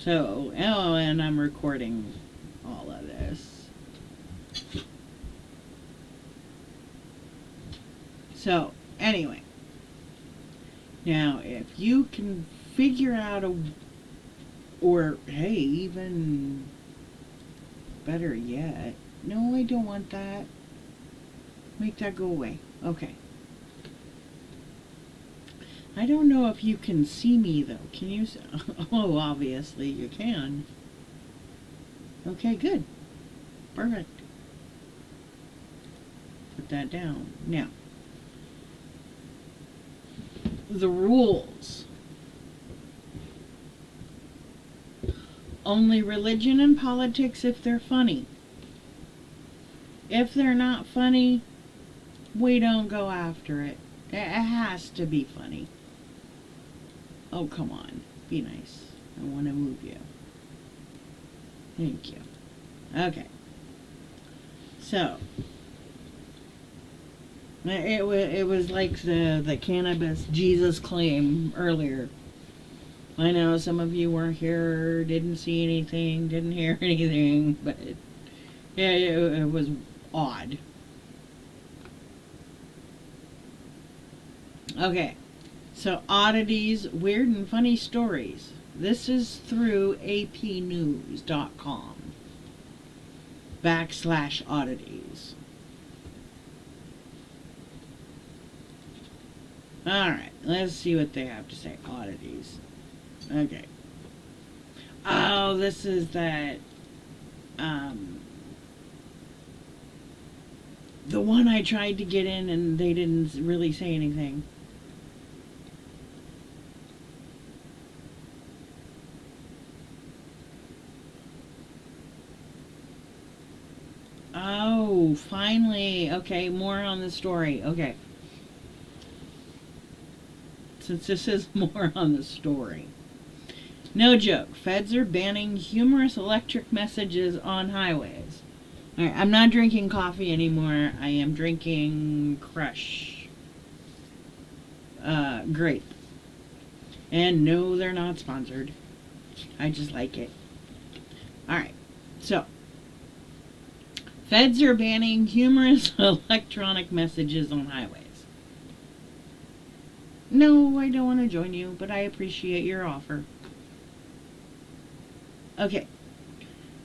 So, oh, and I'm recording all of this. So, anyway. Now, if you can figure out or hey, even better yet, no, I don't want that. Make that go away. Okay. I don't know if you can see me though. Can you? Oh, obviously you can. Okay, good. Perfect. Put that down. Now, the rules. Only religion and politics if they're funny. If they're not funny, we don't go after it. It has to be funny. Oh, come on. Be nice. I want to move you. Thank you. Okay. So, it was like the cannabis Jesus claim earlier. I know some of you weren't here, didn't see anything, didn't hear anything, but it was odd. Okay, so oddities, weird and funny stories. This is through apnews.com /oddities. Alright, let's see what they have to say. Oddities. Okay. Oh, this is that, the one I tried to get in and they didn't really say anything. Oh, finally. Okay, more on the story. Okay. Since this is more on the story. No joke. Feds are banning humorous electric messages on highways. Alright, I'm not drinking coffee anymore. I am drinking Crush. Grape. And no, they're not sponsored. I just like it. Alright, so. Feds are banning humorous electronic messages on highways. No, I don't want to join you, but I appreciate your offer. Okay.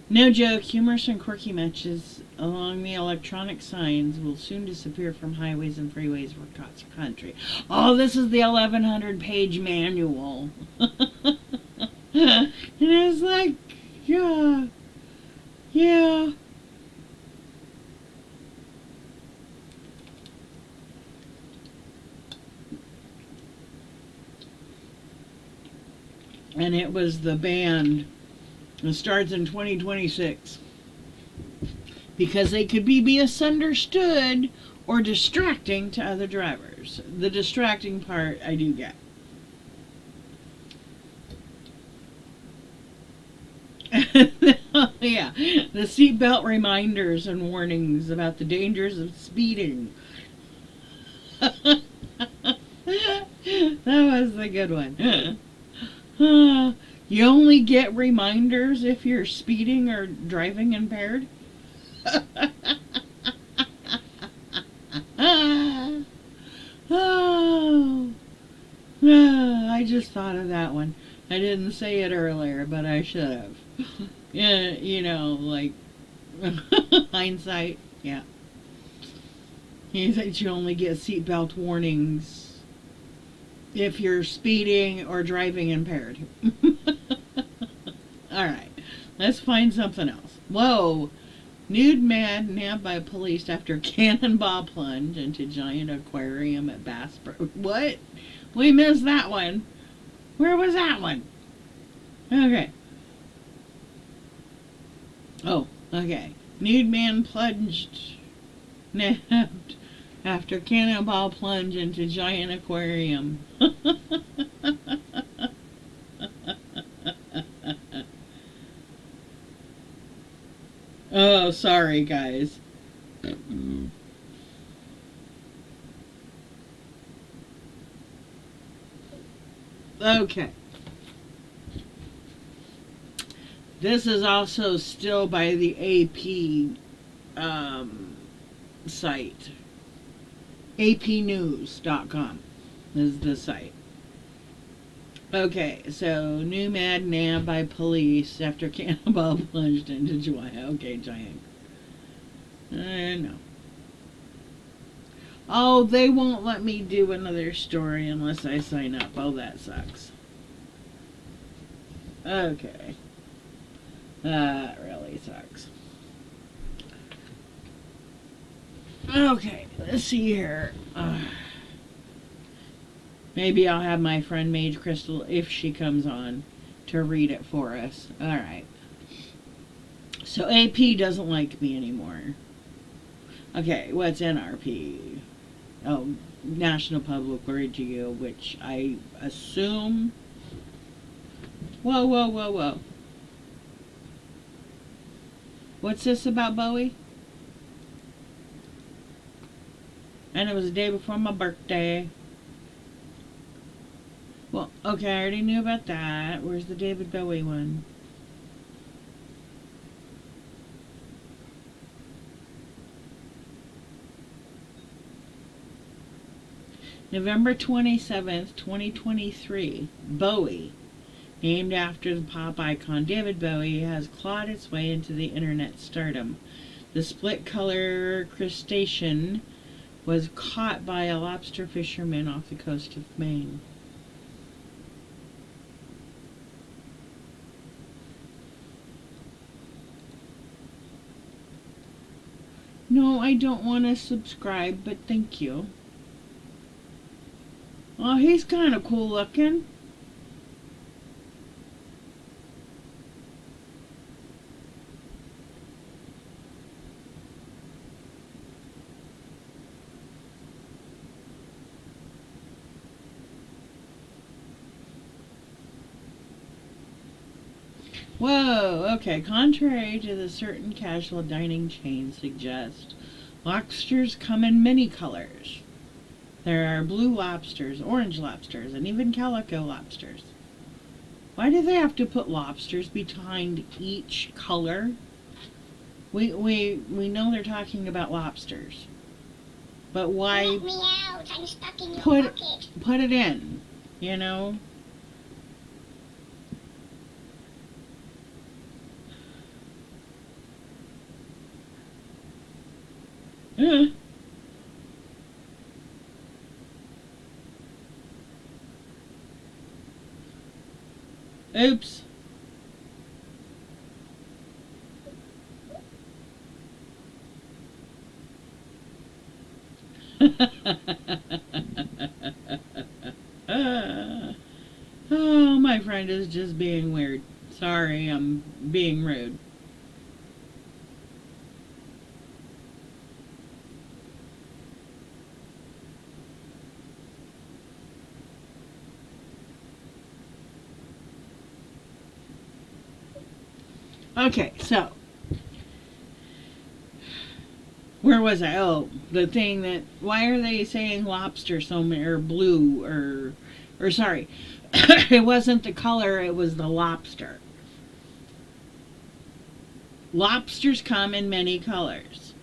No joke, humorous and quirky messages along the electronic signs will soon disappear from highways and freeways across the country. Oh, this is the 1,100-page manual. And it's like, yeah. And it was the ban. It starts in 2026. Because they could be misunderstood or distracting to other drivers. The distracting part I do get. Yeah, the seatbelt reminders and warnings about the dangers of speeding. That was the good one. You only get reminders if you're speeding or driving impaired? Oh, I just thought of that one. I didn't say it earlier, but I should have. Yeah, you know, like hindsight. Yeah. He said you only get seatbelt warnings if you're speeding or driving impaired. Alright, let's find something else. Whoa! Nude man nabbed by police after cannonball plunge into giant aquarium at Bass Pro. What? We missed that one. Where was that one? Okay. Oh, okay. Nude man plunged, nabbed after cannonball plunge into giant aquarium. Oh, sorry, guys. Okay. This is also still by the AP site. APnews.com is the site. Okay, so new mad nab by police after cannonball plunged into July. Okay, giant. No. Oh, they won't let me do another story unless I sign up. Oh, that sucks. Okay. That really sucks. Okay, let's see here. Maybe I'll have my friend Mage Crystal, if she comes on, to read it for us. Alright. So AP doesn't like me anymore. Okay, what's NRP? Oh, National Public Radio, which I assume... Whoa, whoa, whoa, whoa. What's this about Bowie? And it was the day before my birthday. Well, okay, I already knew about that. Where's the David Bowie one? November 27th, 2023. Bowie, named after the pop icon David Bowie, has clawed its way into the internet stardom. The split-color crustacean was caught by a lobster fisherman off the coast of Maine. No, I don't want to subscribe, but thank you. Oh, he's kind of cool looking. Whoa, okay. Contrary to the certain casual dining chains suggest, lobsters come in many colors. There are blue lobsters, orange lobsters, and even calico lobsters. Why do they have to put lobsters behind each color? We know they're talking about lobsters. But why Let me out. I'm stuck in your pocket. put it in, you know? Uh. Oops. Oh, my friend is just being weird. Sorry, I'm being rude. Okay, so where was I? Oh, the thing that why are they saying lobster so many or blue or sorry, it wasn't the color, it was the lobster. Lobsters come in many colors.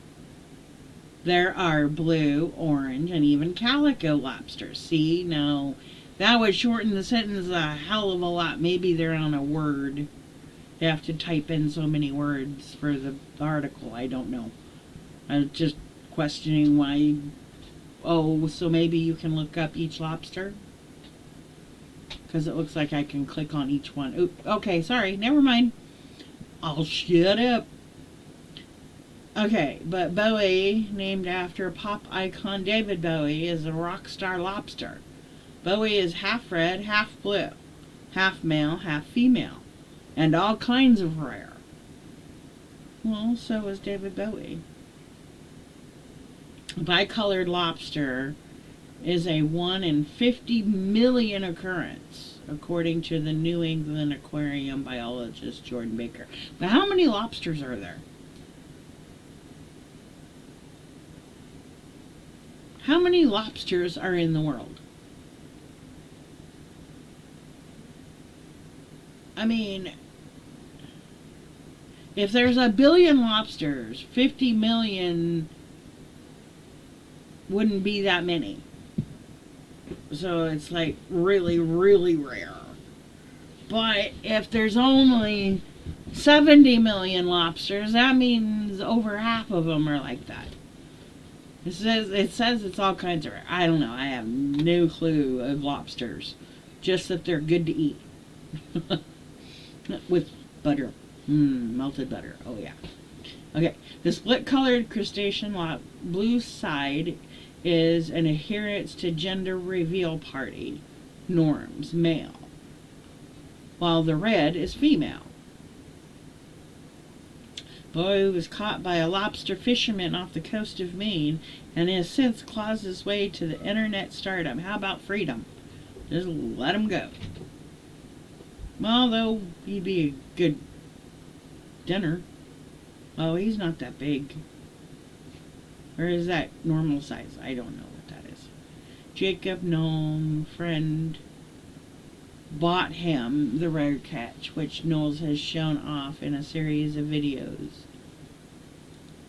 There are blue, orange, and even calico lobsters. See, now that would shorten the sentence a hell of a lot. Maybe they're on a word. They have to type in so many words for the article. I don't know. I was just questioning why. Oh, so maybe you can look up each lobster? Because it looks like I can click on each one. Oop, okay, sorry. Never mind. I'll shut up. Okay, but Bowie, named after pop icon David Bowie, is a rock star lobster. Bowie is half red, half blue, half male, half female, and all kinds of rare. Well, so is David Bowie. Bicolored lobster is a 1 in 50 million occurrence, according to the New England aquarium biologist Jordan Baker. But how many lobsters are there? How many lobsters are in the world? I mean, If there's a billion lobsters, 50 million wouldn't be that many. So it's like really, really rare. But if there's only 70 million lobsters, that means over half of them are like that. It says it's all kinds of rare. I don't know. I have no clue of lobsters. Just that they're good to eat. With butter. Melted butter. Oh, yeah. Okay. The split-colored crustacean blue side is an adherence to gender reveal party norms, male, while the red is female. Boy was caught by a lobster fisherman off the coast of Maine and has since clawed his way to the internet stardom. How about freedom? Just let him go. Well, though, he'd be a good dinner. Oh, he's not that big. Or is that normal size? I don't know what that is. Jacob Nolan, friend, bought him the rare catch, which Knowles has shown off in a series of videos.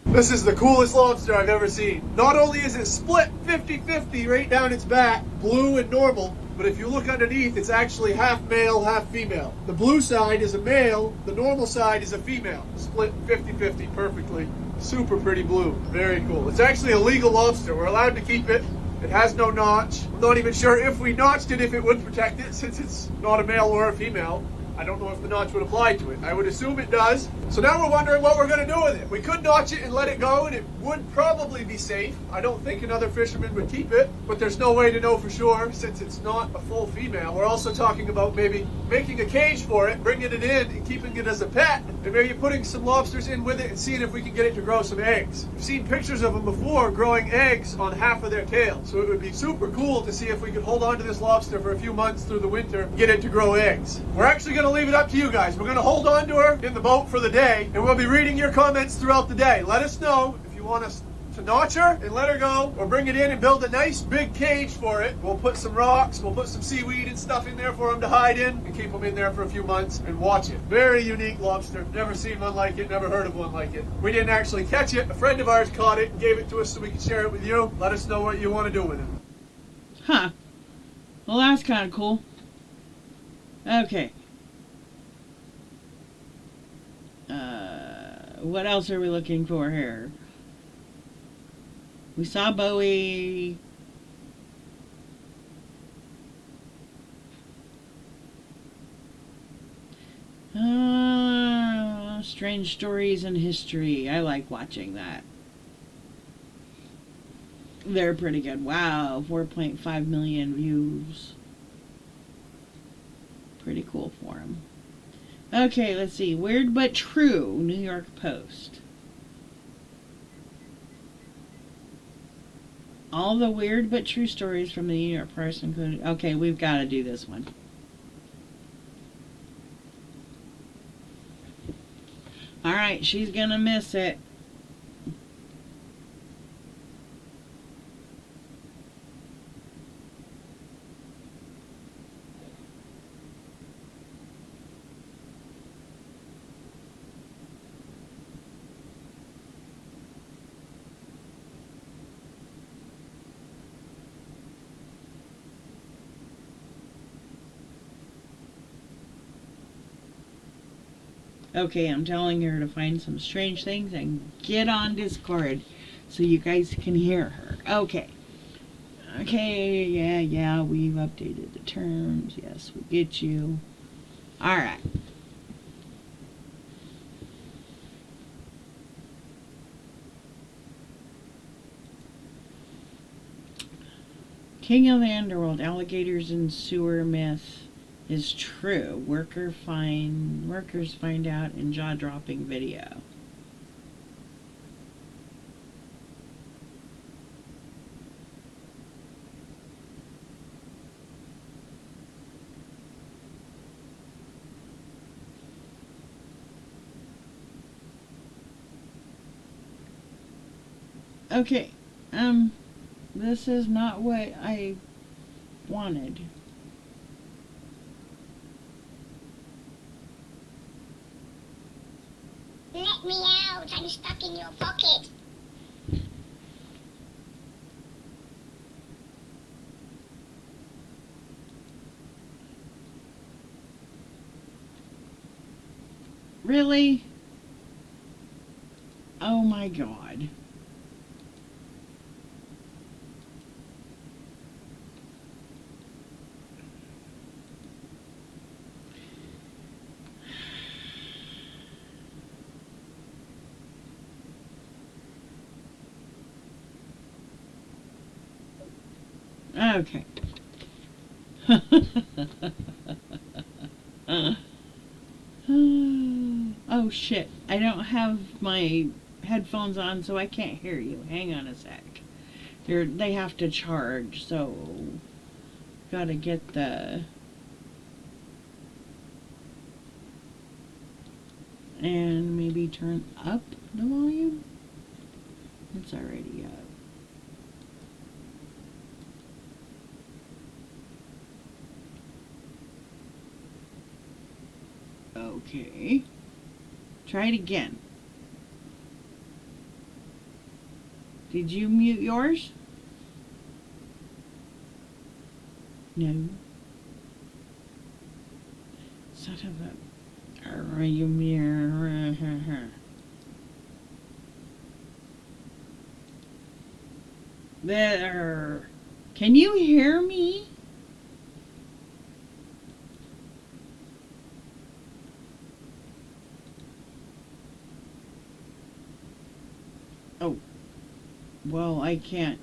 This is the coolest lobster I've ever seen. Not only is it split 50-50 right down its back, blue and normal, but if you look underneath, it's actually half male, half female. The blue side is a male, the normal side is a female. Split 50-50 perfectly. Super pretty blue. Very cool. It's actually a legal lobster. We're allowed to keep it. It has no notch. I'm not even sure if we notched it, if it would protect it, since it's not a male or a female. I don't know if the notch would apply to it. I would assume it does. So now we're wondering what we're going to do with it. We could notch it and let it go, and it would probably be safe. I don't think another fisherman would keep it, but there's no way to know for sure since it's not a full female. We're also talking about maybe making a cage for it, bringing it in and keeping it as a pet, and maybe putting some lobsters in with it and seeing if we can get it to grow some eggs. I've seen pictures of them before growing eggs on half of their tail, so it would be super cool to see if we could hold on to this lobster for a few months through the winter, get it to grow eggs. We're actually going to leave it up to you guys. We're going to hold on to her in the boat for the day, and we'll be reading your comments throughout the day. Let us know if you want us to notch her and let her go, or bring it in and build a nice big cage for it. We'll put some rocks, we'll put some seaweed and stuff in there for them to hide in and keep them in there for a few months and watch it. Very unique lobster. Never seen one like it, never heard of one like it. We didn't actually catch it. A friend of ours caught it and gave it to us so we could share it with you. Let us know what you want to do with it. Huh. Well, that's kind of cool. Okay. What else are we looking for here? We saw Bowie. Strange stories in history. I like watching that. They're pretty good. Wow, 4.5 million views. Pretty cool for them. Okay, let's see. Weird but true, New York Post. All the weird but true stories from the New York Post included. Okay, we've got to do this one. Alright, she's gonna miss it. Okay, I'm telling her to find some strange things and get on Discord so you guys can hear her. Okay. Okay, yeah, we've updated the terms. Yes, we get you. Alright. King of the Underworld, alligators and sewer myth is true. Workers find out in jaw-dropping video. Okay, this is not what I wanted. Let me out. I'm stuck in your pocket. Really? Oh my god. Okay. Oh shit. I don't have my headphones on, so I can't hear you. Hang on a sec. They have to charge, so gotta get the and maybe turn up the volume. It's already up. Okay. Try it again. Did you mute yours? No. Son of a... Are you there? Can you hear me? Oh. Well, I can't.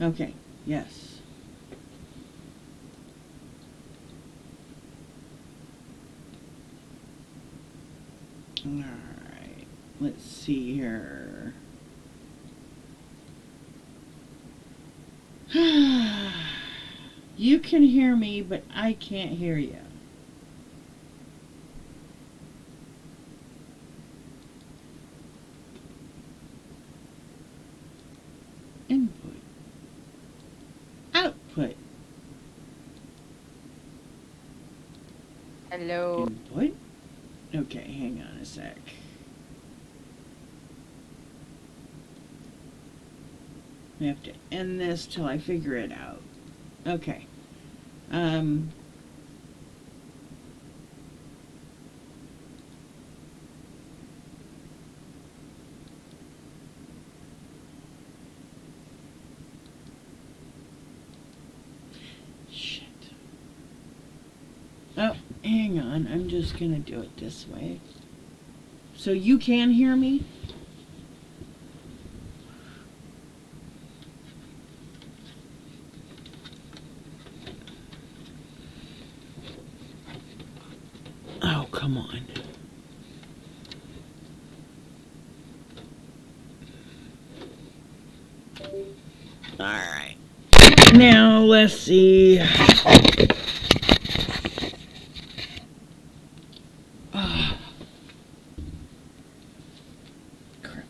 Okay. Yes. Alright. Let's see here. You can hear me, but I can't hear you. Input. Output. Hello. Input. Okay, hang on a sec. I have to end this till I figure it out. Okay. Shit. Oh, hang on. I'm just gonna do it this way. So you can hear me? Oh, come on. Alright. Now, let's see. Ah. Crap.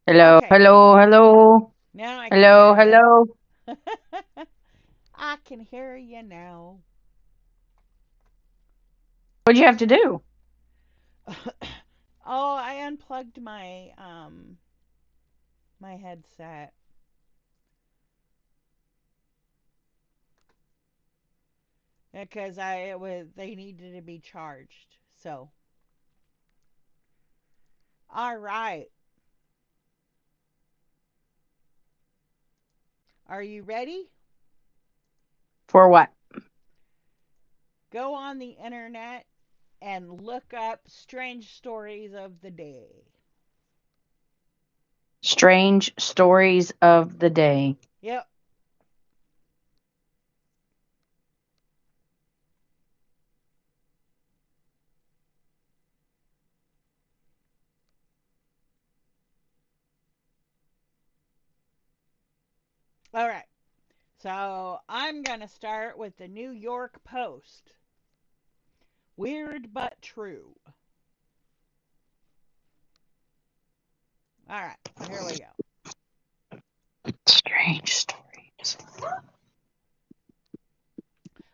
Hello. Okay. Hello. Now I can Hello. hear you. Hello. I can hear you now. What'd you have to do? Oh, I unplugged my headset because they needed to be charged. So, all right. Are you ready? For what? Go on the internet and look up strange stories of the day. Strange stories of the day. Yep. All right. So I'm going to start with the New York Post. Weird but true. All right. Here we go. Strange stories.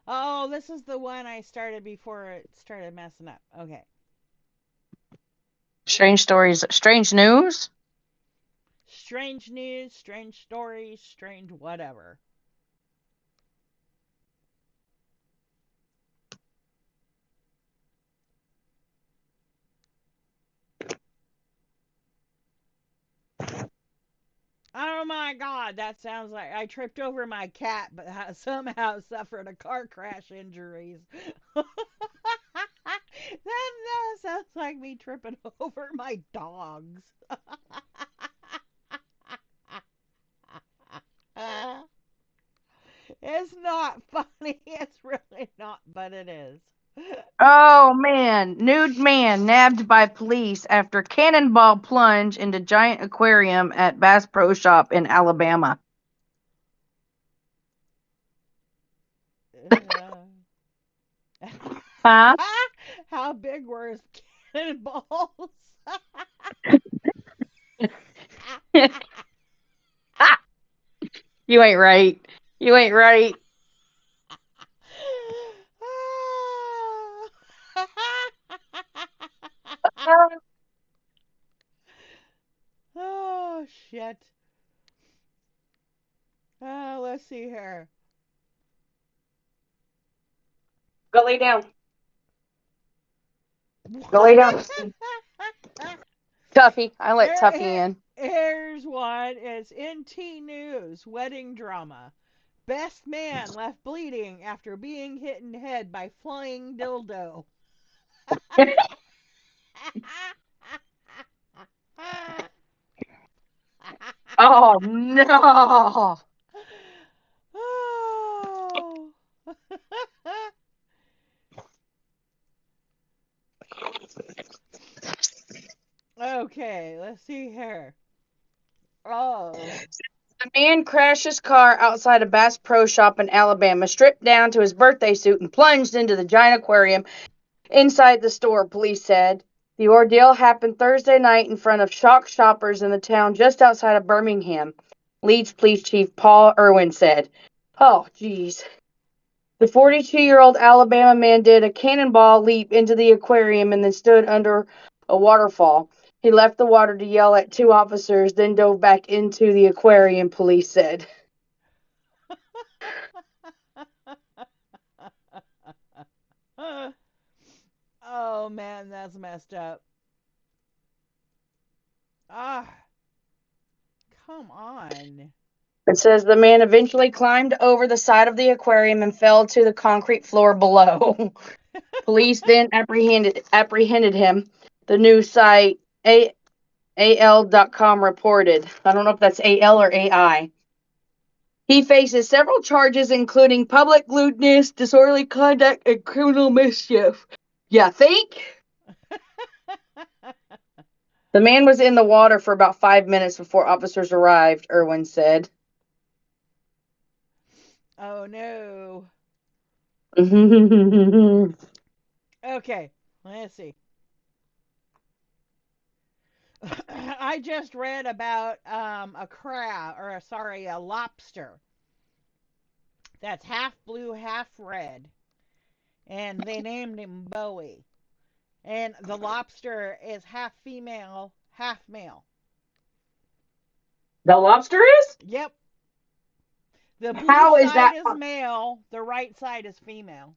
Oh, this is the one I started before it started messing up. Okay. Strange stories. Strange news. Strange news, strange stories, strange whatever. Oh my god, that sounds like I tripped over my cat but somehow suffered a car crash injuries. That sounds like me tripping over my dogs. It's not funny. It's really not, but it is. Oh man, nude man nabbed by police after cannonball plunge into giant aquarium at Bass Pro Shop in Alabama. Huh? How big were his cannonballs? You ain't right. You ain't right. Oh shit. Oh, let's see here. Go lay down. Go lay What? down. Tuffy. I let Here, Tuffy here, in. here's one. It's NT News wedding drama. Best man left bleeding after being hit in head by flying dildo. Oh no. Oh. Okay, let's see here. Oh. A man crashed his car outside a Bass Pro Shop in Alabama, stripped down to his birthday suit, and plunged into the giant aquarium inside the store, police said. The ordeal happened Thursday night in front of shocked shoppers in the town just outside of Birmingham, Leeds Police Chief Paul Irwin said. Oh, geez. The 42-year-old Alabama man did a cannonball leap into the aquarium and then stood under a waterfall. He left the water to yell at two officers, then dove back into the aquarium, police said. Oh man, that's messed up. Ah, come on. It says the man eventually climbed over the side of the aquarium and fell to the concrete floor below. Police then apprehended him. The news site AL.com reported. I don't know if that's AL or AI. He faces several charges, including public lewdness, disorderly conduct, and criminal mischief. You think? The man was in the water for about 5 minutes before officers arrived, Irwin said. Oh no. Oh, Okay, let's see. I just read about a crab, or sorry, a lobster that's half blue, half red, and they named him Bowie. And the lobster is half female, half male. the lobster is? Yep. The blue How is side that? is male, the right side is female.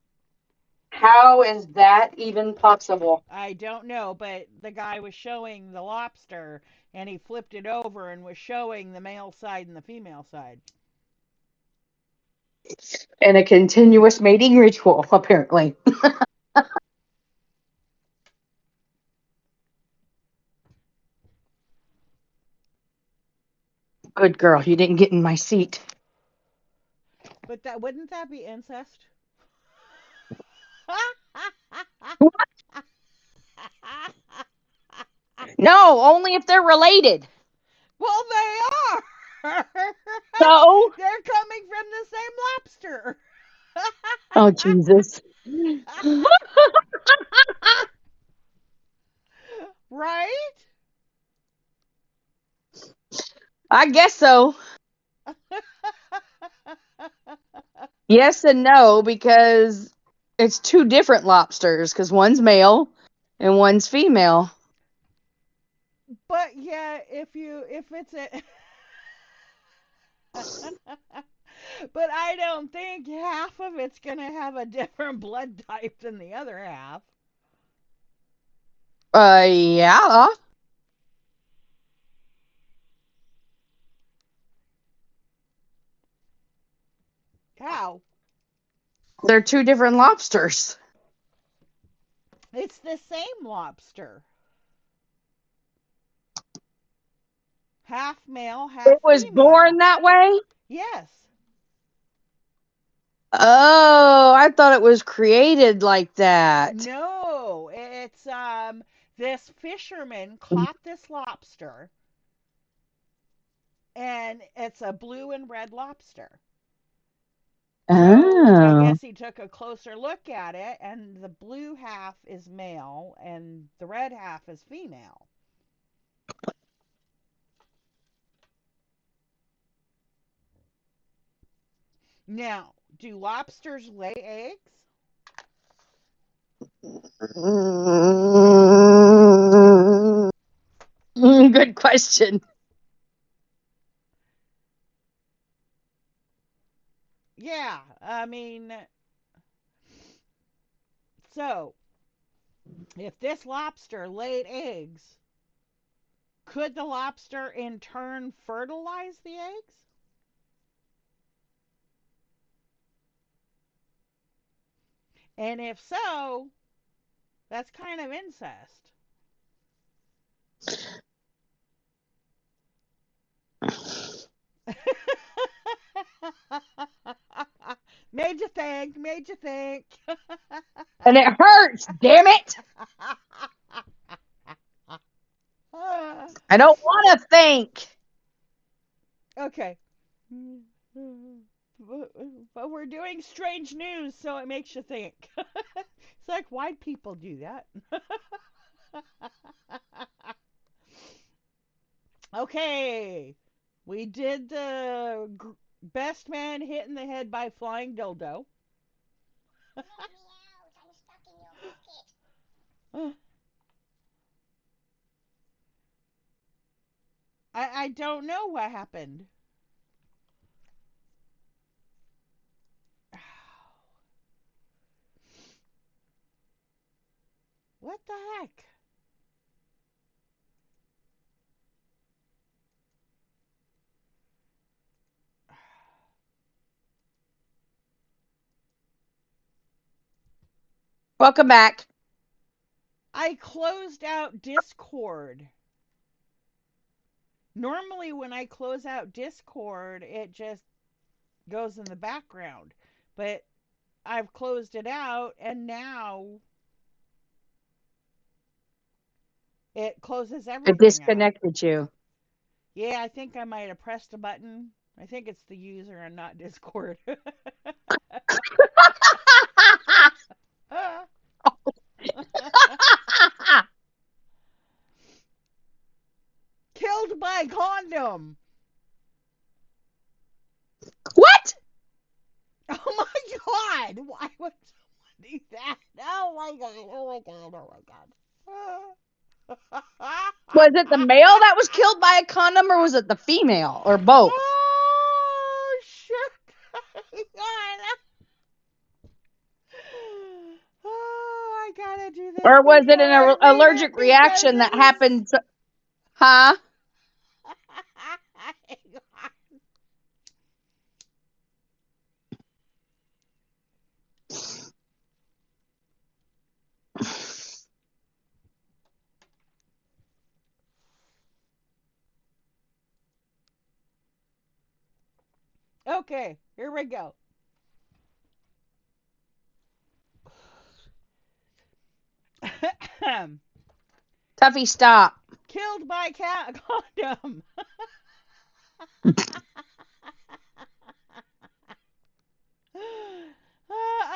How is that even possible? I don't know, but the guy was showing the lobster and he flipped it over and was showing the male side and the female side. In a continuous mating ritual, apparently. Good girl, you didn't get in my seat. But that wouldn't that be incest? No, only if they're related. Well, they are. So, They're coming from the same lobster. oh Jesus. Right? I guess so. Yes and no, because it's two different lobsters, because one's male and one's female. But yeah, if it's a but I don't think half of it's going to have a different blood type than the other half. Yeah. How? They're two different lobsters. It's the same lobster. Half male, half It was female. born that way? Yes. Oh, I thought it was created like that. No, it's this fisherman caught this lobster and it's a blue and red lobster. So I Oh. guess he took a closer look at it, and the blue half is male and the red half is female. Now, do lobsters lay eggs? Good question. Yeah, I mean, so if this lobster laid eggs, could the lobster in turn fertilize the eggs? And if so, that's kind of incest. Made you think, made you think. And it hurts, damn it. I don't want to think. Okay. But we're doing strange news, so it makes you think. It's like, why'd people do that? Okay. We did the best man hit in the head by flying dildo. Let me out. I'm stuck in your pocket. I don't know what happened. What the heck? Welcome back. I closed out Discord. Normally, when I close out Discord, it just goes in the background. But I've closed it out, and now it closes It everything out. disconnected you. Yeah, I think I might have pressed a button. I think it's the user and not Discord. Killed by condom. What? Oh my god! Why would someone do that? Oh my god! Oh my god! Oh my god! Was it the male that was killed by a condom or was it the female or both? Oh shit! Oh, I gotta do this Or was it before an I read it allergic because reaction it that is. happened? Huh? Okay, here we go. Tuffy, stop. Killed by cat condom.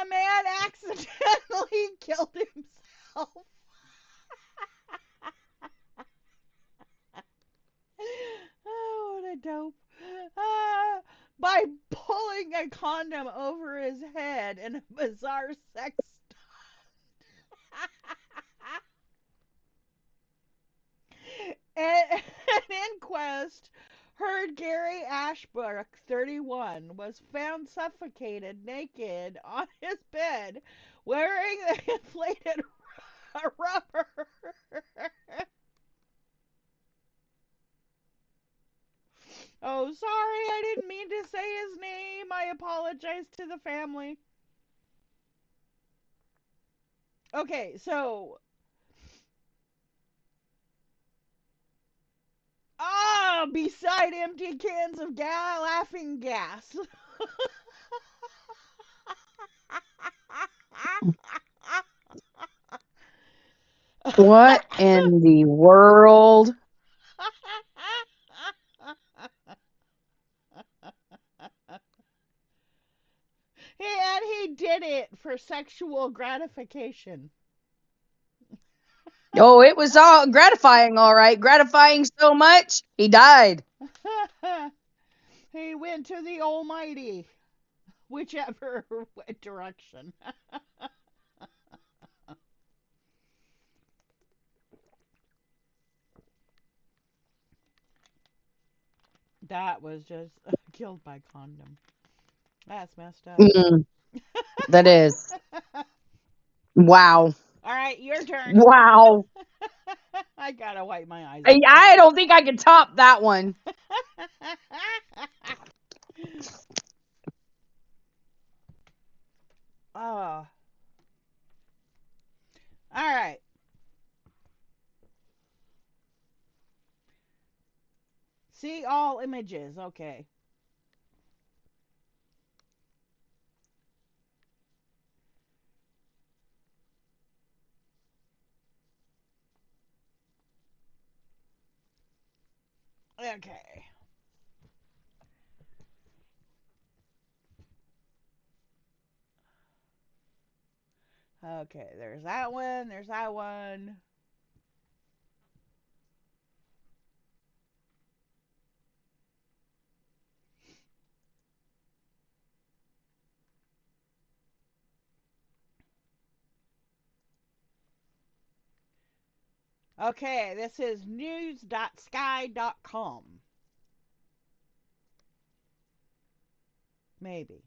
A man accidentally killed himself. Oh, what a dope. By pulling a condom over his head in a bizarre sex An inquest heard Gary Ashbrook, 31, was found suffocated naked on his bed wearing the inflated rubber. Oh, sorry, I didn't mean to say his name. I apologize to the family. Okay, so. Ah, beside empty cans of laughing gas. What in the world? And he did it for sexual gratification. Oh, it was all gratifying, all right. Gratifying so much, he died. He went to the Almighty, whichever direction. That was just killed by condom. That's messed up. That is. Wow. All right, your turn. Wow. I gotta wipe my eyes. I don't think I can top that one. Oh. All right. See all images. Okay. Okay. Okay, there's that one. There's that one. Okay, this is news.sky.com. Maybe.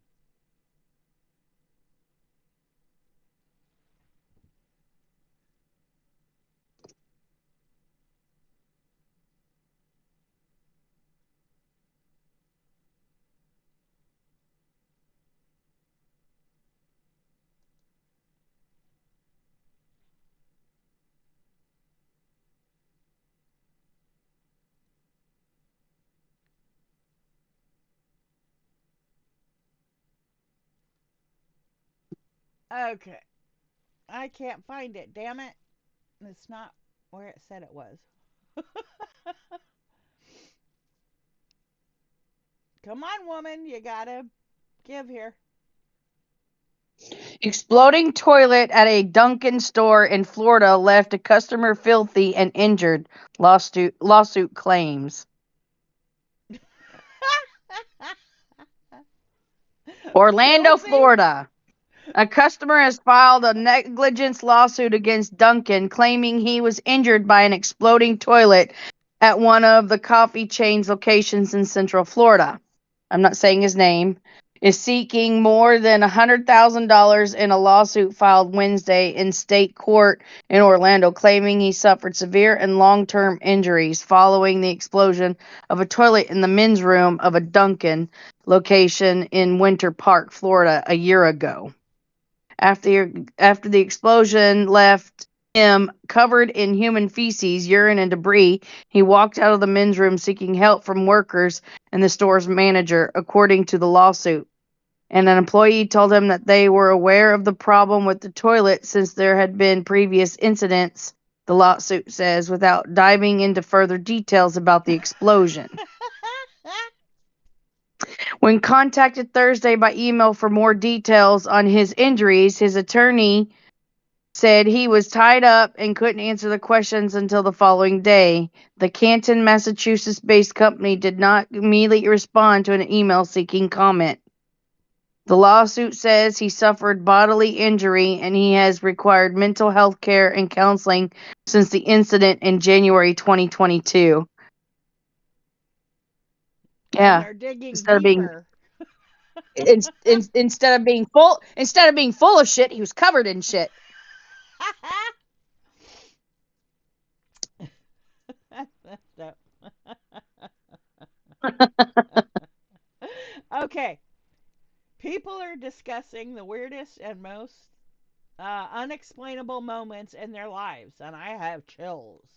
Okay. I can't find it, damn it. It's not where it said it was. Come on, woman. You gotta give here. Exploding toilet at a Dunkin' store in Florida left a customer filthy and injured. Lawsuit claims. Orlando, Filthy? Florida. A customer has filed a negligence lawsuit against Dunkin', claiming he was injured by an exploding toilet at one of the coffee chain's locations in Central Florida. I'm not saying his name. Is seeking more than $100,000 in a lawsuit filed Wednesday in state court in Orlando, claiming he suffered severe and long-term injuries following the explosion of a toilet in the men's room of a Dunkin' location in Winter Park, Florida, a year ago. After the explosion left him covered in human feces, urine, and debris, he walked out of the men's room seeking help from workers and the store's manager, according to the lawsuit. And an employee told him that they were aware of the problem with the toilet since there had been previous incidents, the lawsuit says, without diving into further details about the explosion. When contacted Thursday by email for more details on his injuries, his attorney said he was tied up and couldn't answer the questions until the following day. The Canton, Massachusetts-based company did not immediately respond to an email seeking comment. The lawsuit says he suffered bodily injury and he has required mental health care and counseling since the incident in January 2022. And Yeah, they're digging instead of being deeper. instead of being full of shit, he was covered in shit. Okay. People are discussing the weirdest and most unexplainable moments in their lives, and I have chills.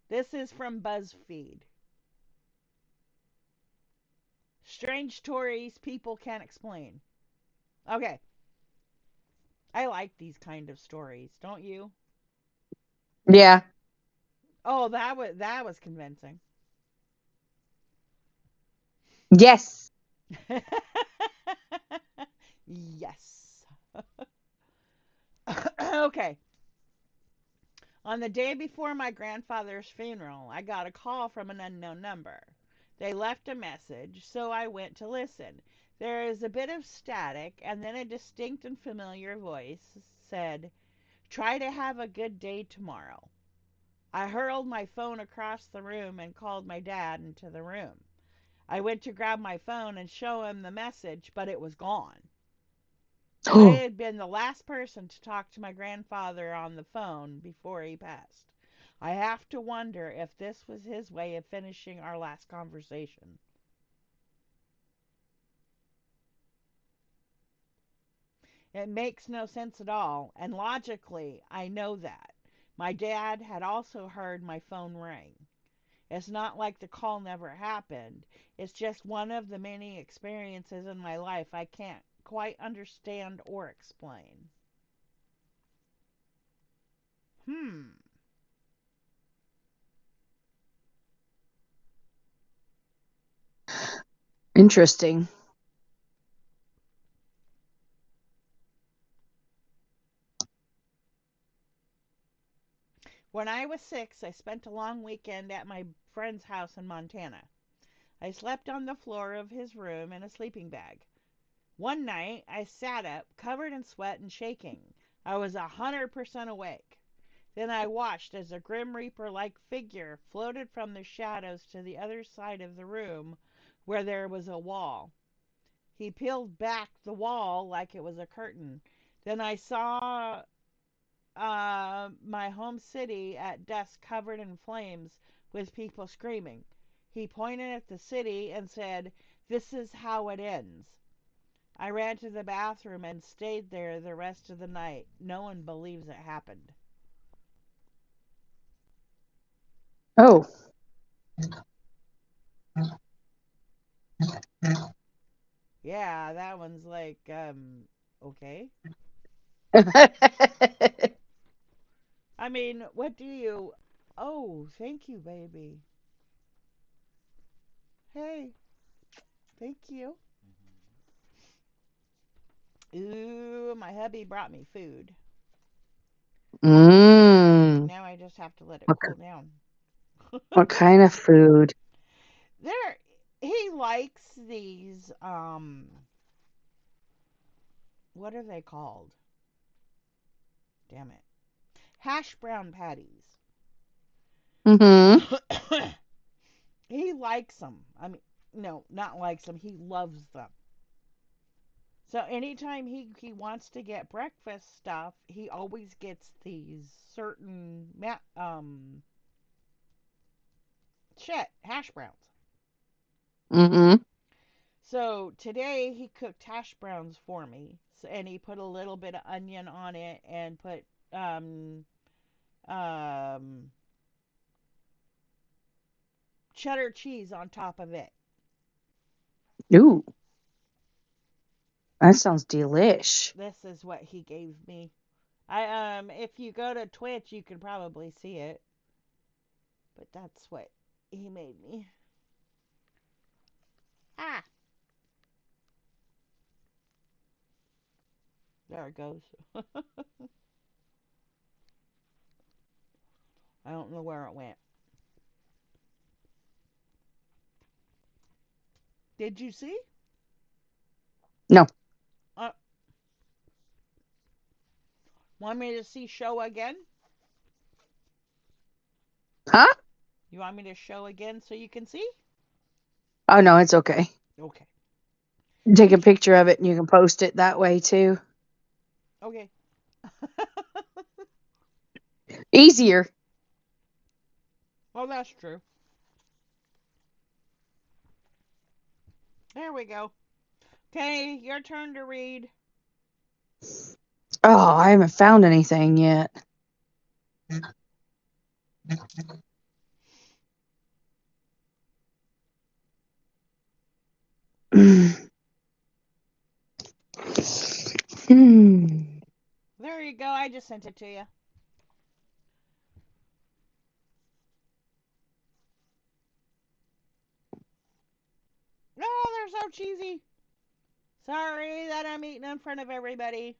This is from BuzzFeed. Strange stories people can't explain. Okay. I like these kind of stories, don't you? Yeah. Oh, that was convincing. Yes. Yes. Okay. On the day before my grandfather's funeral, I got a call from an unknown number. They left a message, so I went to listen. There is a bit of static, and then a distinct and familiar voice said, "Try to have a good day tomorrow." I hurled my phone across the room and called my dad into the room. I went to grab my phone and show him the message, but it was gone. I had been the last person to talk to my grandfather on the phone before he passed. I have to wonder if this was his way of finishing our last conversation. It makes no sense at all, and logically, I know that. My dad had also heard my phone ring. It's not like the call never happened. It's just one of the many experiences in my life I can't quite understand or explain. Hmm. Interesting. When I was 6, I spent a long weekend at my friend's house in Montana. I slept on the floor of his room in a sleeping bag. One night, I sat up, covered in sweat and shaking. I was 100% awake. Then I watched as a Grim Reaper like figure floated from the shadows to the other side of the room where there was a wall. He peeled back the wall like it was a curtain. Then I saw my home city at dusk covered in flames with people screaming. He pointed at the city and said, "This is how it ends." I ran to the bathroom and stayed there the rest of the night. No one believes it happened. Oh. Yeah, that one's like, okay. I mean, what do you. Oh, thank you, baby. Hey, thank you. Ooh, my hubby brought me food. Mm. Now I just have to let it What, cool down. what kind of food? There, he likes these, what are they called? Damn it. Hash brown patties. Mm-hmm. He likes them. I mean, no, not likes them. He loves them. So anytime he wants to get breakfast stuff, he always gets these certain hash browns. Mm-hmm. So today he cooked hash browns for me, and he put a little bit of onion on it and put um, cheddar cheese on top of it. Ooh, that sounds delish. This is what he gave me. I if you go to Twitch, you can probably see it. But that's what he made me. There it goes. I don't know where it went. Did you see? No. Want me to see show again? Huh? You want me to show again so you can see? Oh, no, it's okay. Okay. Take a picture of it and you can post it that way too. Okay. Easier. Well, that's true. There we go. Okay, your turn to read. Oh, I haven't found anything yet. There you go. I just sent it to you. No, they're so cheesy. Sorry that I'm eating in front of everybody.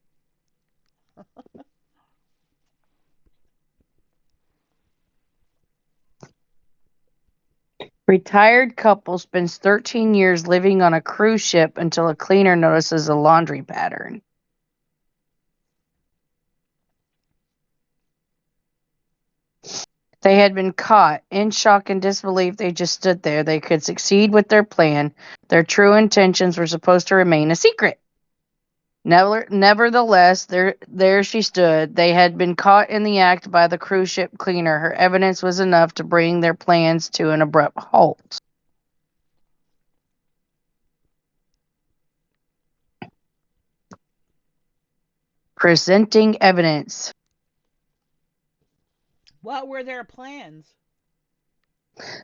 Retired couple spends 13 years living on a cruise ship until a cleaner notices a laundry pattern. They had been caught. In shock and disbelief, they just stood there. They could succeed with their plan. Their true intentions were supposed to remain a secret. Nevertheless, there she stood. They had been caught in the act by the cruise ship cleaner. Her evidence was enough to bring their plans to an abrupt halt. Presenting evidence. What were their plans?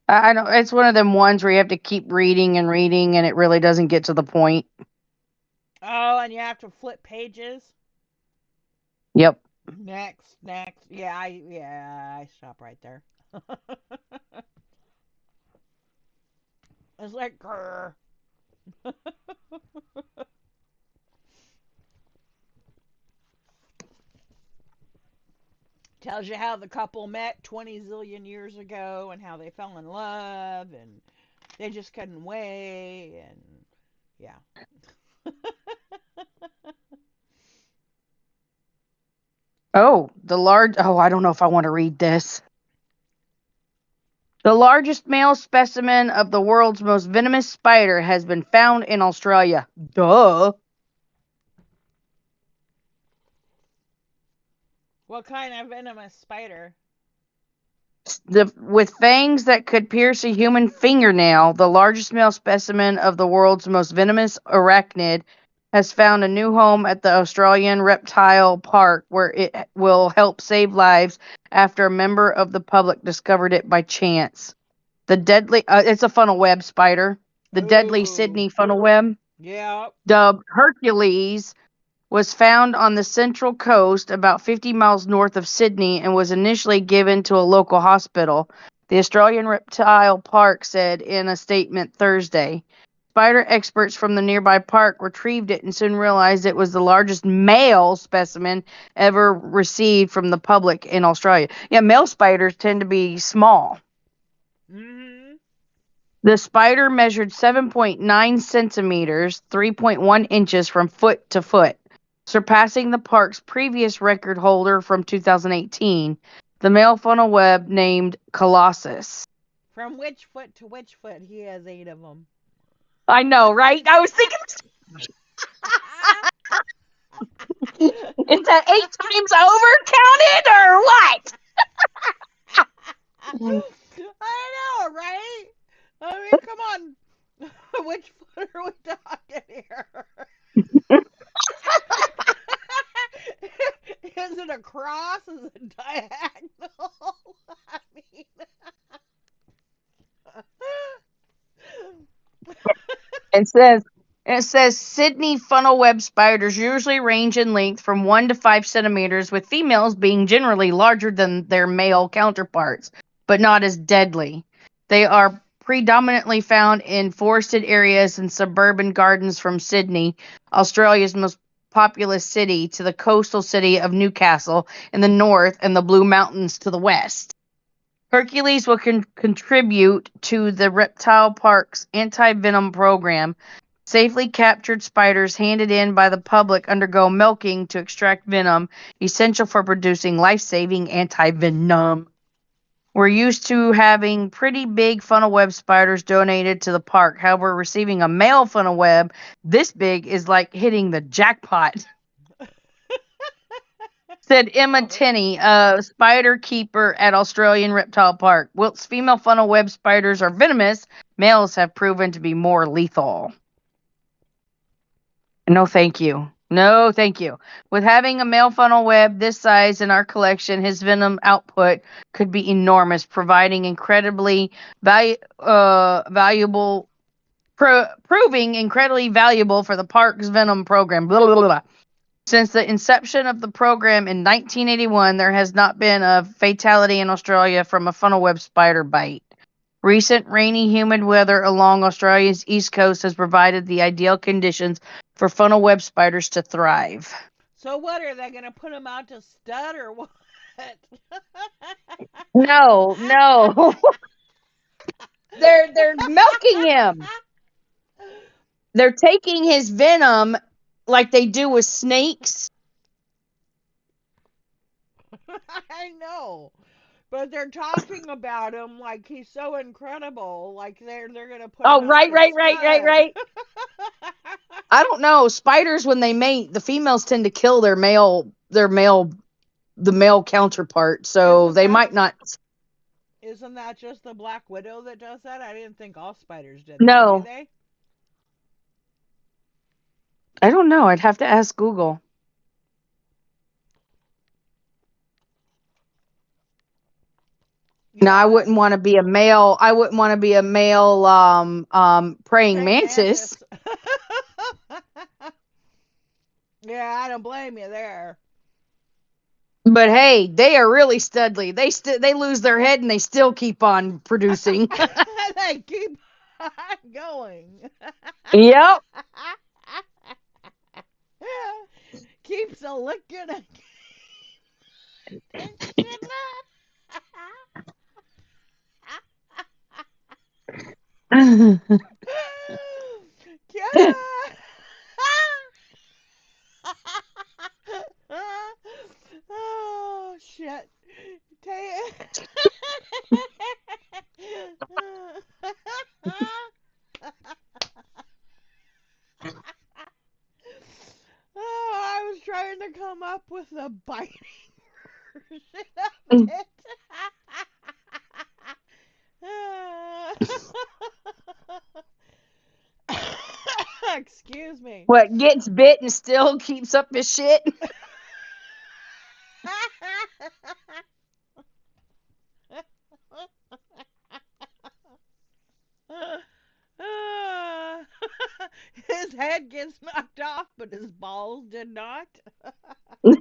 I know it's one of them ones where you have to keep reading and reading, and it really doesn't get to the point. Oh, and you have to flip pages. Yep. Next. Yeah, I stop right there. It's like grrr. Tells you how the couple met 20 zillion years ago and how they fell in love and they just couldn't wait and yeah. Oh, I don't know if I want to read this. The largest male specimen of the world's most venomous spider has been found in Australia. Duh. What kind of venomous spider? With fangs that could pierce a human fingernail, the largest male specimen of the world's most venomous arachnid has found a new home at the Australian Reptile Park, where it will help save lives after a member of the public discovered it by chance. The deadly, it's a funnel web spider. The deadly Ooh. Sydney funnel web, Yeah. dubbed Hercules, was found on the Central Coast about 50 miles north of Sydney and was initially given to a local hospital. The Australian Reptile Park said in a statement Thursday. Spider experts from the nearby park retrieved it and soon realized it was the largest male specimen ever received from the public in Australia. Yeah, male spiders tend to be small. Mm-hmm. The spider measured 7.9 centimeters, 3.1 inches from foot to foot, surpassing the park's previous record holder from 2018, the male funnel web named Colossus. From which foot to which foot? He has 8 of them. I know, right? I was thinking, is that 8 times over counted or what? I know, right? I mean, come on. Which foot are we talking here? Is it a cross? Is it diagonal? I mean, It says Sydney funnel web spiders usually range in length from 1 to 5 centimeters, with females being generally larger than their male counterparts, but not as deadly. They are predominantly found in forested areas and suburban gardens from Sydney, Australia's most populous city, to the coastal city of Newcastle in the north and the Blue Mountains to the west. Hercules will contribute to the reptile park's anti-venom program. Safely captured spiders handed in by the public undergo milking to extract venom, essential for producing life-saving anti-venom. We're used to having pretty big funnel web spiders donated to the park. However, receiving a male funnel web this big is like hitting the jackpot, said Emma Tenney, a spider keeper at Australian Reptile Park. Whilst female funnel web spiders are venomous, males have proven to be more lethal. No, thank you. No, thank you. With having a male funnel web this size in our collection, his venom output could be enormous, providing incredibly valuable, proving incredibly valuable for the park's venom program. Blah, blah, blah, blah. Since the inception of the program in 1981, there has not been a fatality in Australia from a funnel web spider bite. Recent rainy, humid weather along Australia's east coast has provided the ideal conditions for funnel web spiders to thrive. So what, are they going to put him out to stud or what? No. They're milking him. They're taking his venom like they do with snakes. I know. But they're talking about him like he's so incredible. Like they're gonna put him out Right. to stud. I don't know. Spiders, when they mate, the females tend to kill the male counterpart. So they might not. Isn't that just the Black Widow that does that? I didn't think all spiders did No. that, do they? I don't know. I'd have to ask Google. No, I wouldn't want to be a male. I wouldn't want to be a male praying mantis. Yeah, I don't blame you there. But hey, they are really studly. They lose their head and they still keep on producing. They keep on going. Yep. Keeps a licking. Oh shit. Oh, I was trying to come up with a biting version of it. Excuse me. What, gets bit and still keeps up his shit? His head gets knocked off, but his balls did not. I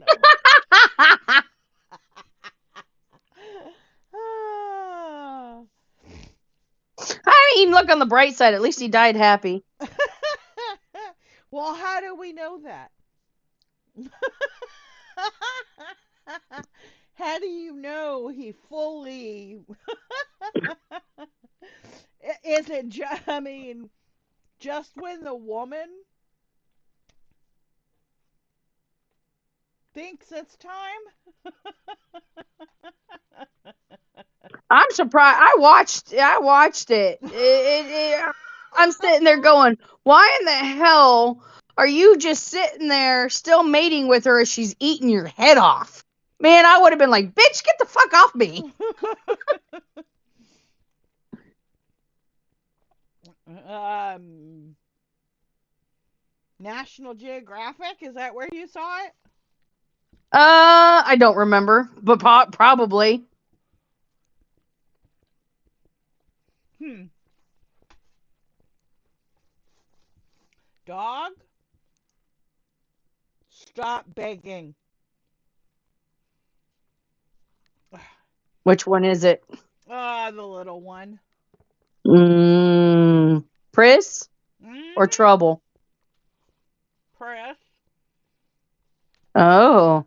didn't even look on the bright side. At least he died happy. Well, how do we know that? How do you know he fully... Is it just when the woman thinks it's time? I'm surprised. I watched it. I'm sitting there going, why in the hell are you just sitting there still mating with her as she's eating your head off? Man, I would have been like, bitch, get the fuck off me. National Geographic, is that where you saw it? I don't remember, but probably. Dog, stop begging. Which one is it? The little one. Pris or Mm, trouble? Press. Oh.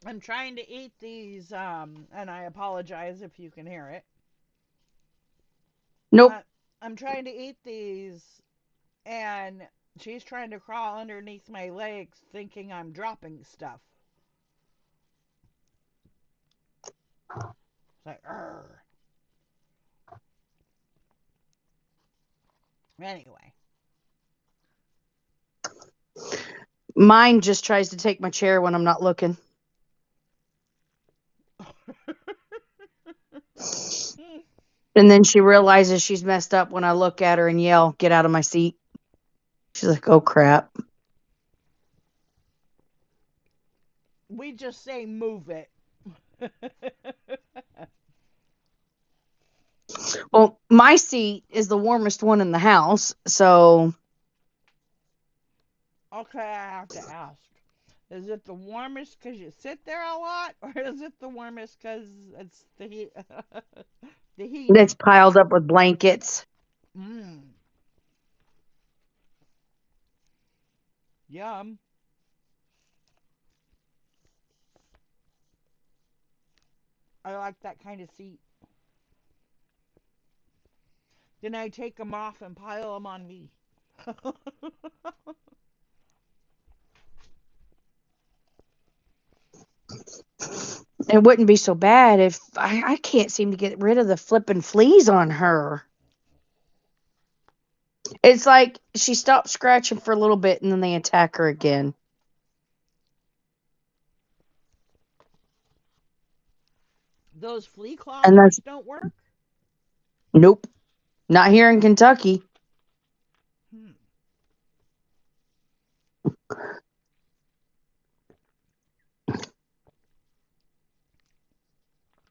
I'm trying to eat these, and I apologize if you can hear it. Nope. I'm trying to eat these, and she's trying to crawl underneath my legs, thinking I'm dropping stuff. It's like, Arr. Anyway. Mine just tries to take my chair when I'm not looking. And then she realizes she's messed up when I look at her and yell, "Get out of my seat." She's like, "Oh, crap." We just say move it. Well, my seat is the warmest one in the house, so Okay, I have to ask. Is it the warmest because you sit there a lot, or is it the warmest because it's the heat? The it's heating. piled up with blankets. Mmm. Yum. I like that kind of seat. Then I take them off and pile them on me. It wouldn't be so bad if I can't seem to get rid of the flippin' fleas on her. It's like she stops scratching for a little bit and then they attack her again. Those flea And cloggers that's don't work? nope. Not here in Kentucky. Hmm.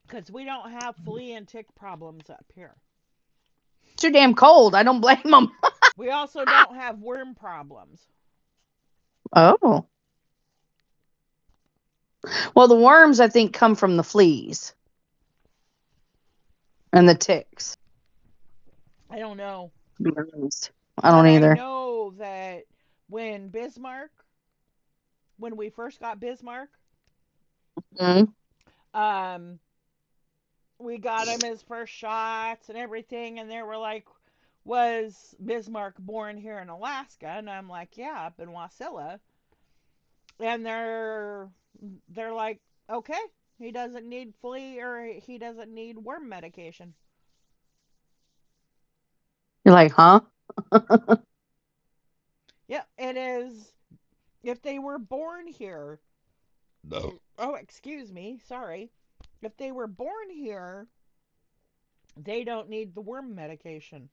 Because we don't have flea and tick problems up here. It's too damn cold. I don't blame them. We also don't have worm problems. Oh. Well, the worms, I think, come from the fleas and the ticks. I don't know. To be honest. I But don't I either. know that when Bismarck, when we first got Bismarck, Mhm. um, we got him his first shots and everything, and they were like, "Was Bismarck born here in Alaska?" And I'm like, "Yeah, up in Wasilla." And they're like, "Okay, he doesn't need flea or he doesn't need worm medication." You're like, huh? Yeah, it is. If they were born here, oh, excuse me, sorry. If they were born here, they don't need the worm medication.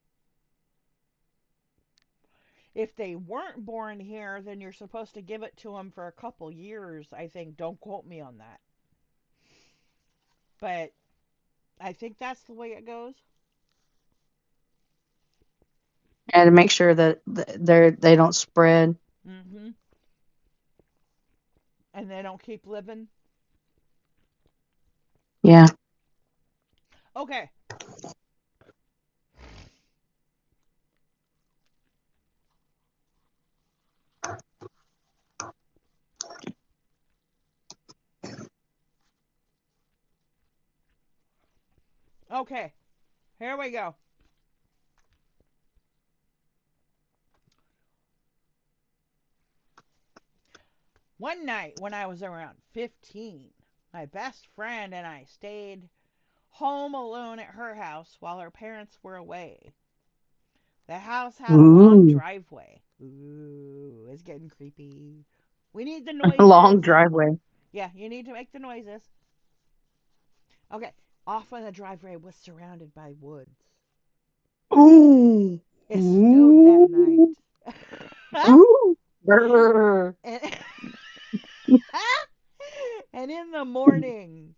If they weren't born here, then you're supposed to give it to them for a couple years, I think. Don't quote me on that. But I think that's the way it goes. And to make sure that they don't spread. Mm-hmm. And they don't keep living. Yeah. Okay. Okay. Here we go. One night when I was around 15, my best friend and I stayed home alone at her house while her parents were away. The house had a long Ooh. driveway. Ooh, it's getting creepy. We need the Long noises. driveway. Yeah, you need to make the noises. Okay, off on the driveway was surrounded by woods. Ooh. It snowed that night. Ooh. Ooh. Brr. and, and in the morning,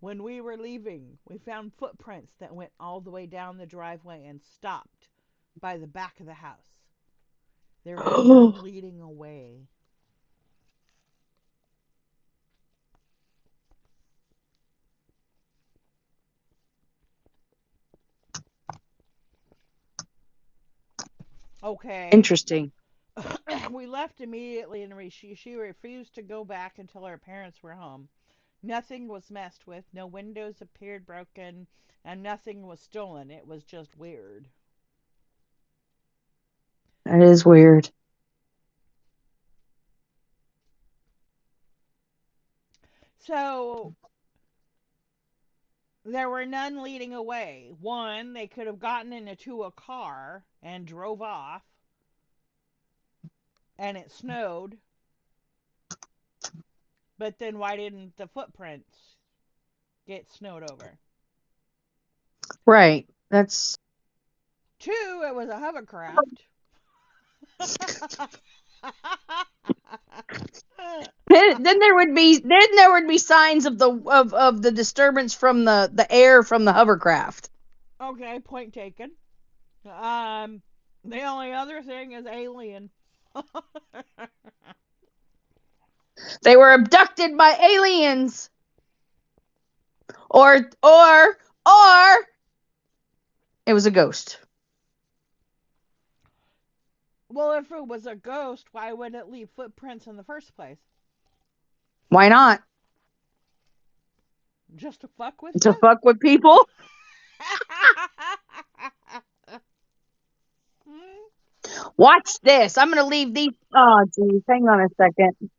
when we were leaving, we found footprints that went all the way down the driveway and stopped by the back of the house. They were done leading away. Okay. Interesting. We left immediately and she refused to go back until her parents were home. Nothing was messed with, no windows appeared broken, and nothing was stolen. It was just weird. That is weird. So there were none leading away. One, they could have gotten into a car and drove off, and it snowed, but then why didn't the footprints get snowed over? Right. That's Two, it was a hovercraft. then there would be signs of the disturbance from the air from the hovercraft. Okay, point taken. Um, the only other thing is alien. They were abducted by aliens, or it was a ghost. Well, if it was a ghost, why would it leave footprints in the first place? Why not? Just to fuck with To you? fuck with people? Watch this. I'm gonna leave these. Oh, geez. Hang on a second.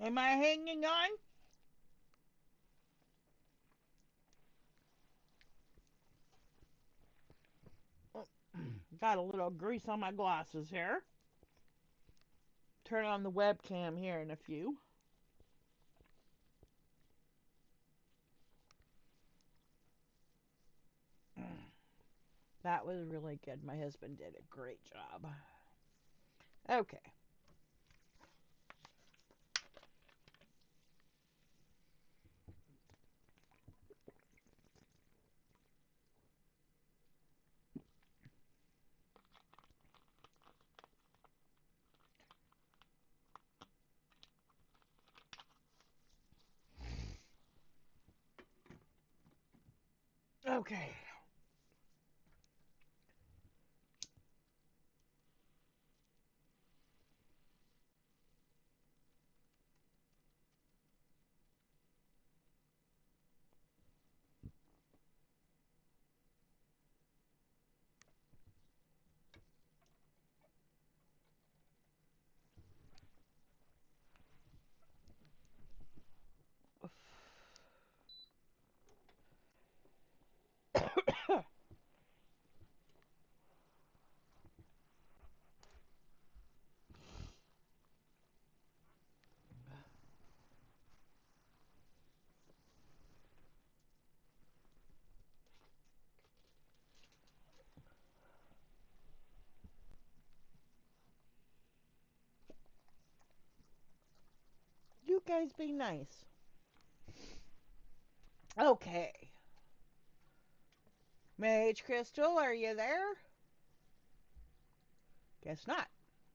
Am I hanging on? Got a little grease on my glasses here. Turn on the webcam here in a few. That was really good. My husband did a great job. Okay. Okay. You guys be nice. Okay. Mage Crystal, are you there? Guess not.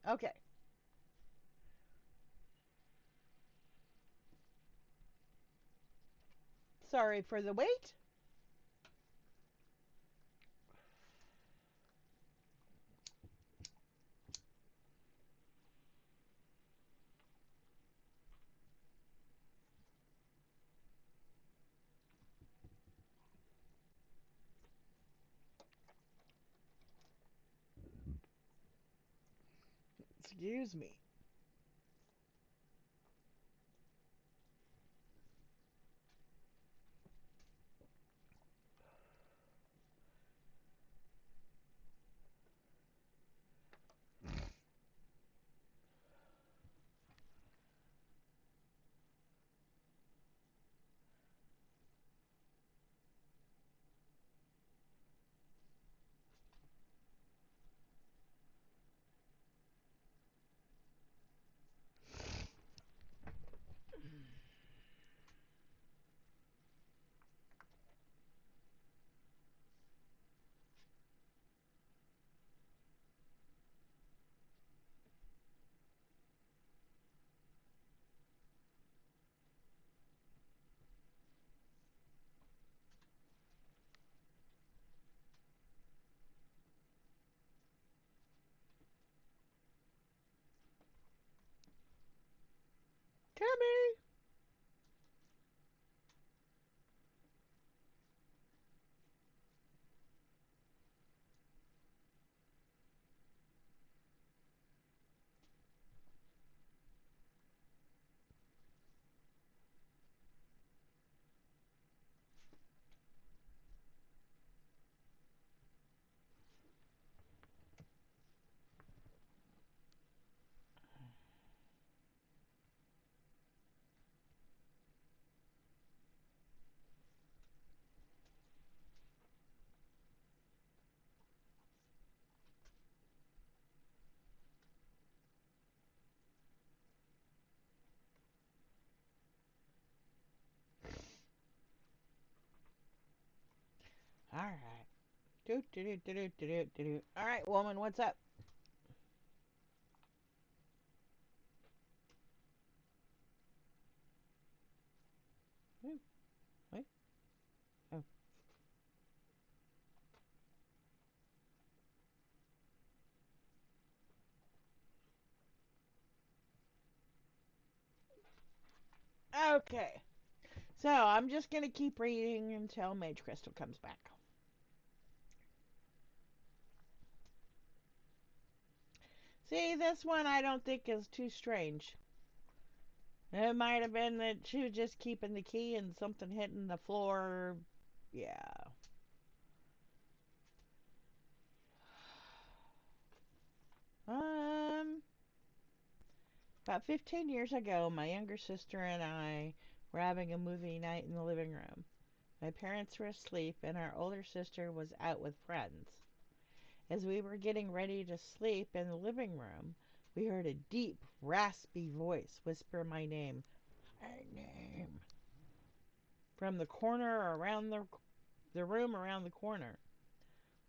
Okay. Sorry for the wait. Excuse me. Cammy. All right. Do do do do do do do do. All right, woman, what's up? Ooh, wait. Oh. Okay. So I'm just gonna keep reading until Mage Crystal comes back. See, this one I don't think is too strange. It might have been that she was just keeping the key and something hitting the floor. Yeah. Um, about 15 years ago, my younger sister and I were having a movie night in the living room. My parents were asleep, and our older sister was out with friends. As we were getting ready to sleep in the living room, we heard a deep, raspy voice whisper my name. My name. From the corner around the room around the corner.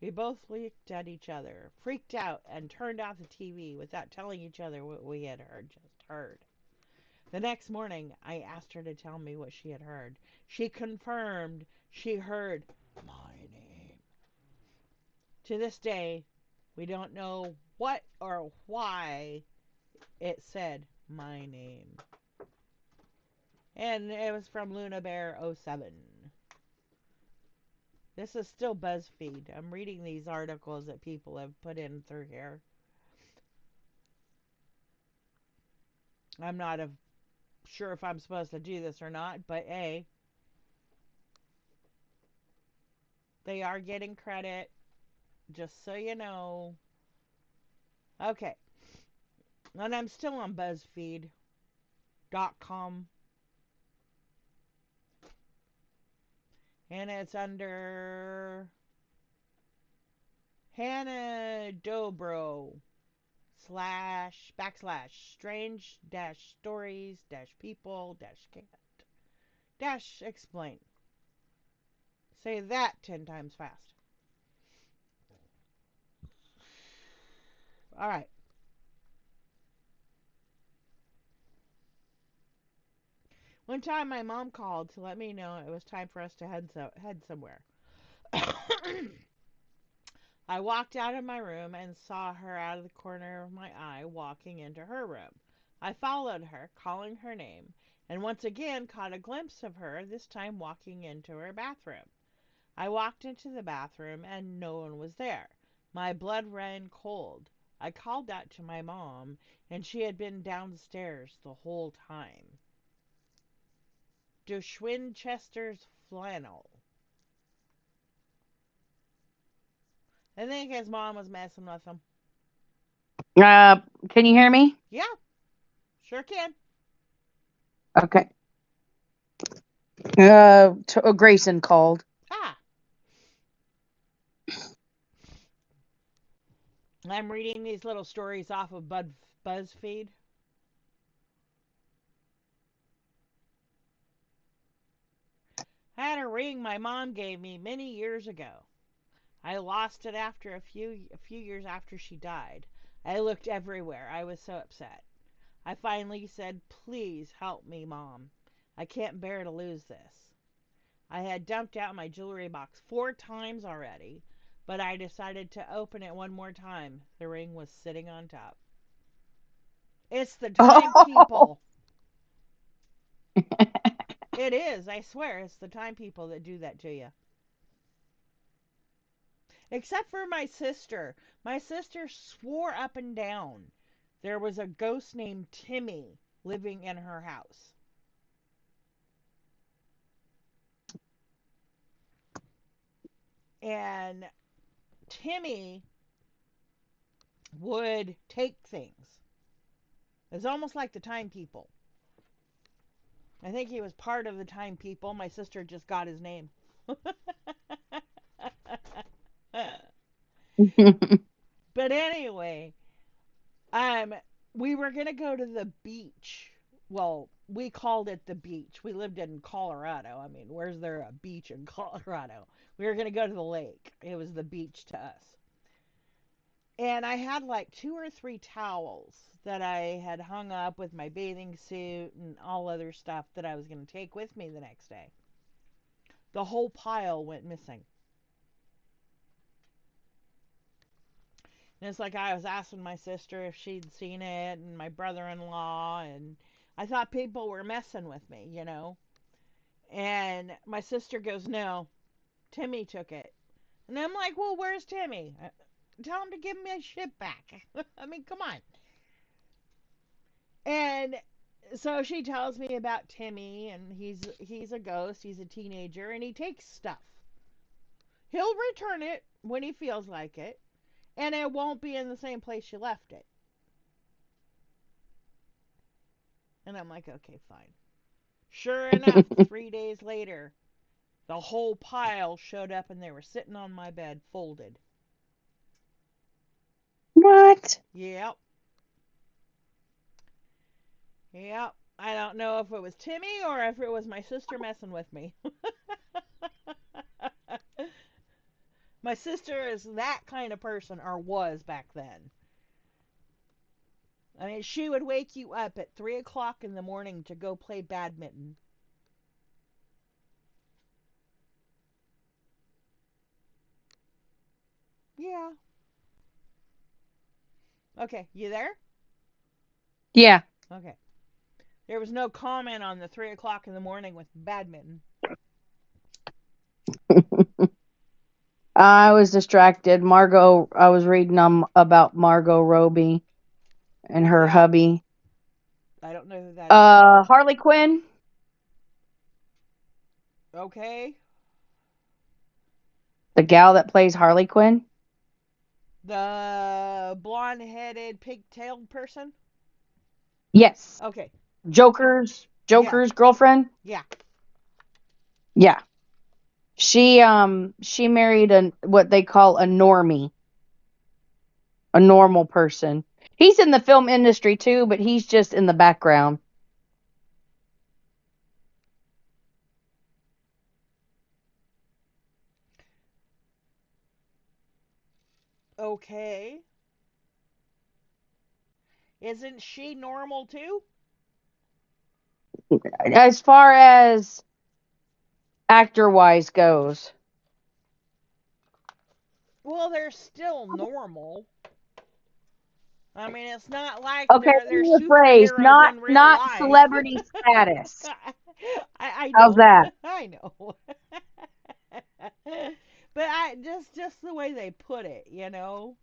We both looked at each other, freaked out, and turned off the TV without telling each other what we had just heard. The next morning, I asked her to tell me what she had heard. She confirmed she heard my name. To this day, we don't know what or why it said my name. And it was from Luna Bear 07. This is still BuzzFeed. I'm reading these articles that people have put in through here. I'm not sure if I'm supposed to do this or not, but hey, they are getting credit, just so you know. Okay, and I'm still on BuzzFeed.com, and it's under Hannah Dobro / strange stories people can't explain. Say that 10 times fast. All right. One time my mom called to let me know it was time for us to head somewhere. I walked out of my room and saw her out of the corner of my eye walking into her room. I followed her, calling her name, and once again caught a glimpse of her, this time walking into her bathroom. I walked into the bathroom and no one was there. My blood ran cold. I called out to my mom, and she had been downstairs the whole time. Schwinchester's flannel. I think his mom was messing with him. Can you hear me? Yeah, sure can. Okay. Grayson called. Ah. I'm reading these little stories off of BuzzFeed. I had a ring my mom gave me many years ago. I lost it after a few years after she died. I looked everywhere. I was so upset. I finally said, "Please help me, Mom. I can't bear to lose this." I had dumped out my jewelry box 4 times already, but I decided to open it one more time. The ring was sitting on top. It's the time, people. It is, I swear, it's the time people that do that to you. Except for my sister. My sister swore up and down there was a ghost named Timmy living in her house. And Timmy would take things. It's almost like the time people. I think he was part of the time people. My sister just got his name. But anyway, um, we were gonna go to the beach. Well, we called it the beach. We lived in Colorado. I mean, where's there a beach in Colorado? We were gonna go to the lake. It was the beach to us. And I had like 2 or 3 towels that I had hung up with my bathing suit and all other stuff that I was going to take with me the next day. The whole pile went missing. And it's like I was asking my sister if she'd seen it, and my brother in law, and I thought people were messing with me, you know. And my sister goes, "No, Timmy took it." And I'm like, "Well, where's Timmy? Tell him to give me his shit back." I mean, come on. And so she tells me about Timmy, and he's a ghost. He's a teenager, and he takes stuff. He'll return it when he feels like it, and it won't be in the same place you left it. And I'm like, okay, fine. Sure enough, 3 days later, the whole pile showed up, and they were sitting on my bed, folded. What? Yep. Yep. I don't know if it was Timmy or if it was my sister messing with me. My sister is that kind of person, or was back then. I mean, she would wake you up at 3 o'clock in the morning to go play badminton. Yeah. Okay, you there? Yeah. Okay. There was no comment on the 3 o'clock in the morning with badminton. I was distracted. Margot, I was reading about Margot Robbie and Who's her that? hubby. I don't know who that is. Harley Quinn, Okay. the gal that plays Harley Quinn. The blonde-headed, pig-tailed person? Yes. Okay. Joker's Yeah. girlfriend. Yeah. Yeah. She married what they call a normie, a normal person. He's in the film industry too, but he's just in the background. Okay. Isn't she normal too? As far as actor wise goes. Well, they're still normal. I mean, it's not like Okay, they're new phrase, superheroes in real not life. celebrity status. I How's know. that? I know. But just the way they put it, you know.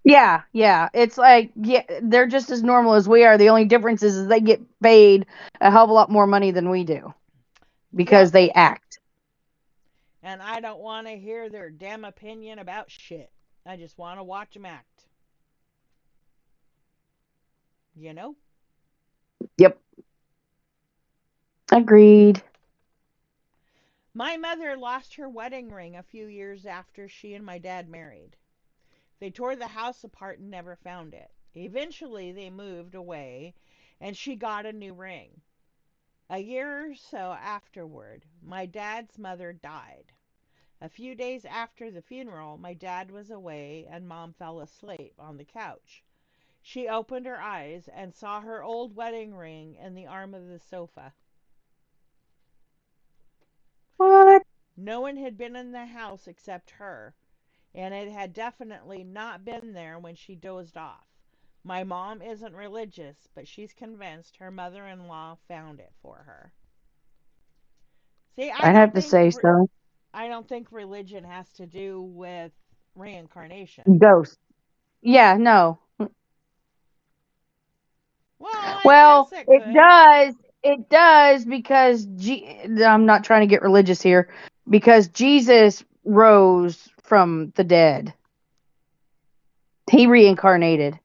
Yeah, yeah. It's like, yeah, they're just as normal as we are. The only difference is they get paid a hell of a lot more money than we do because Yep. they act. And I don't want to hear their damn opinion about shit. I just want to watch them act. You know? Yep. Agreed. My mother lost her wedding ring a few years after she and my dad married. They tore the house apart and never found it. Eventually, they moved away and she got a new ring. A year or so afterward, my dad's mother died. A few days after the funeral, my dad was away and mom fell asleep on the couch. She opened her eyes and saw her old wedding ring in the arm of the sofa. What? No one had been in the house except her, and it had definitely not been there when she dozed off. My mom isn't religious, but she's convinced her mother in law found it for her. See, I'd have to say so. I don't think religion has to do with reincarnation. Ghost. Yeah, no. Well, I Well, guess it it could. does. It does because I'm not trying to get religious here. Because Jesus rose from the dead. He reincarnated.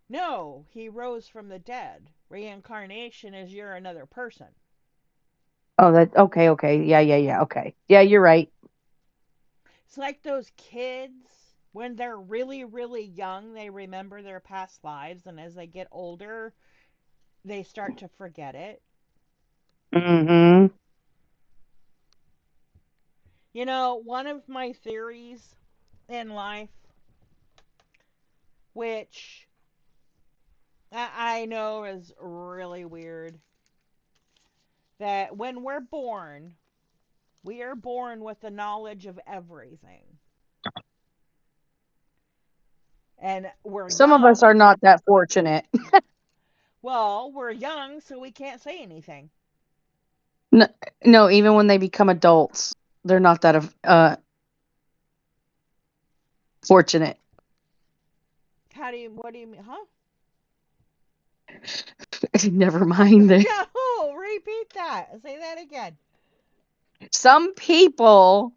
No, he rose from the dead. Reincarnation is you're another person. Oh, that okay, okay. Yeah. Okay. Yeah, you're right. It's like those kids when they're really, really young, they remember their past lives, and as they get older, they start to forget it. Mhm. You know, one of my theories in life, which I know is really weird, that when we're born, we are born with the knowledge of everything. And we're Some of us young. are not that fortunate. Well, we're young, so we can't say anything. No, no, even when they become adults, they're not that fortunate. What do you mean? Huh? Never mind. No, repeat that. Say that again. Some people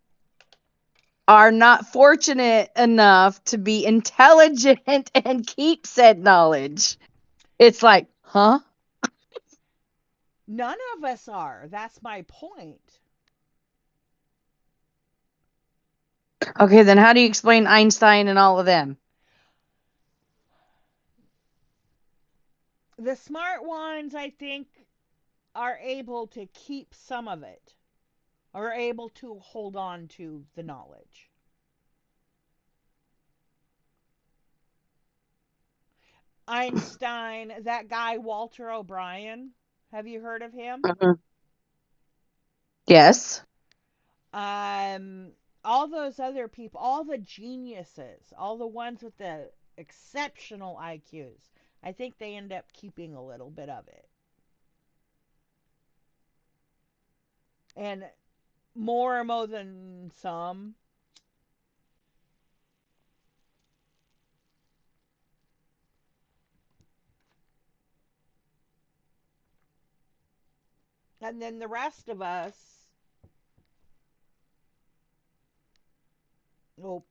are not fortunate enough to be intelligent and keep said knowledge. It's like, huh? None of us are. That's my point. Okay, then how do you explain Einstein and all of them? The smart ones, I think, are able to keep some of it, are able to hold on to the knowledge. Einstein, that guy Walter O'Brien, have you heard of him? Mhm. Yes. Um, all those other people, all the geniuses, all the ones with the exceptional IQs, I think they end up keeping a little bit of it. And more than some. And then the rest of us, well,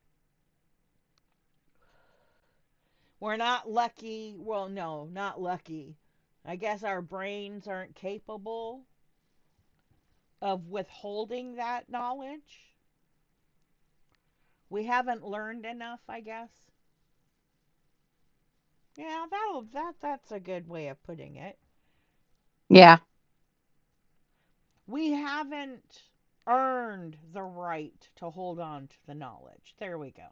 we're not lucky. Well, no, not lucky. I guess our brains aren't capable of withholding that knowledge. We haven't learned enough, I guess. Yeah, that's a good way of putting it. Yeah. We haven't earned the right to hold on to the knowledge. There we go.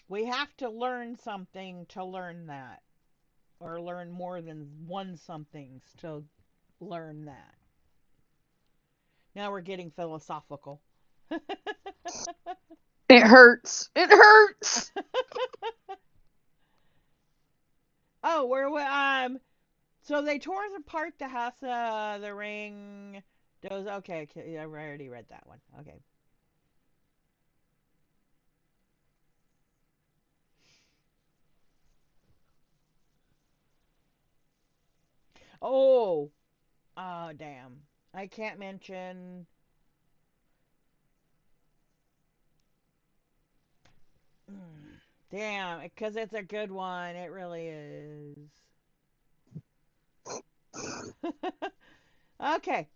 We have to learn something to learn that, or learn more than one somethings to learn that. Now we're getting philosophical. It hurts. It hurts. Oh, so they tore apart the House of the Ring. Those okay, I already read that one. Okay. Oh, oh damn. I can't mention. Damn, because it's a good one. It really is. Okay,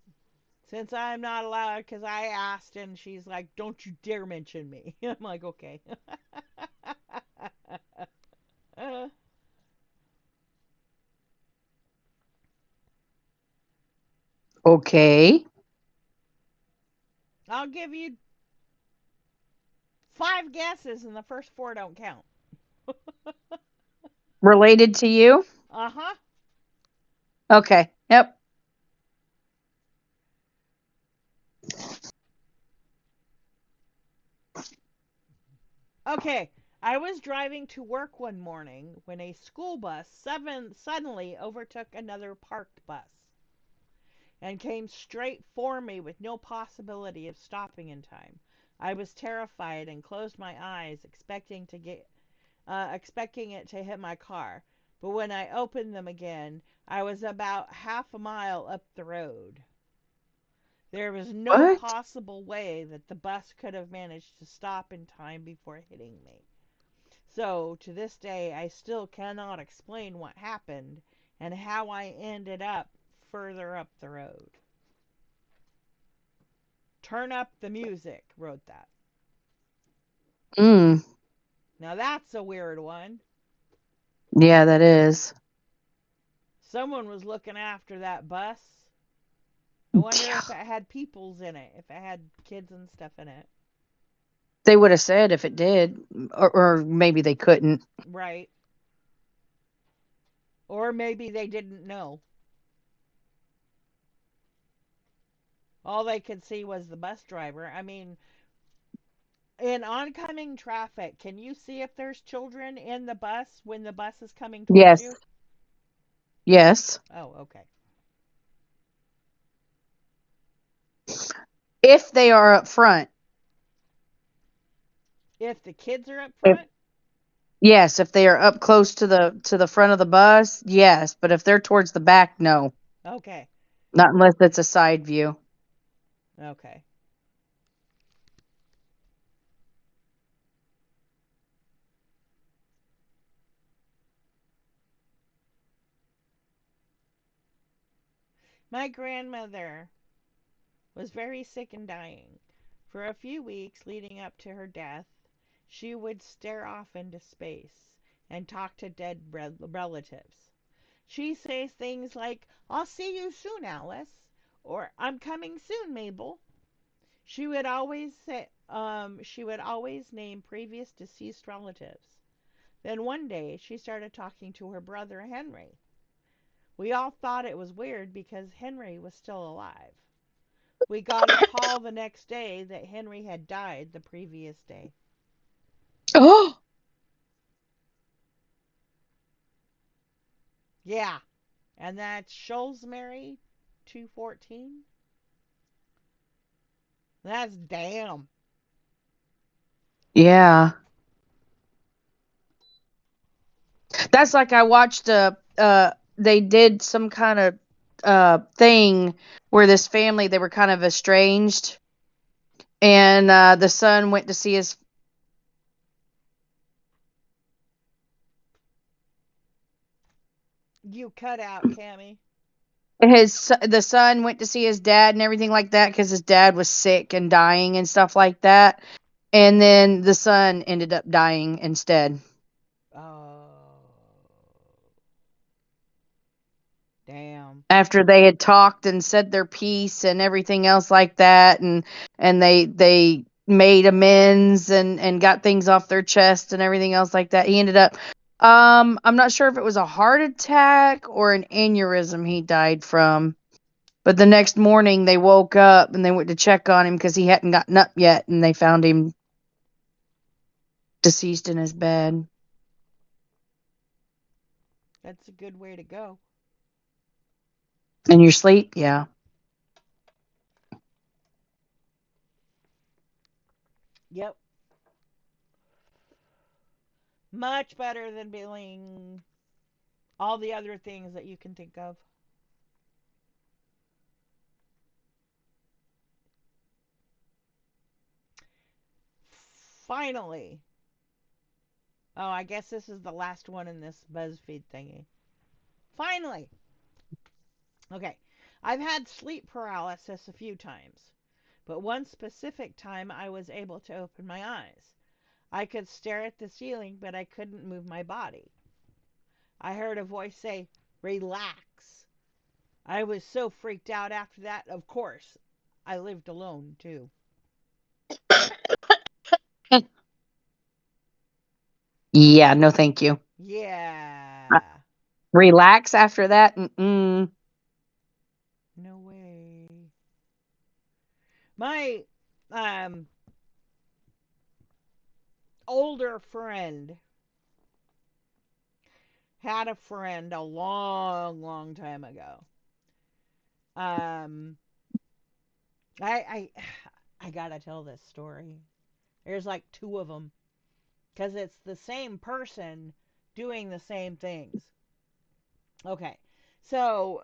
since I'm not allowed, because I asked and she's like, "Don't you dare mention me." I'm like, okay. Okay. I'll give you 5 guesses, and the first four don't count. Related to you? Uh huh. Okay. Yep. Okay. I was driving to work one morning when a school bus suddenly overtook another parked bus and came straight for me with no possibility of stopping in time. I was terrified and closed my eyes, expecting it to hit my car. But when I opened them again, I was about half a mile up the road. There was no What? possible way that the bus could have managed to stop in time before hitting me. So, to this day, I still cannot explain what happened and how I ended up further up the road. Turn up the music, wrote that. Mm. Now that's a weird one. Yeah, that is. Someone was looking after that bus. I wonder if it had peoples in it, if it had kids and stuff in it. They would have said if it did, or maybe they couldn't. Right. Or maybe they didn't know. All they could see was the bus driver. I mean, in oncoming traffic, can you see if there's children in the bus when the bus is coming towards Yes. you? Yes. Oh, okay. If they are up front. If the kids are up If, front? yes, if they are up close to the front of the bus, yes. But if they're towards the back, no. Okay. Not unless it's a side view. Okay. My grandmother was very sick and dying. For a few weeks leading up to her death, she would stare off into space and talk to dead relatives. She says things like, "I'll see you soon, Alice," or "I'm coming soon, Mabel." She would always name previous deceased relatives. Then one day she started talking to her brother Henry. We all thought it was weird because Henry was still alive. We got a call the next day that Henry had died the previous day. Oh, Yeah. And that's Sholesbury 214. That's damn. yeah. That's like I watched they did some kind of thing where this family, they were kind of estranged, and the son went to see You cut out, Cammy. the son went to see his dad and everything like that because his dad was sick and dying and stuff like that. And then the son ended up dying instead. Oh. Damn. After they had talked and said their piece and everything else like that, and they made amends and got things off their chest and everything else like that, he ended up I'm not sure if it was a heart attack or an aneurysm he died from. But the next morning they woke up and they went to check on him because he hadn't gotten up yet, and they found him deceased in his bed. That's a good way to go. In your sleep? Yeah. Yep. Much better than being all the other things that you can think of. Finally. Oh, I guess this is the last one in this BuzzFeed thingy. Finally. Okay. I've had sleep paralysis a few times, but one specific time I was able to open my eyes. I could stare at the ceiling, but I couldn't move my body. I heard a voice say, "Relax." I was so freaked out after that. Of course, I lived alone too. Yeah, no thank you. Yeah. Relax after that? Mm-mm. No way. My um older friend had a friend a long, long time ago. Um, I I gotta tell this story. There's like two of them because it's the same person doing the same things. Okay, so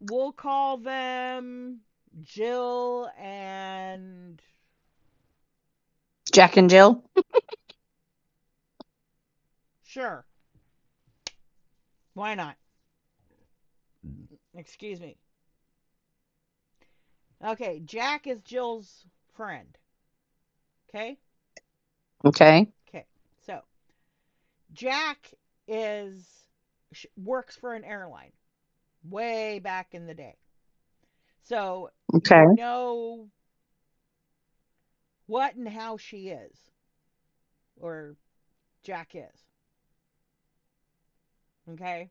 we'll call them Jill and Jack and Jill. sure, why not? Excuse me. Okay, Jack is Jill's friend. Okay? Okay. Okay. So, Jack is works for an airline way back in the day. So, Okay. you know what and how she is, or Jack is. Okay?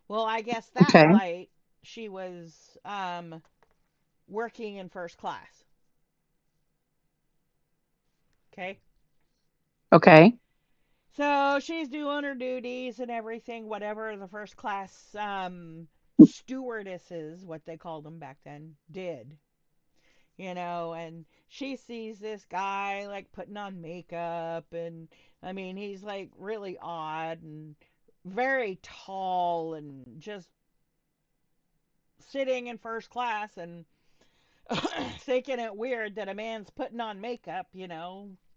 Well, I guess that Okay. night she was working in first class. Okay? Okay. So she's doing her duties and everything, whatever the first class stewardesses, what they called them back then, did. And she sees this guy like putting on makeup, and I mean, he's like really odd and very tall and just sitting in first class and thinking it weird that a man's putting on makeup,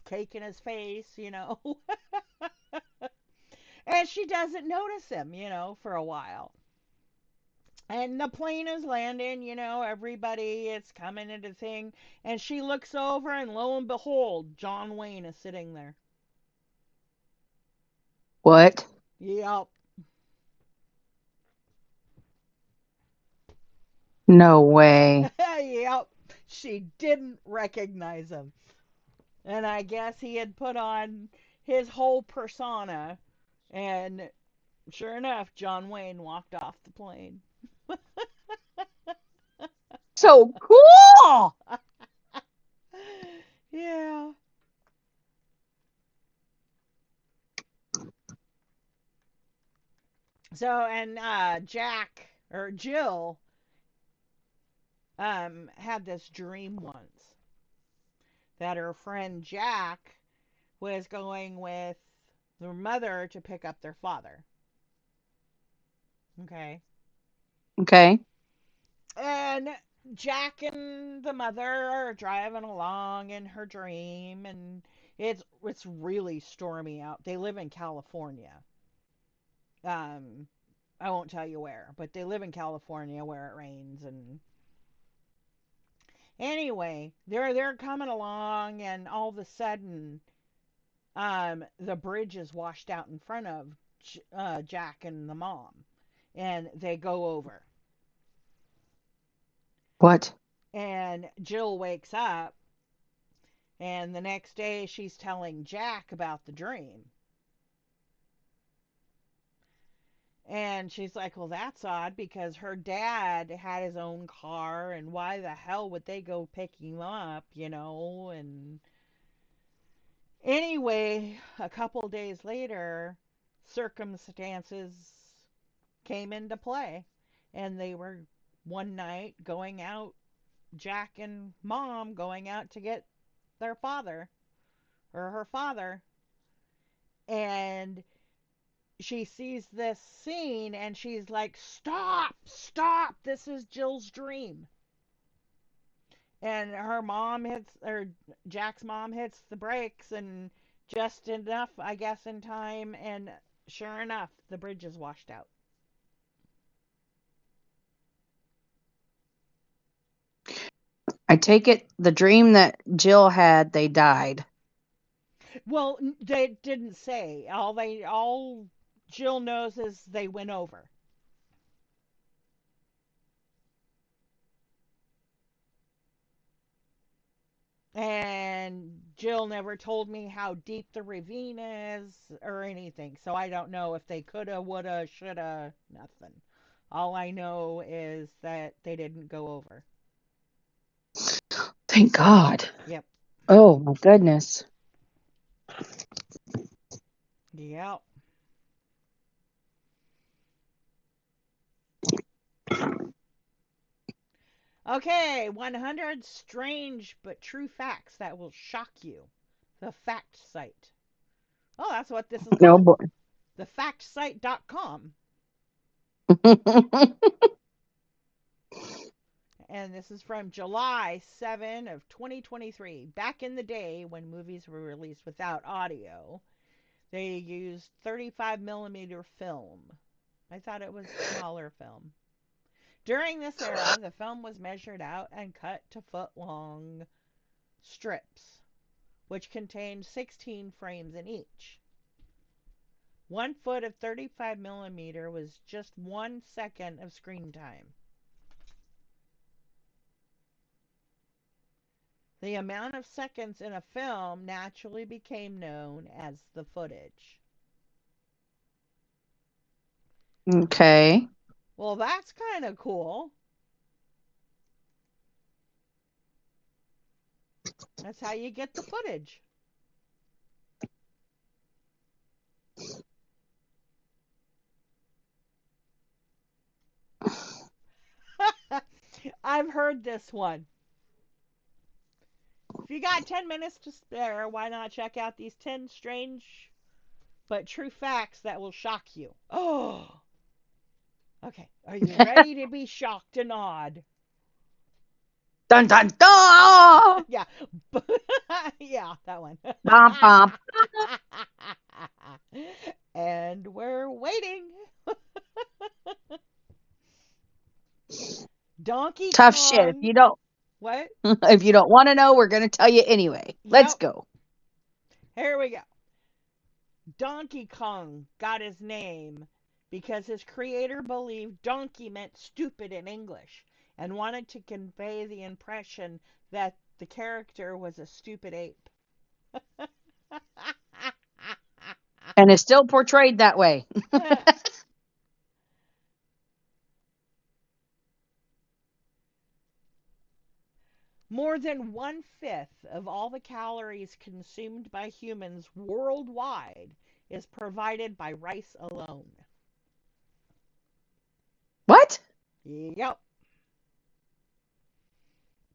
cake in his face. And she doesn't notice him, for a while. And the plane is landing, everybody is coming into the thing. And she looks over, and lo and behold, John Wayne is sitting there. What? Yep. No way. Yep. She didn't recognize him. And I guess he had put on his whole persona. And sure enough, John Wayne walked off the plane. So cool. Yeah. So, and Jack or Jill had this dream once that her friend Jack was going with their mother to pick up their father. Okay. Okay. And Jack and the mother are driving along in her dream, and it's really stormy out. They live in California. Um, I won't tell you where, but they live in California where it rains. And anyway, they're coming along, and all of a sudden, the bridge is washed out in front of Jack and the mom, and they go over. What? And Jill wakes up, and the next day she's telling Jack about the dream. And she's like, well, that's odd because her dad had his own car, and why the hell would they go pick him up? And anyway, a couple days later, circumstances came into play, and they were one night going out, Jack and mom going out to get their father or her father, and she sees this scene and she's like, stop, this is Jill's dream. And her mom hits, or Jack's mom hits the brakes, and just enough, I guess, in time, and sure enough, the bridge is washed out. I take it the dream that Jill had, they died. Well, they didn't say. All Jill knows is they went over. And Jill never told me how deep the ravine is or anything. So I don't know if they coulda, woulda, shoulda, nothing. All I know is that they didn't go over. Thank God. Yep. Oh my goodness. Yep. Okay, 100 strange but true facts that will shock you. The Fact Site. Oh, that's what this is No called. boy. Thefactsite.com. And this is from July 7 of 2023. Back in the day when movies were released without audio, they used 35 millimeter film. I thought it was smaller film. During this era, the film was measured out and cut to foot-long strips, which contained 16 frames in each. 1 foot of 35 millimeter was just 1 second of screen time. The amount of seconds in a film naturally became known as the footage. Okay. Well, that's kind of cool. That's how you get the footage. I've heard this one. If you got 10 minutes to spare, why not check out these 10 strange but true facts that will shock you? Oh! Okay, are you ready to be shocked and awed? Dun dun dun. Yeah. Yeah, that one. Bum, bum. And we're waiting. Donkey Tough shit. Kong. What? If you don't want to know, we're gonna tell you anyway. Let's Yep. go. Here we go. Donkey Kong got his name because his creator believed donkey meant stupid in English and wanted to convey the impression that the character was a stupid ape. And it's still portrayed that way. More than 1/5 of all the calories consumed by humans worldwide is provided by rice alone. What? Yep.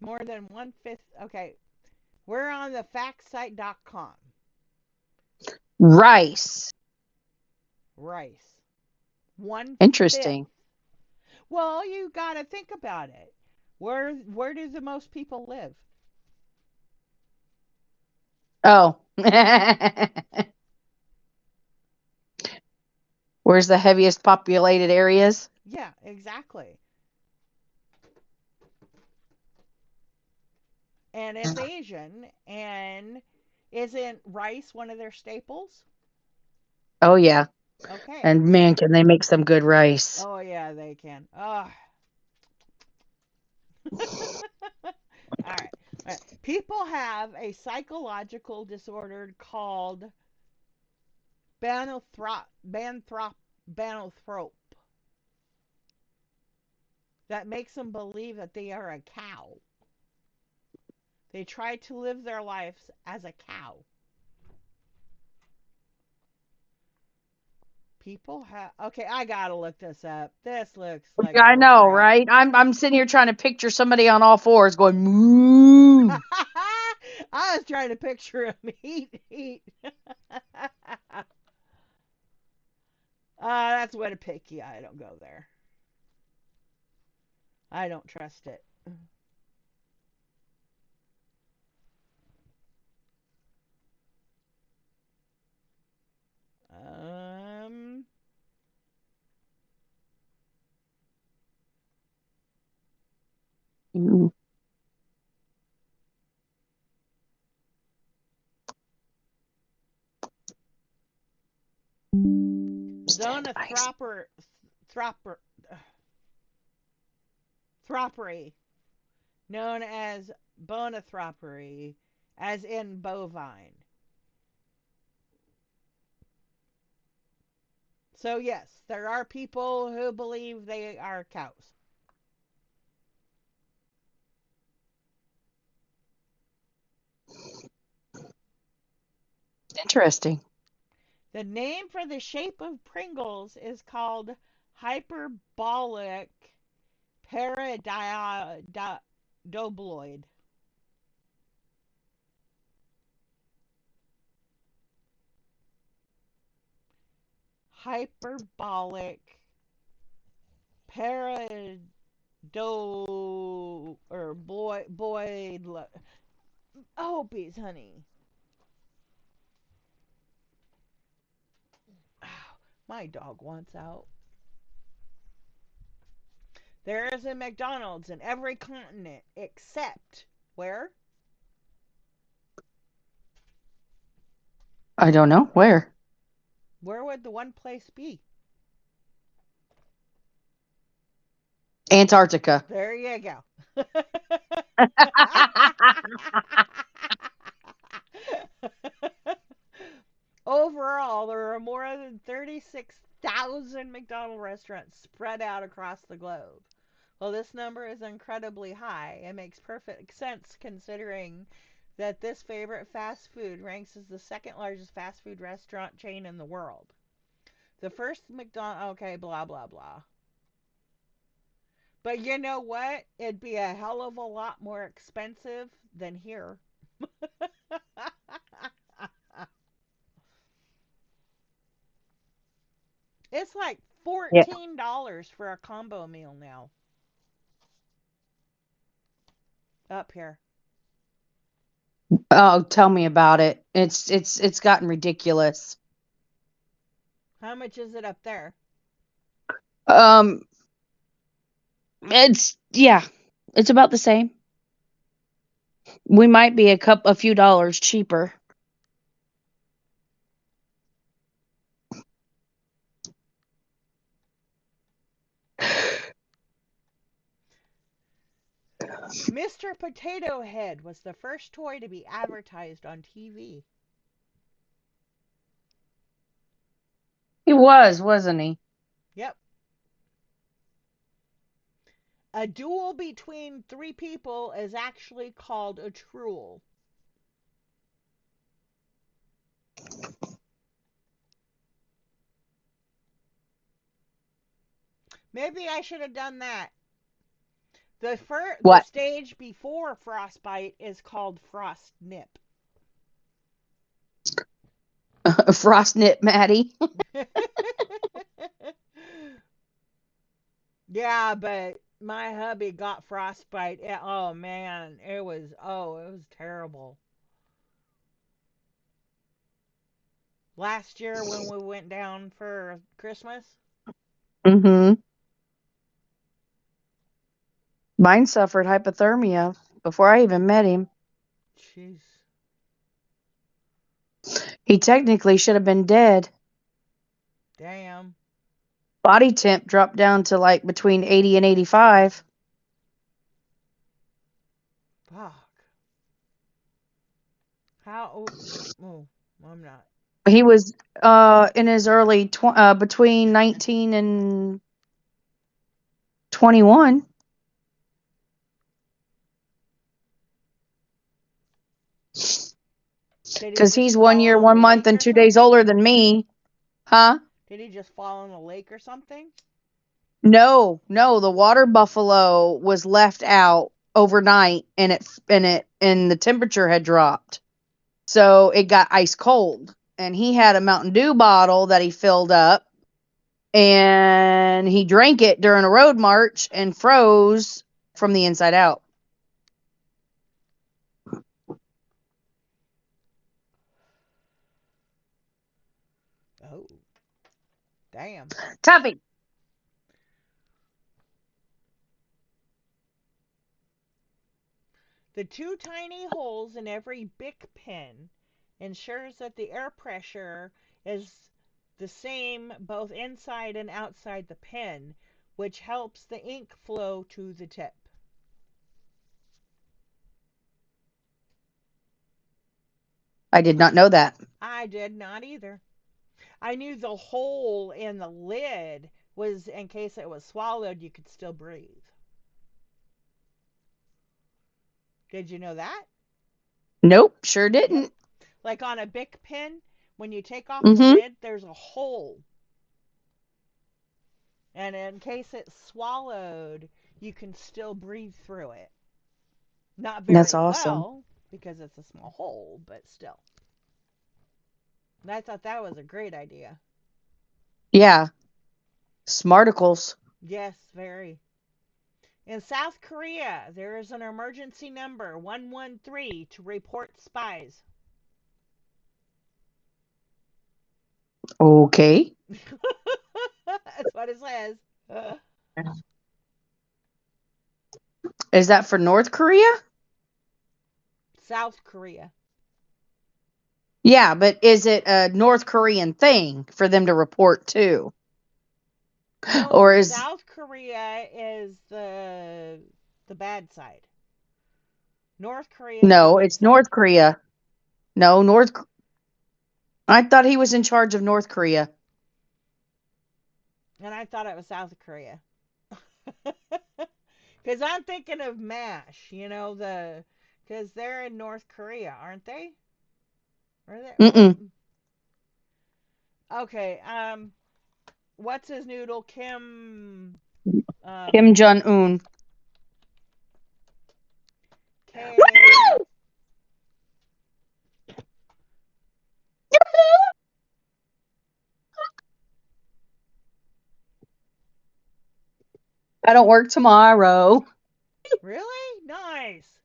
More than 1/5. Okay. We're on the factsite.com. Rice. Rice. 1/5. Interesting. Well, you got to think about it. Where do the most people live? Oh. Where's the heaviest populated areas? Yeah, exactly. And it's Asian, and isn't rice one of their staples? Oh yeah. Okay. And man, can they make some good rice. Oh yeah, they can. Oh. All right. People have a psychological disorder called bananthrope that makes them believe that they are a cow. They try to live their lives as a cow. People have. Okay, I gotta look this up. This looks like. I know, crap. right? I'm sitting here trying to picture somebody on all fours going moo. I was trying to picture him eat. That's Wetapiki. I don't go there. I don't trust it. Um. Mm. Zona Nice. thropery, known as bonathropery, as in bovine. So yes, there are people who believe they are cows. Interesting. The name for the shape of Pringles is called hyperbolic paradobloid. Hyperbolic parado or boyd. Oh, bees, honey. My dog wants out. There is a McDonald's in every continent except where? I don't know. Where? Where would the one place be? Antarctica. There you go. Overall, there are more than 36,000 McDonald's restaurants spread out across the globe. While this number is incredibly high, it makes perfect sense considering that this favorite fast food ranks as the second largest fast food restaurant chain in the world. The first McDonald's, okay, blah, blah, blah. But you know what? It'd be a hell of a lot more expensive than here. It's like Yeah. $14 for a combo meal now. Up here. Oh, tell me about it. It's gotten ridiculous. How much is it up there? Um, it's about the same. We might be a few dollars cheaper. Mr. Potato Head was the first toy to be advertised on TV. He was, wasn't he? Yep. A duel between three people is actually called a truel. Maybe I should have done that. The What? stage before frostbite is called frost nip. Frostnip Maddie. Yeah, but my hubby got frostbite. Oh man, it was terrible. Last year when we went down for Christmas. Mm-hmm. Mine suffered hypothermia before I even met him. Jeez. He technically should have been dead. Damn. Body temp dropped down to like between 80 and 85. Fuck. How? Oh, I'm not. He was in his early between 19 and 21. Because he's 1 year, 1 month, and 2 days older than me. Huh? Did he just fall in a lake or something? No, the water buffalo was left out overnight, and the temperature had dropped, so it got ice cold. And he had a Mountain Dew bottle that he filled up, and he drank it during a road march and froze from the inside out. Oh, damn. Tuffy. The two tiny holes in every Bic pen ensures that the air pressure is the same both inside and outside the pen, which helps the ink flow to the tip. I did not know that. I did not either. I knew the hole in the lid was in case it was swallowed, you could still breathe. Did you know that? Nope, sure didn't. Like on a Bic pen, when you take off the Mm-hmm. lid, there's a hole. And in case it's swallowed, you can still breathe through it. Not That's very awesome. well, because it's a small hole, but still. And I thought that was a great idea. Yeah. Smarticles. Yes, very. In South Korea, there is an emergency number 113 to report spies. Okay. That's what it says. Is that for North Korea? South Korea. Yeah, but is it a North Korean thing for them to report to? Or No, is South Korea is the bad side. North Korea is the no, good it's side. North Korea. No, I thought he was in charge of North Korea. And I thought it was South Korea. Because I'm thinking of MASH, because they're in North Korea, aren't they? Are they? What? Mm-mm. Okay. What's his noodle? Kim. Kim Jong Un. K. I don't work tomorrow. Really? Nice.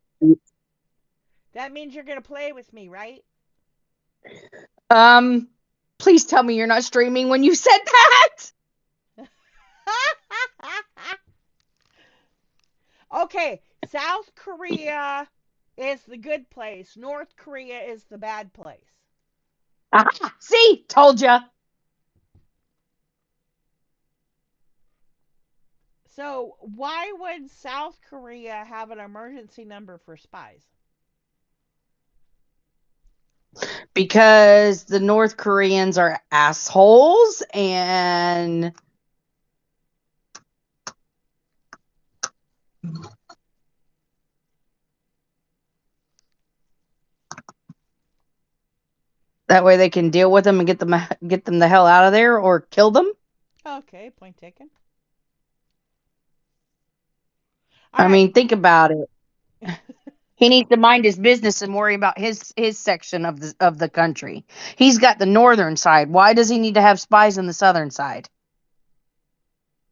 That means you're gonna play with me, right? Um, please tell me you're not streaming when you said that. Okay, South Korea is the good place. North Korea is the bad place. Aha, see, told ya. So, why would South Korea have an emergency number for spies? Because the North Koreans are assholes and that way they can deal with them and get them the hell out of there or kill them. Okay, point taken. All I right. mean, think about it. He needs to mind his business and worry about his section of the country. He's got the northern side. Why does he need to have spies on the southern side?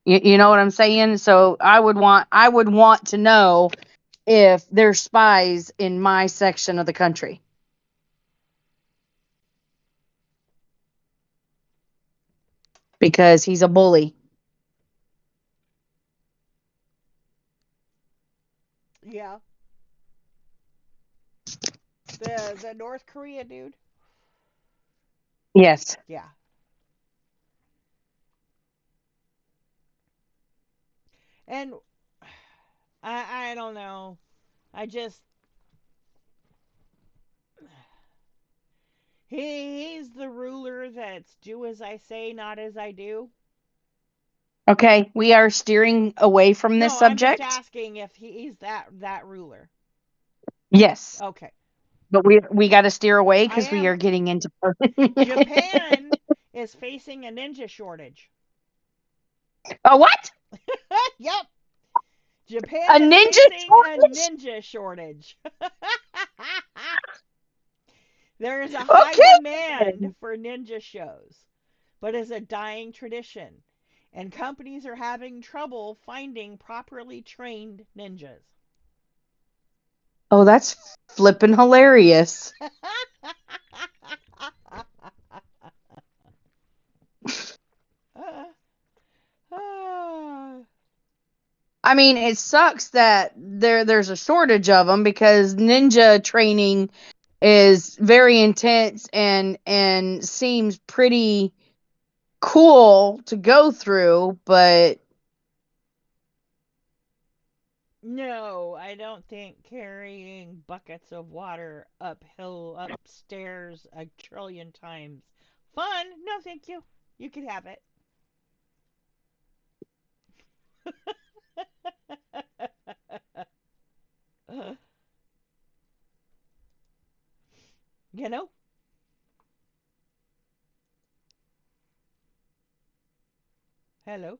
You know what I'm saying? So I would want to know if there's spies in my section of the country because he's a bully. Yeah. The North Korea dude. Yes. Yeah. And I don't know. I just he's the ruler that's do as I say, not as I do. Okay, we are steering away from this No, I'm just subject. asking if he's that ruler. Yes, Okay. but we got to steer away I because we are am. getting into Japan is facing a ninja shortage. Oh, what? Yep. A Japan is ninja facing a shortage? ninja shortage. There is a high demand Okay. for ninja shows, but it's a dying tradition, and companies are having trouble finding properly trained ninjas. Oh, that's flippin' hilarious. I mean, it sucks that there's a shortage of them because ninja training is very intense and seems pretty cool to go through, but No, I don't think carrying buckets of water uphill, upstairs a trillion times. Fun? No, thank you. You could have it. you know? Hello.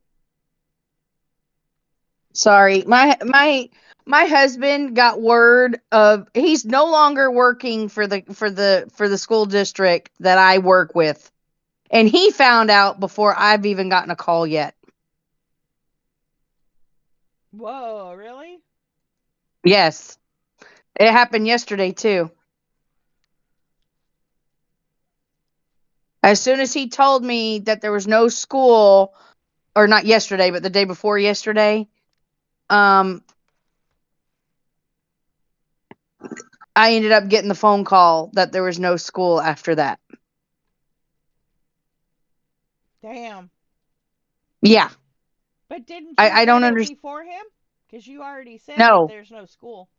Sorry, my husband got word of he's no longer working for the school district that I work with, and he found out before I've even gotten a call yet. Whoa, really? Yes, it happened yesterday too. As soon as he told me that there was no school, or not yesterday, but the day before yesterday, um, I ended up getting the phone call that there was no school after that. Damn. Yeah, But didn't you I get don't it understand. before him? Because you already said that No, there's no school.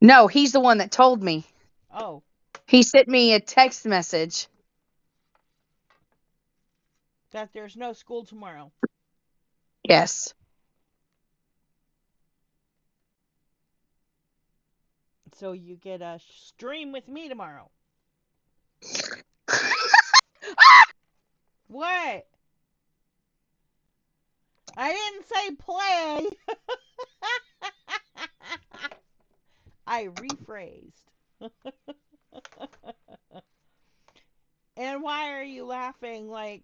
no, he's the one that told me. Oh, He sent me a text message. that there's no school tomorrow. Yes. So you get a stream with me tomorrow. What? I didn't say play. I rephrased. And why are you laughing? Like,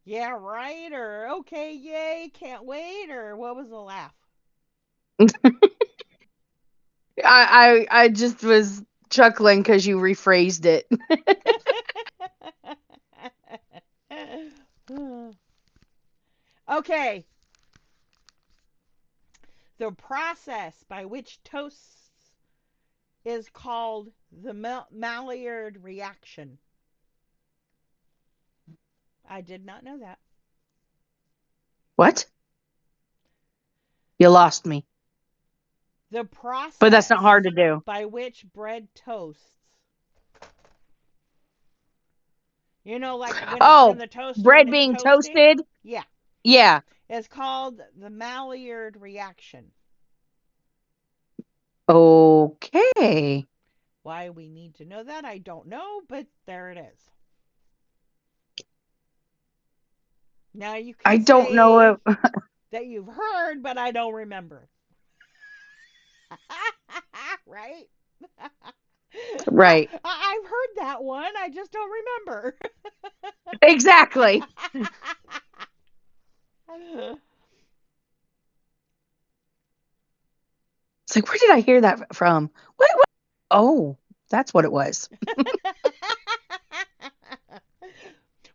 yeah, right? Or okay, yay, can't wait? Or what was the laugh? I just was chuckling because you rephrased it. Okay. The process by which toast is called the Maillard reaction. I did not know that. What? You lost me. The But that's not process hard to do. by which bread toasts. You know, like when it's in Oh, the toaster and bread it's being toasting? toasted? Yeah. Yeah. It's called the Maillard reaction. Okay. Why we need to know that, I don't know, but there it is. Now you I can don't know say if that you've heard, but I don't remember. Right? right. I've heard that one. I just don't remember. Exactly. It's like, where did I hear that from? What? Oh, that's what it was.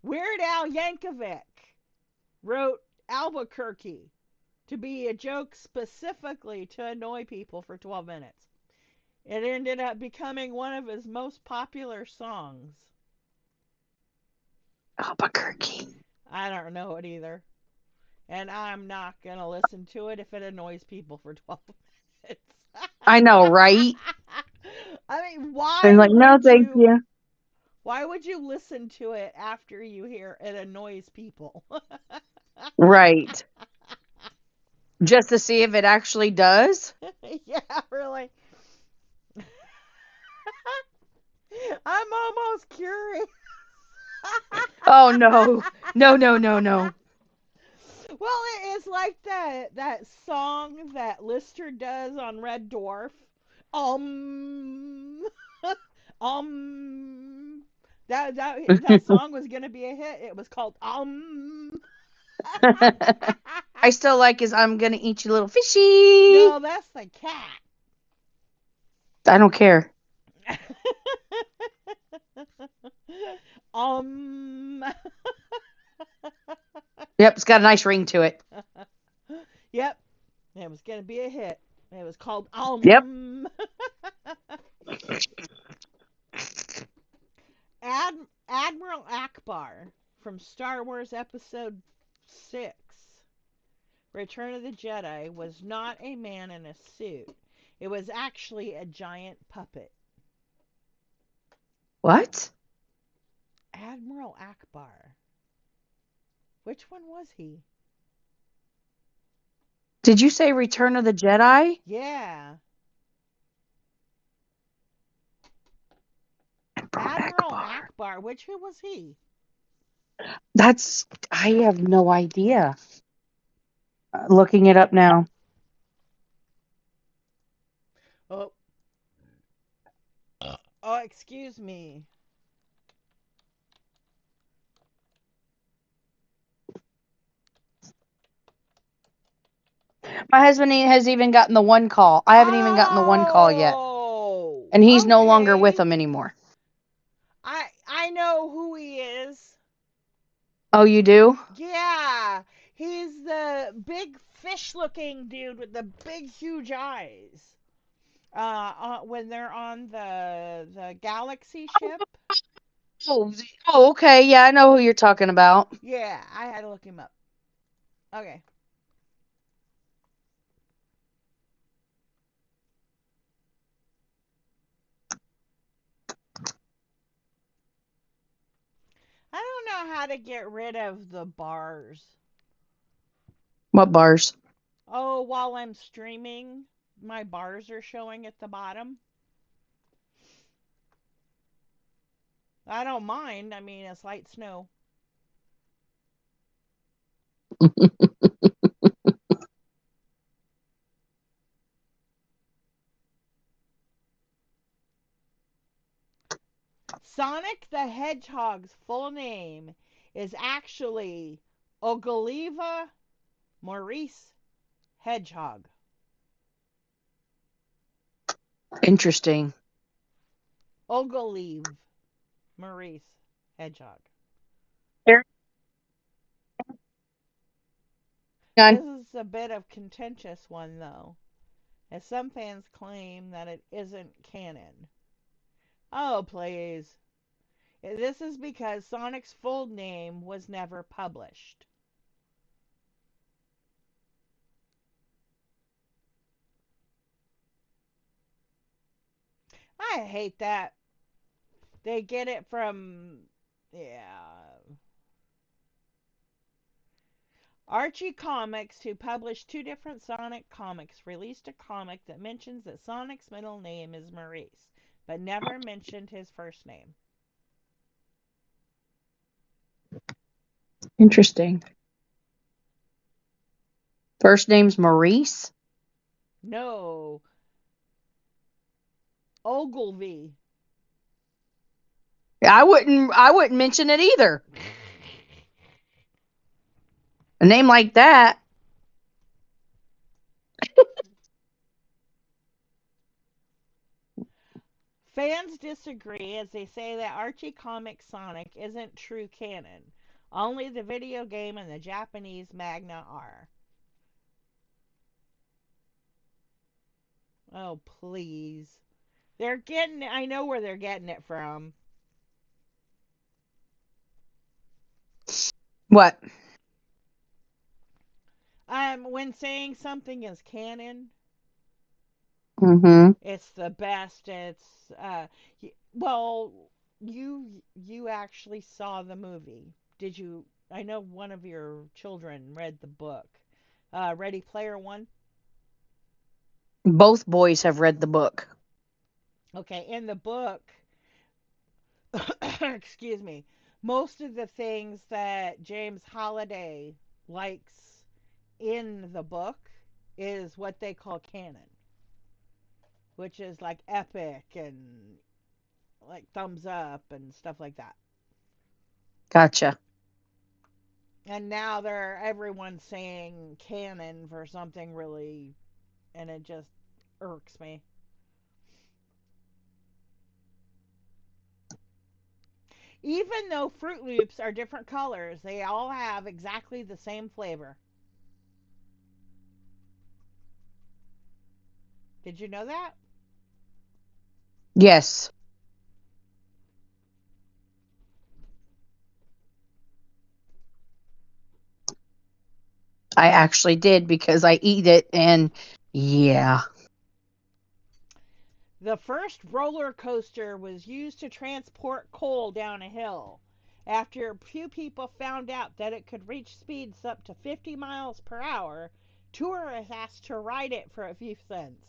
Weird Al Yankovic wrote Albuquerque to be a joke specifically to annoy people for 12 minutes. It ended up becoming one of his most popular songs. Albuquerque. I don't know it either. And I'm not going to listen to it if it annoys people for 12 minutes. I know, right? I mean, And like, no, thank you. why would you listen to it after you hear it annoys people? Right. Just to see if it actually does? Yeah, really. I'm almost curious. Oh no. No, no, no, no. Well, it is like that song that Lister does on Red Dwarf. Um, um. That song was gonna be a hit. It was called I still like his I'm gonna eat you little fishy. No, that's the cat. I don't care. um. Yep, it's got a nice ring to it. Yep, it was gonna be a hit. It was called Yep. Admiral Akbar from Star Wars Episode 6, Return of the Jedi, was not a man in a suit. It was actually a giant puppet. What? Admiral Akbar. Which one was he? Did you say Return of the Jedi? Yeah. Admiral Admiral Akbar. Akbar. Which who was he? I have no idea. Looking it up now. Oh, oh, excuse me. My husband has even gotten the one call. I haven't even gotten the one call yet. Oh, And he's no longer with okay. them anymore. I know who he is. Oh, you do? Yeah, he's the big fish-looking dude with the big, huge eyes. When they're on the Galaxy ship. Oh, okay. Yeah, I know who you're talking about. Yeah, I had to look him up. Okay. I don't know how to get rid of the bars. What bars? Oh, while I'm streaming, my bars are showing at the bottom. I don't mind. I mean, it's light snow. Sonic the Hedgehog's full name is actually Ogaliva Maurice Hedgehog. Interesting. Ogalive Maurice Hedgehog. Here. This Done. is a bit of contentious one though, as some fans claim that it isn't canon. Oh, please. This is because Sonic's full name was never published. I hate that. They get it from. Yeah. Archie Comics, who published two different Sonic comics, released a comic that mentions that Sonic's middle name is Maurice, but never mentioned his first name. Interesting. First name's Maurice? No. Ogilvy. I wouldn't mention it either. A name like that. Fans disagree as they say that Archie Comics Sonic isn't true canon. Only the video game and the Japanese manga are. Oh, please. I know where they're getting it from. What? When saying something is canon, Mm-hmm. it's the best. Well, you actually saw the movie. Did you? I know one of your children read the book. Ready Player One? Both boys have read the book. Okay, in the book, excuse me, most of the things that James Holiday likes in the book is what they call canon, which is like epic and like thumbs up and stuff like that. Gotcha. And now everyone's saying canon for something really, and it just irks me. Even though Fruit Loops are different colors, they all have exactly the same flavor. Did you know that? Yes. I actually did because I eat it and yeah. The first roller coaster was used to transport coal down a hill. After a few people found out that it could reach speeds up to 50 miles per hour, tourists asked to ride it for a few cents.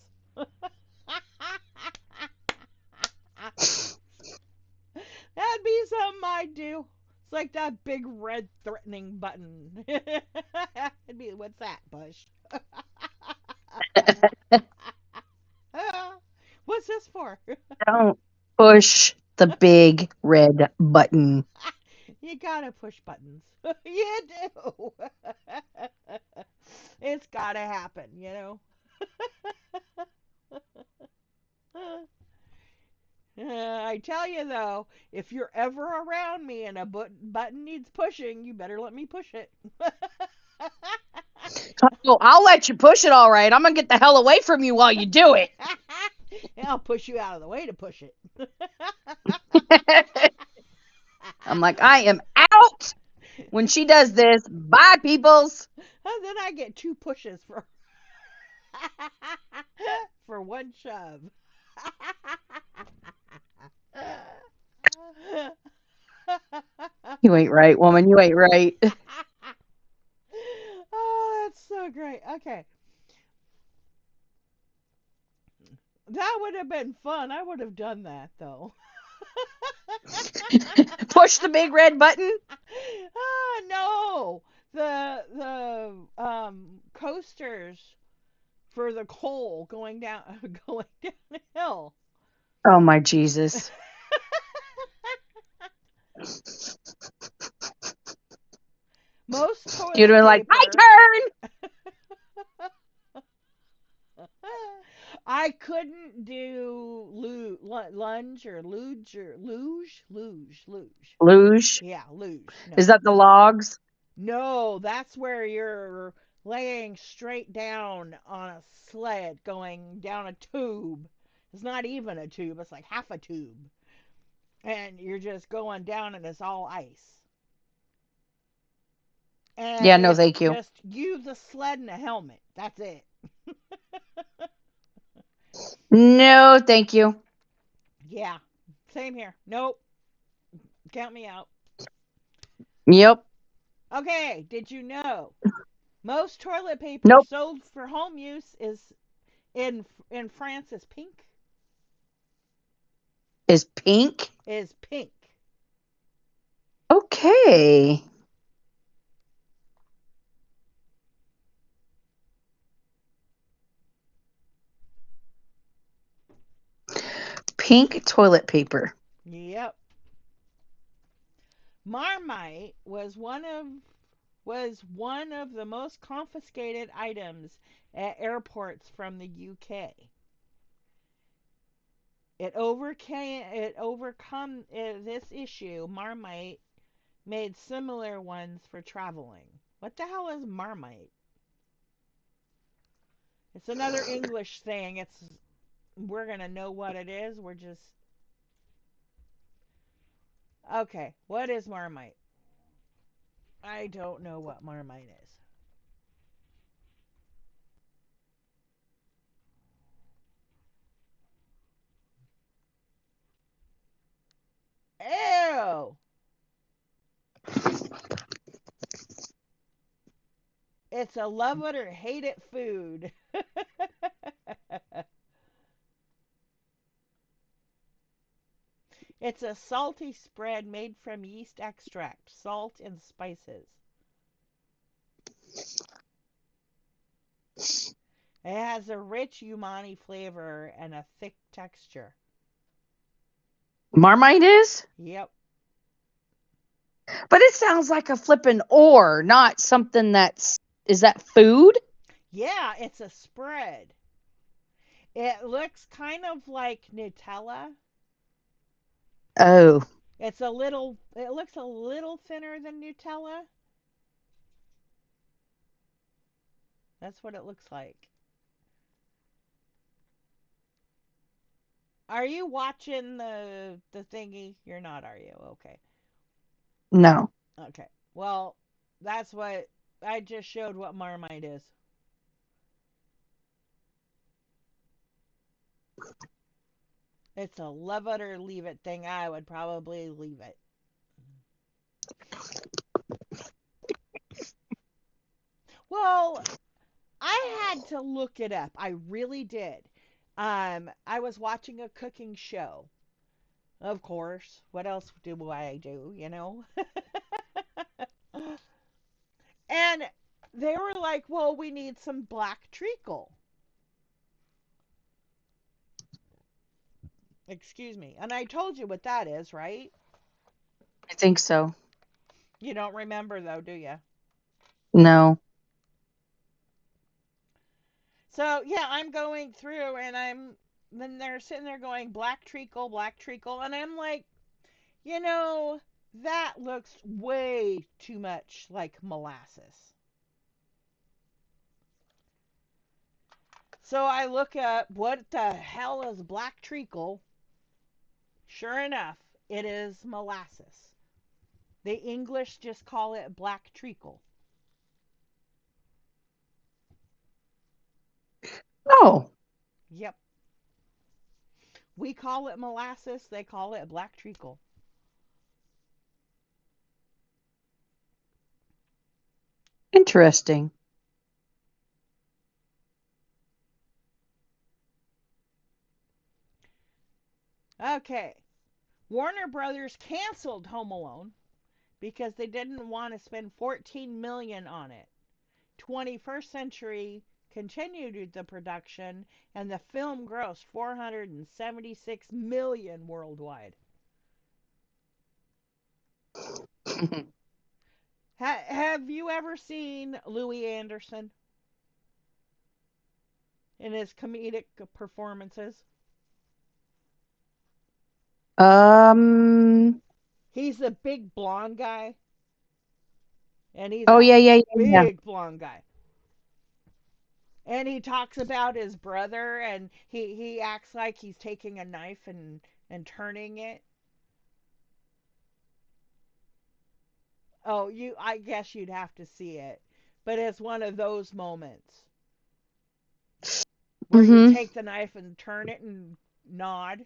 That'd be something I'd do. It's like that big red threatening button. It'd be, what's that, Bush? What's this for? Don't push the big red button. You gotta push buttons. You do. It's gotta happen, you know? I tell you though, if you're ever around me and a button needs pushing, you better let me push it. Oh, I'll let you push it all right. I'm going to get the hell away from you while you do it. And I'll push you out of the way to push it. I'm like, I am out when she does this. Bye, peoples. And then I get 2 pushes for for 1 shove. You ain't right, woman. You ain't right. Oh, that's so great. Okay. That would have been fun. I would have done that though. Push the big red button. No. The coasters for the coal going down going down the hill. Oh, my Jesus. Most toilet You'd have been like, my paper. turn. I couldn't do lunge or luge or luge. Luge. Yeah, luge. No. Is that the logs? No, that's where you're laying straight down on a sled going down a tube. It's not even a tube, it's like half a tube. And you're just going down and it's all ice. And Yeah, no, it's thank you. just you, the sled, and a helmet. That's it. No, thank you. Yeah, same here. Nope. Count me out. Yep. Okay, did you know most toilet paper Nope. sold for home use is in France is pink? Is pink? Is pink. Okay. Pink toilet paper. Yep. Marmite was one of the most confiscated items at airports from the UK. It overcome this issue. Marmite made similar ones for traveling. What the hell is Marmite? It's another English thing. We're gonna know what it is. We're just okay. What is Marmite? I don't know what Marmite is. Ew! It's a love it or hate it food. It's a salty spread made from yeast extract, salt, and spices. It has a rich umami flavor and a thick texture. Marmite is? Yep. But it sounds like a flippin' ore, not something that's. Is that food? Yeah, it's a spread. It looks kind of like Nutella. Oh. It looks a little thinner than Nutella. That's what it looks like. Are you watching the thingy? You're not, are you? Okay. No. Okay. Well, that's what I just showed what Marmite is. It's a love it or leave it thing. I would probably leave it. Well, I had to look it up. I really did. I was watching a cooking show. Of course. What else do I do, you know? they were like, well, we need some black treacle. Excuse me. And I told you what that is, right? I think so. You don't remember, though, do you? No. So, yeah, I'm going through and then they're sitting there going, black treacle, black treacle. And I'm like, you know, that looks way too much like molasses. So I look up, what the hell is black treacle? Sure enough, it is molasses. The English just call it black treacle. Oh, Yep. We call it molasses, they call it black treacle. interesting. Okay. Warner Brothers canceled Home Alone because they didn't want to spend 14 million on it. 21st Century continued the production and the film grossed 476 million worldwide. Have you ever seen Louis Anderson in his comedic performances? um. He's the big blonde guy, and he's Oh a yeah, yeah, yeah, yeah. big blonde guy. And he talks about his brother, and he acts like he's taking a knife and turning it. Oh, I guess you'd have to see it, but it's one of those moments where you Mhm. take the knife and turn it and nod.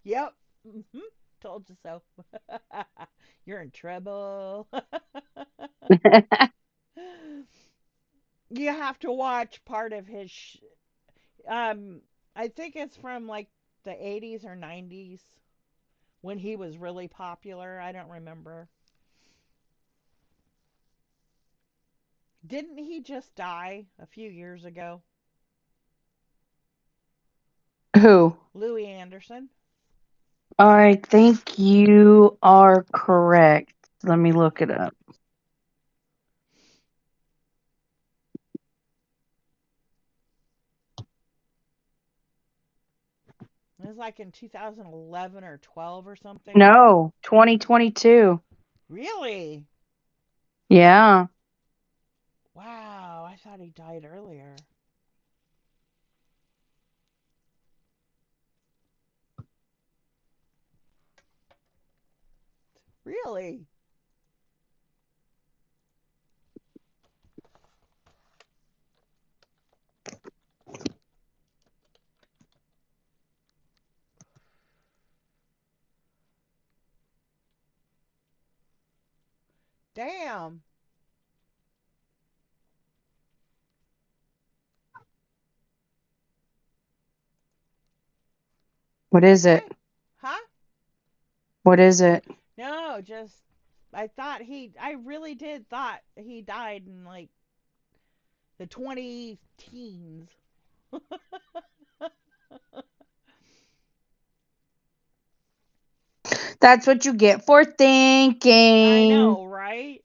Yep. Told you so. You're in trouble. You have to watch part of his. I think it's from like the 80s or 90s when he was really popular. I don't remember. Didn't he just die a few years ago? Who? Louis Anderson. I think you are correct. Let me look it up. It was like in 2011 or 12 or something. No, 2022. Really? Yeah. Wow, I thought he died earlier. Really? Damn. What is it? What? Huh? What is it? No, just I really did thought he died in like the 20 teens. That's what you get for I thinking. know, right?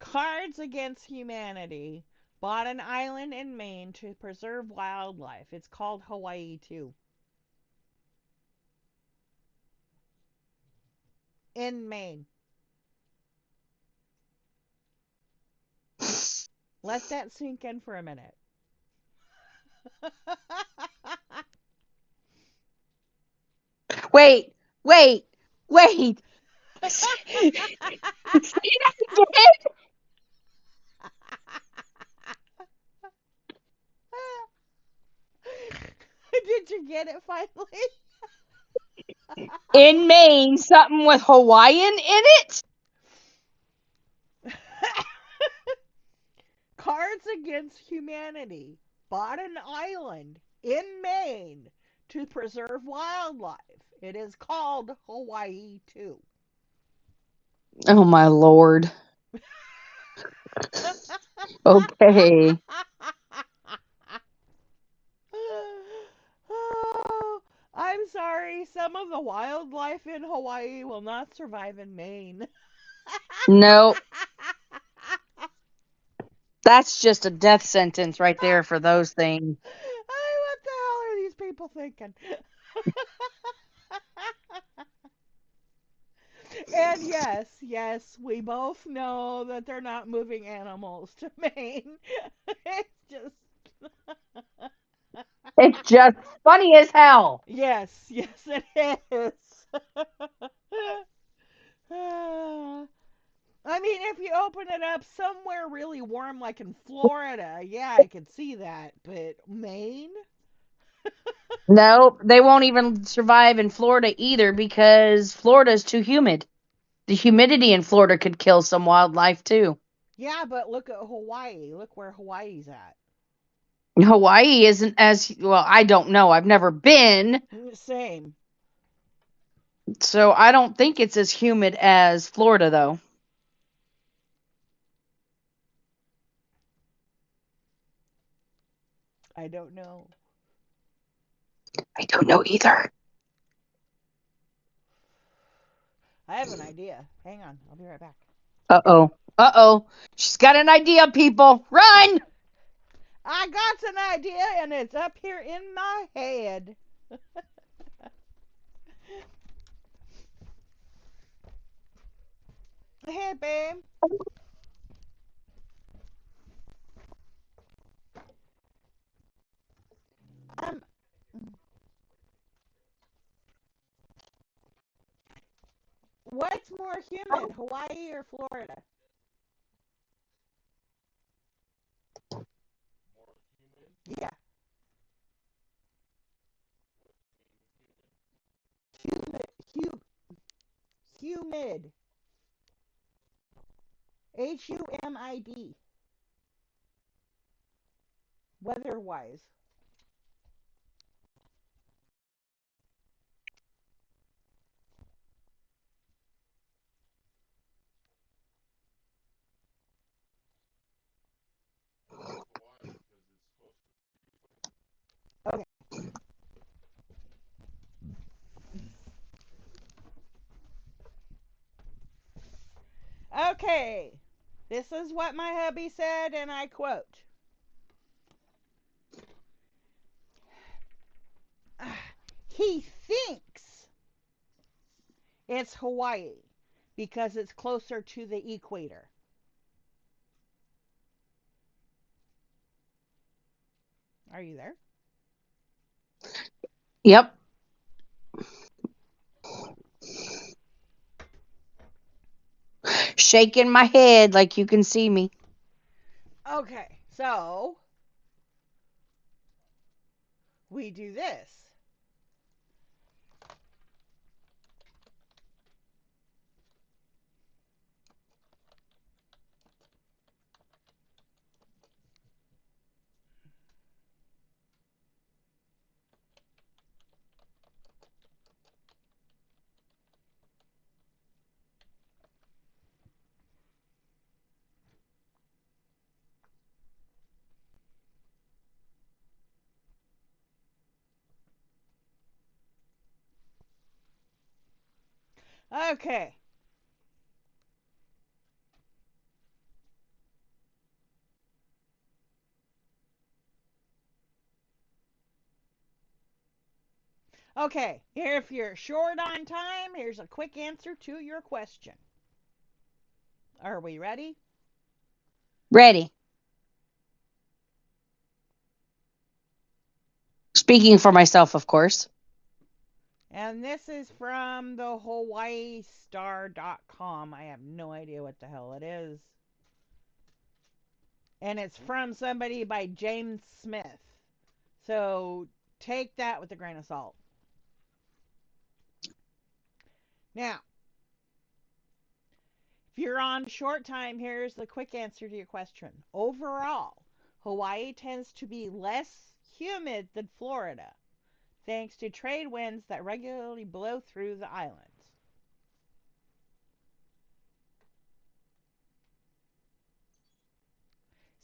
Cards Against Humanity bought an island in Maine to preserve wildlife. It's called Hawaii too. In Maine. Let that sink in for a minute. Wait, wait, wait. Say that again. Did you get it finally? In Maine, something with Hawaiian in it? Cards Against Humanity bought an island in Maine to preserve wildlife. It is called Hawaii too. Oh my lord. Okay. Oh, I'm sorry. Some of the wildlife in Hawaii will not survive in Maine. No, that's just a death sentence right there for those things. What the hell are these people thinking? And yes, we both know that they're not moving animals to Maine. It's just It's just funny as hell. yes, it is. I mean, if you open it up somewhere really warm, like in Florida, yeah, I could see that. But Maine? No, they won't even survive in Florida either because Florida is too humid. The humidity in Florida could kill some wildlife too. Yeah, but look at Hawaii. Look where Hawaii's at. Hawaii isn't as well, I don't know. I've never been, Same. so I don't think it's as humid as Florida though. I don't know. I don't know either. I have an idea. Hang on, I'll be right back. Uh-oh. Uh-oh. She's got an idea, people. Run! I got an idea, and it's up here in my head. Hey, babe. Um, what's more humid, Hawaii or Florida? Yeah, humid. Humid. HUMID. Weather-wise. Okay. Okay. This is what my hubby said, and I quote. He thinks it's Hawaii because it's closer to the equator. Are you there? Yep. Shaking my head like you can see me. Okay, so we do this. Okay. Okay, if you're short on time, here's a quick answer to your question. Are we ready? Ready. Speaking for myself, of course. And this is from the HawaiiStar.com. I have no idea what the hell it is. And it's from somebody by James Smith. So take that with a grain of salt. Now, if you're on short time, here's the quick answer to your question. Overall, Hawaii tends to be less humid than Florida. thanks to trade winds that regularly blow through the islands.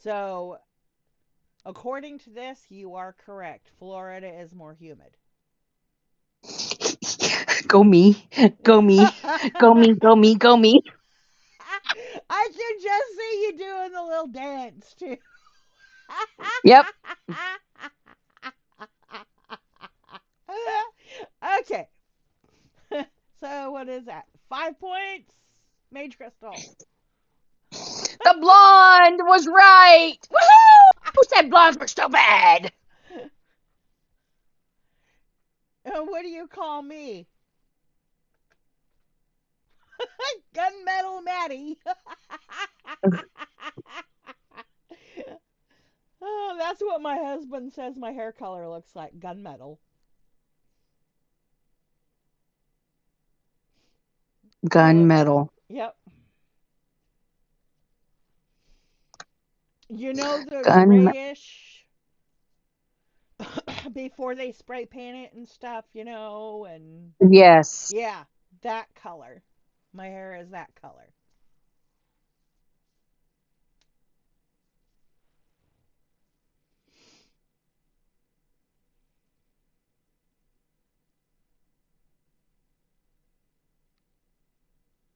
So, according to this, you are correct. Florida is more humid. Go me. Go me. Go me. Go me. Go me. I can just see you doing the little dance too. Yep. Okay. So what is that? 5 points, Mage Crystal. The blonde was right. Woohoo! Who said blondes were so bad? What do you call me? Gunmetal Maddie. Oh, that's what my husband says my hair color looks like. Gunmetal. Gunmetal. Yep. You know the Gun. grayish before they spray paint it and stuff, and Yes. yeah, that color. My hair is that color.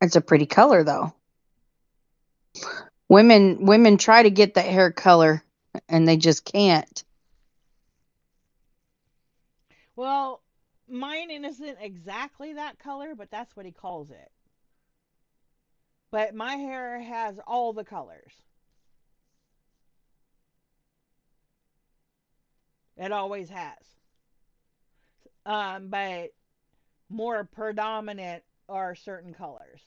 It's a pretty color though. Women try to get that hair color and they just can't. Well, mine isn't exactly that color, but that's what he calls it. But my hair has all the colors. It always has. But more predominant are certain colors.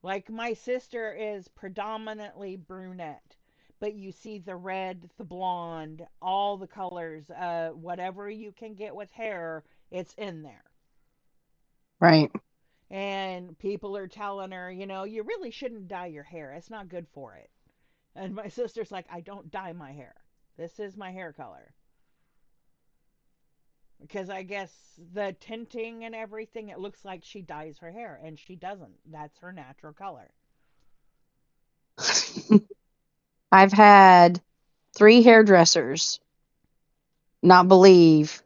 Like my sister is predominantly brunette, but you see the red, the blonde, all the colors, whatever you can get with hair, it's in there. Right. And people are telling her, you really shouldn't dye your hair. It's not good for it. And my sister's like, I don't dye my hair. This is my hair color. Because I guess the tinting and everything, it looks like she dyes her hair, and she doesn't. That's her natural color. I've had 3 hairdressers not believe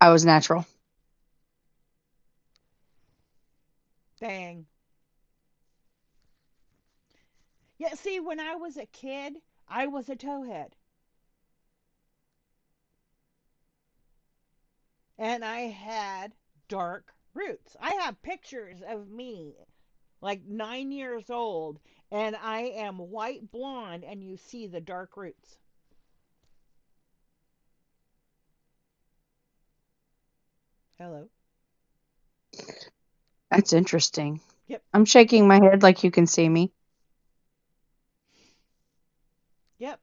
I was natural. Dang. Yeah, see, when I was a kid, I was a towhead. And I had dark roots. I have pictures of me, like 9 years old, and I am white blonde, and you see the dark roots. Hello? That's interesting. Yep, I'm shaking my head like you can see me. yep.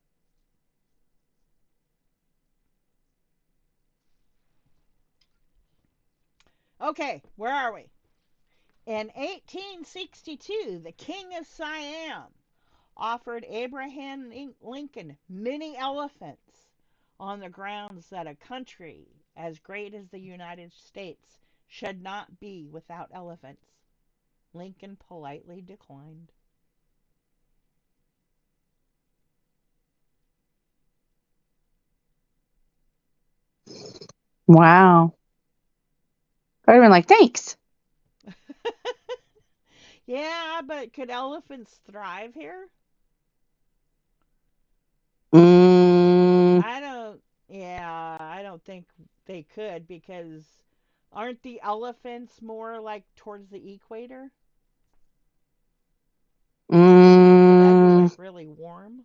Okay, where are we? In 1862, the King of Siam offered Abraham Lincoln many elephants on the grounds that a country as great as the United States should not be without elephants. Lincoln politely declined. Wow. I'd have been like, thanks. Yeah, but could elephants thrive here? Mm, I don't think they could because aren't the elephants more like towards the equator? So that'd be mm. like really warm.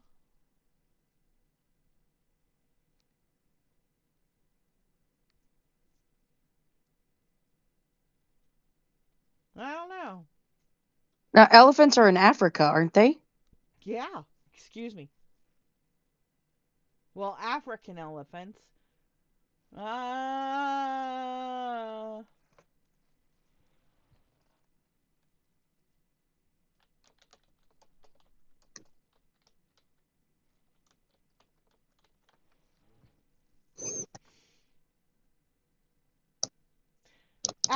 I don't know. Now, elephants are in Africa, aren't they? Yeah, excuse me. Well, African elephants. Uh,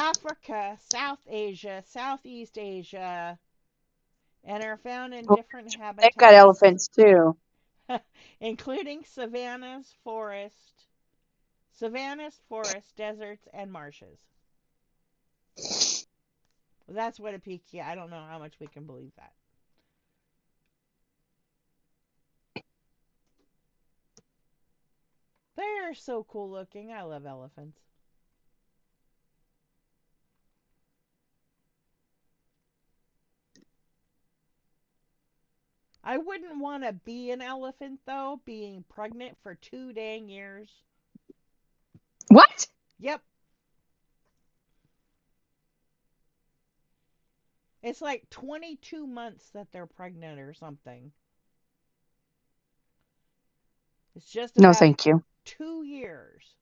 Africa, South Asia, Southeast Asia, and are found in Well, different they've got habitats, elephants too. including savannas, forests, deserts, and marshes. Well, that's Wikipedia. I don't know how much we can believe that. They're so cool looking. I love elephants. I wouldn't want to be an elephant, though, being pregnant for 2 dang years. What? Yep. It's like 22 months that they're pregnant or something. It's just No, about thank you. 2 years.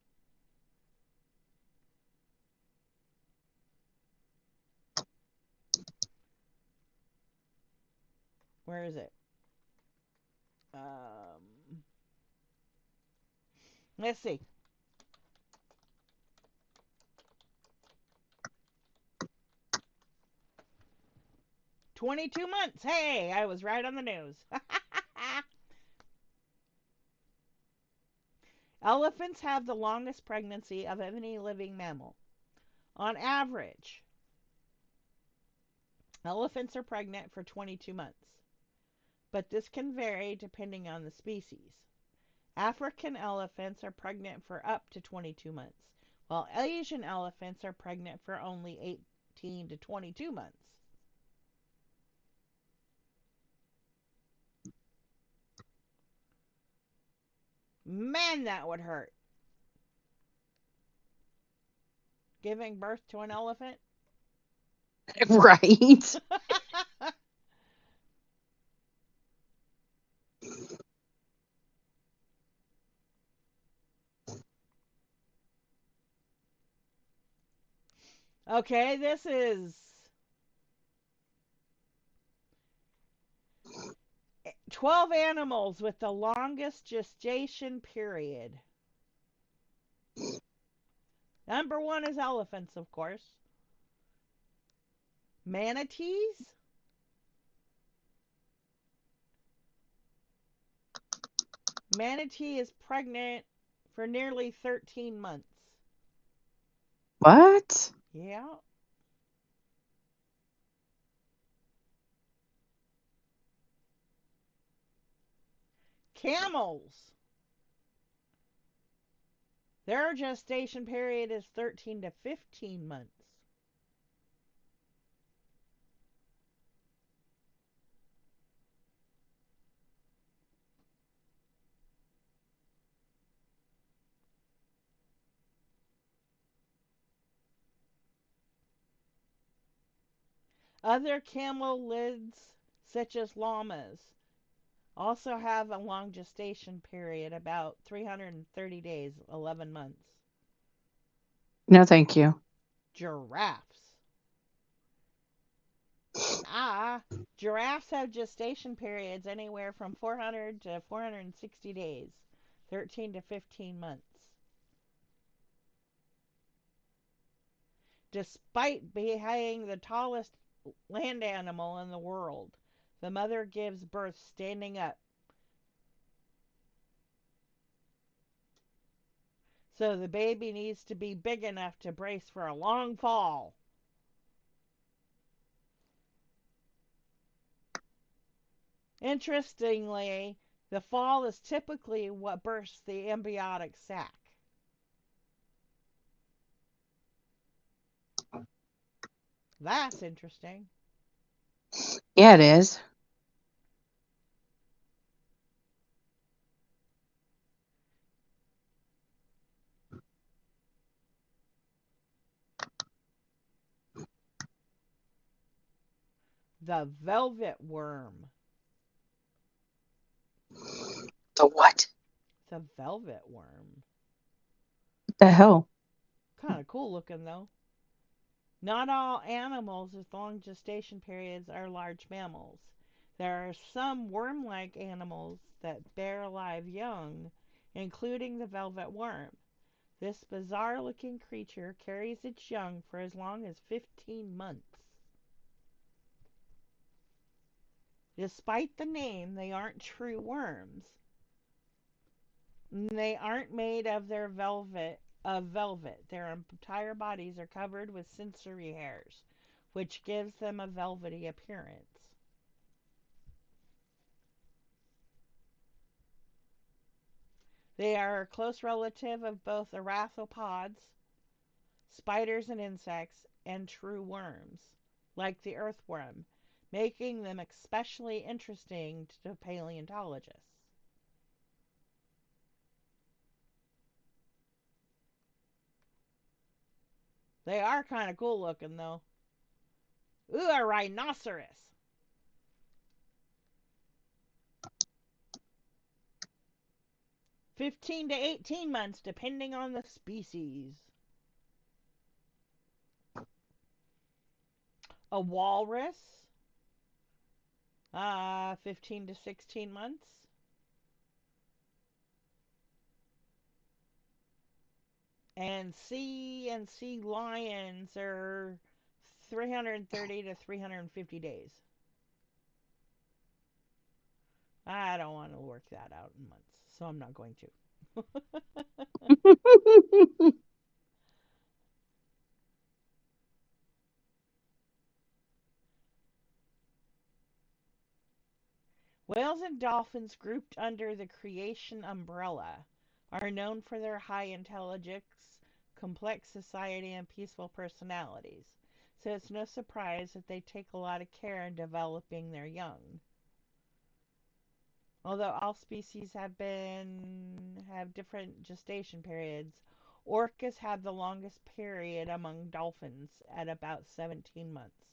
Where is it? Let's see. "22 months. Hey, I was right on the nose." Elephants have the longest pregnancy of any living mammal. On average, elephants are pregnant for 22 months, but this can vary depending on the species. African elephants are pregnant for up to 22 months, while Asian elephants are pregnant for only 18 to 22 months. Man, that would hurt. Giving birth to an elephant? Right. Okay, this is 12 animals with the longest gestation period. Number one is elephants, of course. Manatees? Manatee is pregnant for nearly 13 months. What? Yeah. Camels. Their gestation period is 13 to 15 months. Other camelids, such as llamas, also have a long gestation period, about 330 days, 11 months. No, thank you. Giraffes. Giraffes have gestation periods anywhere from 400 to 460 days, 13 to 15 months. Despite being the tallest land animal in the world, the mother gives birth standing up. So the baby needs to be big enough to brace for a long fall. Interestingly, the fall is typically what bursts the embryonic sac. That's interesting. Yeah, it is. The velvet worm. The what? It's a velvet worm. What the hell? Kind of cool looking, though. Not all animals with long gestation periods are large mammals. There are some worm-like animals that bear alive young, including the velvet worm. This bizarre-looking creature carries its young for as long as 15 months. Despite the name, they aren't true worms. They aren't made of velvet. Their entire bodies are covered with sensory hairs, which gives them a velvety appearance. They are a close relative of both arthropods, spiders and insects, and true worms, like the earthworm, making them especially interesting to paleontologists. They are kind of cool looking, though. Ooh, a rhinoceros! $15 to $18 depending on the species. A walrus, 15 to 16 months. And sea lions are 330 to 350 days. I don't want to work that out in months, so I'm not going to. Whales and dolphins, grouped under the creation umbrella, are known for their high intelligence, complex society, and peaceful personalities, so it's no surprise that they take a lot of care in developing their young. Although all species have different gestation periods, orcas have the longest period among dolphins at about 17 months.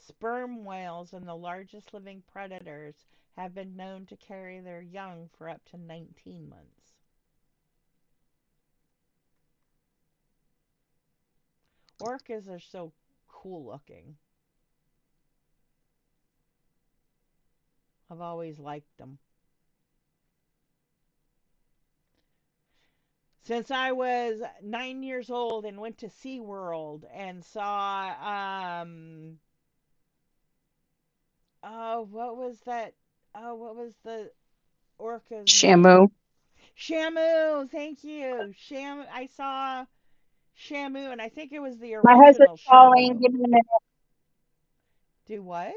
Sperm whales and the largest living predators have been known to carry their young for up to 19 months. Orcas are so cool looking. I've always liked them. Since I was 9 years old and went to SeaWorld and saw, oh, what was that? Oh, what was the orca's name? Shamu. Shamu, thank you. I saw Shamu, and I think it was the My husband's original calling. Shamu. Give me a minute. Do what?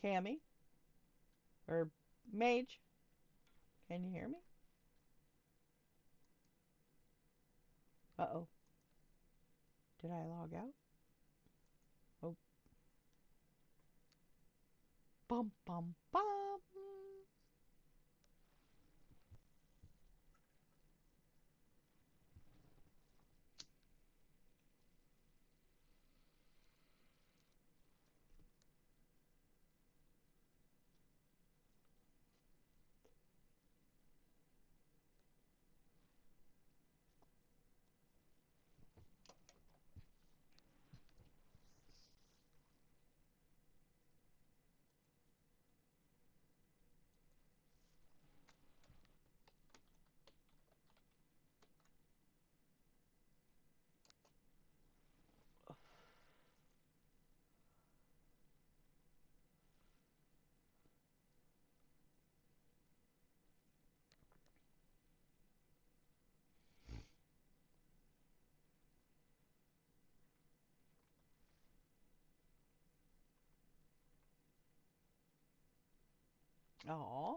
Cammy? Or Mage? Can you hear me? Uh-oh. Did I log out? Oh. Bum, bum, bum. Aw.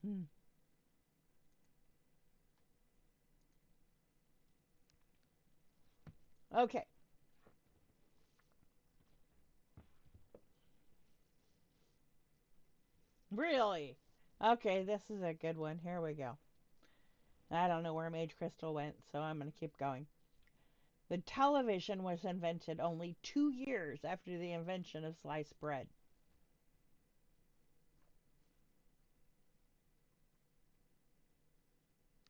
Hmm. Okay. Really? Okay, this is a good one. Here we go. I don't know where Mage Crystal went, so I'm going to keep going. The television was invented only 2 years after the invention of sliced bread.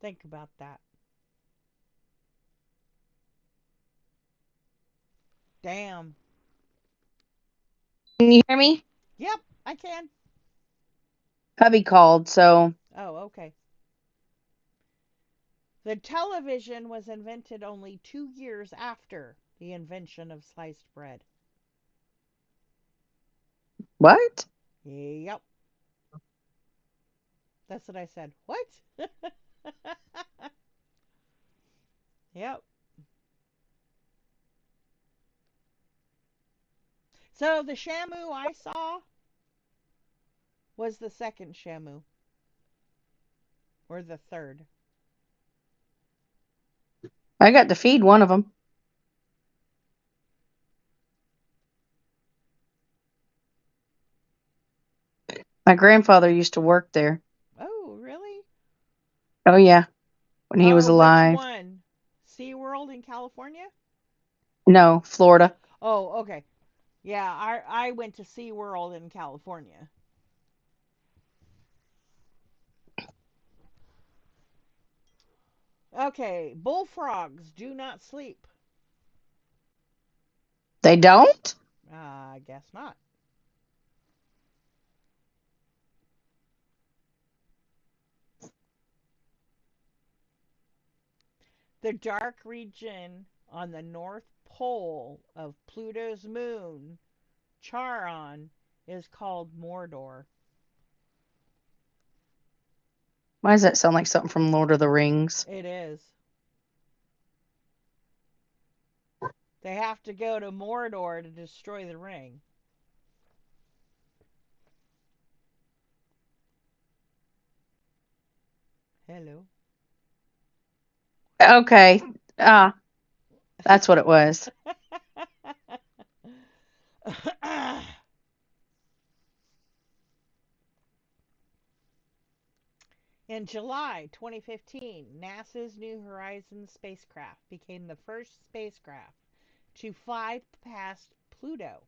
Think about that. Damn. Can you hear me? Yep, I can. Hubby called, so Oh, okay. The television was invented only 2 years after the invention of sliced bread. what? Yep, that's what I said. What? Yep. So the Shamu I saw was the second Shamu, or the third. I got to feed one of them. My grandfather used to work there. Oh, really? Oh, yeah, when he was Oh, which alive. one? SeaWorld in California? No, Florida. Oh, okay. Yeah, I went to SeaWorld in California. Okay, bullfrogs do not sleep. They don't? I guess not. The dark region on the north pole of Pluto's moon, Charon, is called Mordor. Why does that sound like something from Lord of the Rings? It is. They have to go to Mordor to destroy the ring. Hello. Okay. Ah, that's what it was. In July 2015, NASA's New Horizons spacecraft became the first spacecraft to fly past Pluto.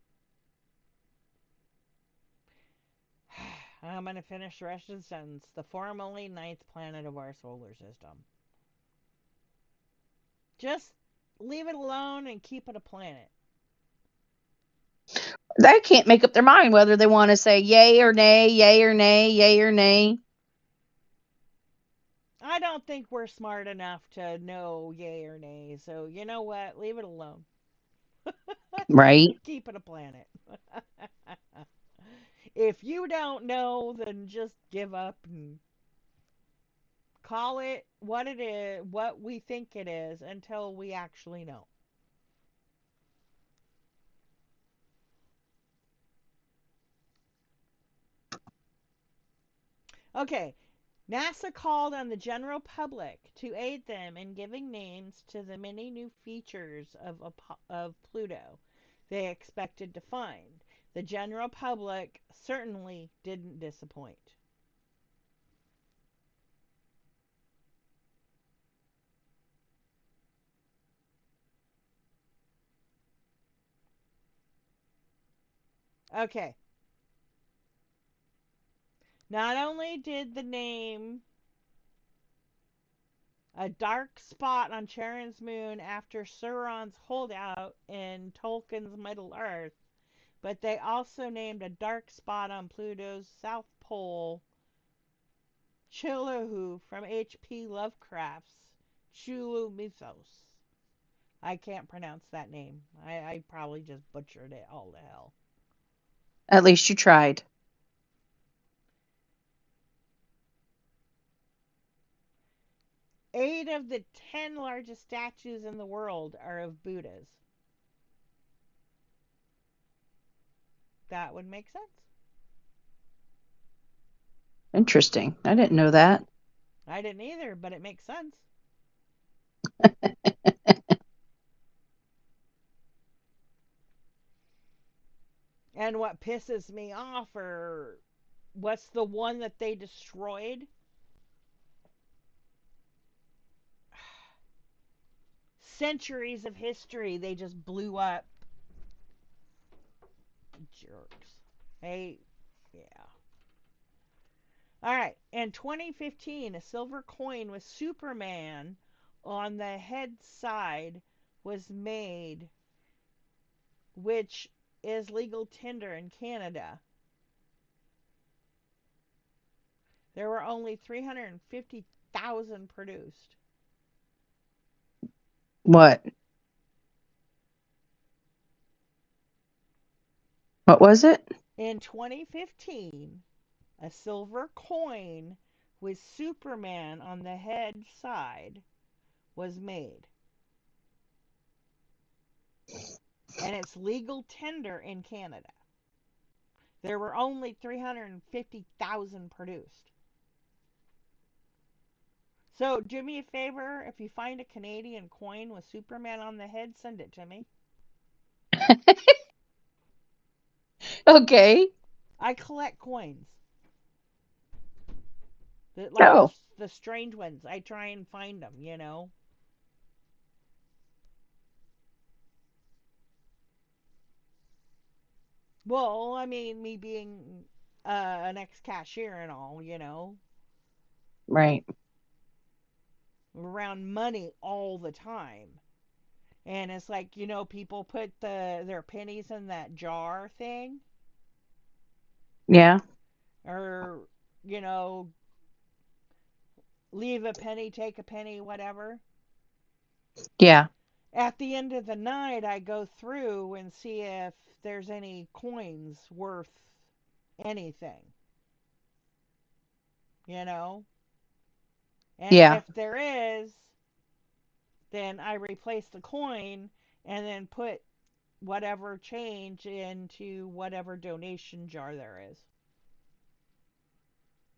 I'm going to finish the rest of the sentence. The formerly ninth planet of our solar system. Just leave it alone and keep it a planet. They can't make up their mind whether they want to say yay or nay, yay or nay, yay or nay. I don't think we're smart enough to know yay or nay, so you know what? Leave it alone. Right? Keep it a planet. If you don't know, then just give up and call it what it is, what we think it is, until we actually know. Okay, NASA called on the general public to aid them in giving names to the many new features of Pluto they expected to find. The general public certainly didn't disappoint. Okay, not only did the name a dark spot on Charon's moon after Sauron's holdout in Tolkien's Middle Earth, but they also named a dark spot on Pluto's south pole Chillahu from H.P. Lovecraft's Chulu Mythos. I can't pronounce that name. I probably just butchered it all to hell. At least you tried. 8 of the 10 largest statues in the world are of Buddhas. That would make sense. Interesting. I didn't know that. I didn't either, but it makes sense. And what pisses me off are what's the one that they destroyed? Centuries of history they just blew up. Jerks. Hey, yeah. All right. In 2015, a silver coin with Superman on the head side was made, which is legal tender in Canada. There were only 350,000 produced. What? What was it? In 2015, a silver coin with Superman on the head side was made. And it's legal tender in Canada. There were only 350,000 produced. So, do me a favor, if you find a Canadian coin with Superman on the head, send it to me. Okay. I collect coins. Oh. The strange ones. I try and find them, you know. Well, I mean, me being an ex-cashier and all, you know, Right. around money all the time. And it's like, you know, people put their pennies in that jar thing. Yeah. Or, you know, leave a penny, take a penny, whatever. Yeah. At the end of the night, I go through and see if there's any coins worth anything. You know? And Yeah. if there is, then I replace the coin and then put whatever change into whatever donation jar there is.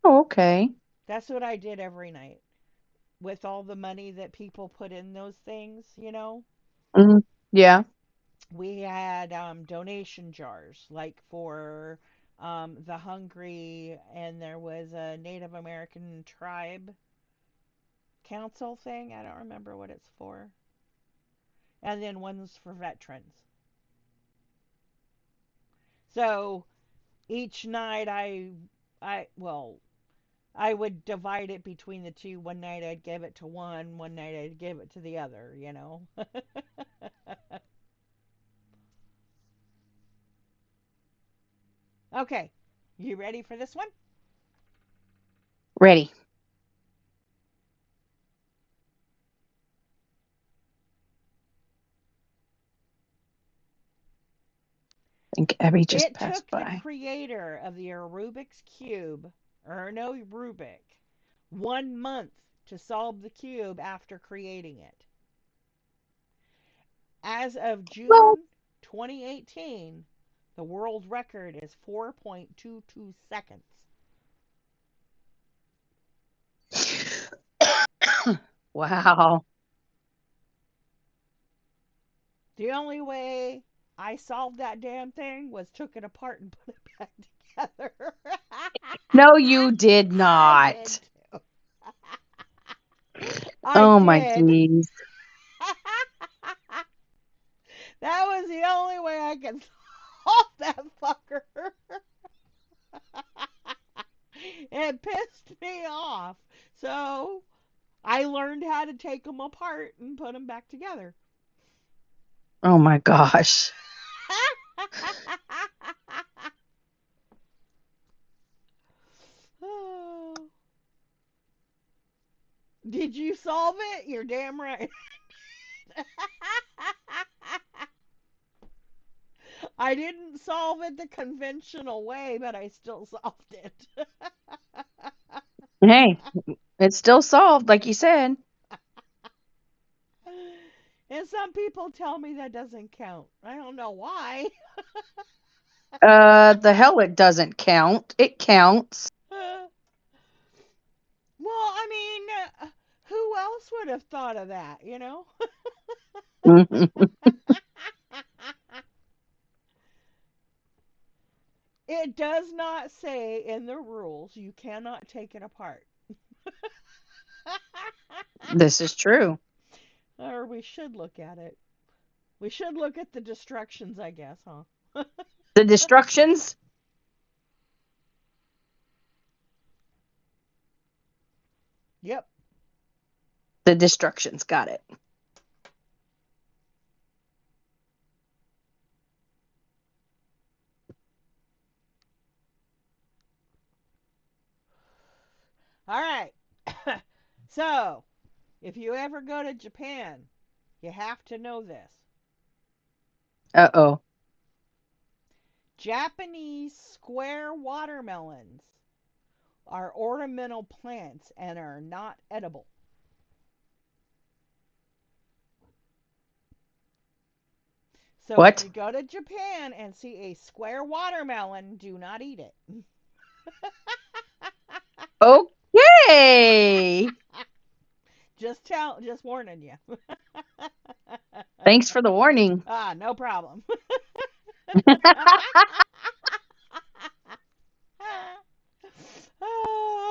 Oh, okay. That's what I did every night with all the money that people put in those things, you know. Mm, yeah. We had donation jars like for the Hungry, and there was a Native American tribe council thing. I don't remember what it's for. And then one's for veterans. So each night I would divide it between the two. One night I'd give it to one night I'd give it to the other, you know. Okay. You ready for this one? Ready. I think Abby just It passed took the by. creator of the Rubik's Cube, Erno Rubik, 1 month to solve the cube after creating it. As of Well, June 2018, the world record is 4.22 seconds. wow. The only way I solved that damn thing was took it apart and put it back together. No, you did I did not. too. I Oh my did. geez. That was the only way I could solve that fucker. It pissed me off. So I learned how to take them apart and put them back together. Oh my gosh. Did you solve it? You're damn right. I didn't solve it the conventional way, but I still solved it. Hey, it's still solved, like you said. And some people tell me that doesn't count. I don't know why. The hell it doesn't count. It counts. would have thought of that, you know? It does not say in the rules you cannot take it apart. This is true. Or we should look at it. We should look at the destructions, I guess, huh? The destructions? Yep. The destructions. Got it. All right. So, if you ever go to Japan, you have to know this. Uh-oh. Japanese square watermelons are ornamental plants and are not edible. So What? if you go to Japan and see a square watermelon, do not eat it. Okay. Just warning you. Thanks for the warning. No problem.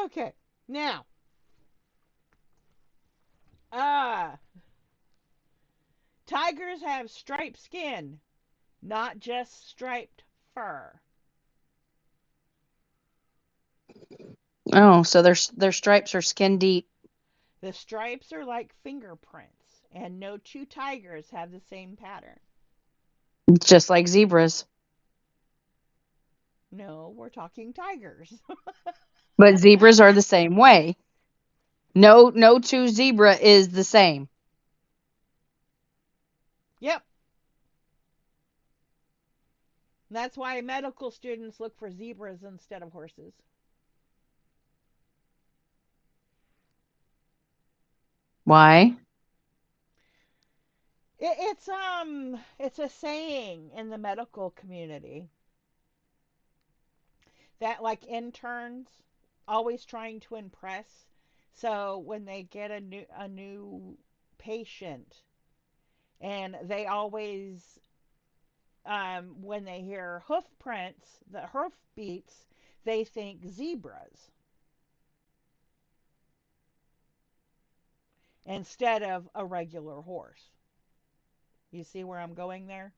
Okay. Now, tigers have striped skin, not just striped fur. Oh, so their stripes are skin deep. The stripes are like fingerprints, and no two tigers have the same pattern. Just like zebras. No, we're talking tigers. But zebras are the same way. No two zebra is the same. Yep. That's why medical students look for zebras instead of horses. Why? It's a saying in the medical community that like interns always trying to impress. So when they get a new patient, and they always when they hear hoof prints, the hoof beats, they think zebras instead of a regular horse. You see where I'm going there?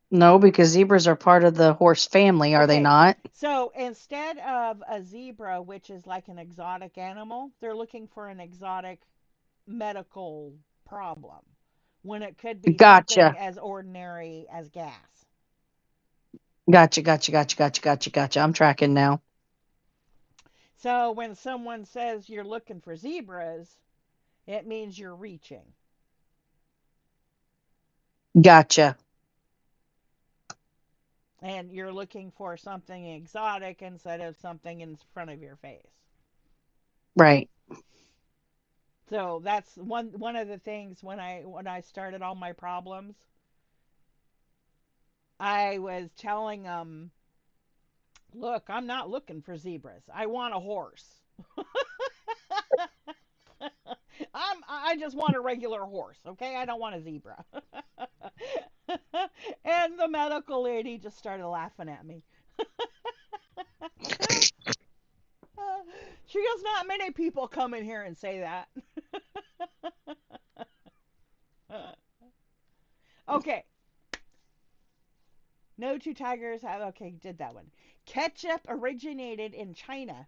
No, because zebras are part of the horse family, are they Okay, not? so instead of a zebra, which is like an exotic animal, they're looking for an exotic medical problem when it could be Gotcha. something as ordinary as gas. Gotcha. I'm tracking now. So when someone says you're looking for zebras, it means you're reaching. Gotcha. And you're looking for something exotic instead of something in front of your face. Right. So that's one of the things when I started all my problems, I was telling them, "Look, I'm not looking for zebras. I want a horse. I just want a regular horse, okay? I don't want a zebra." And the medical lady just started laughing at me. She goes, "Not many people come in here and say that." Okay. No two tigers have. Okay, did that one. Ketchup originated in China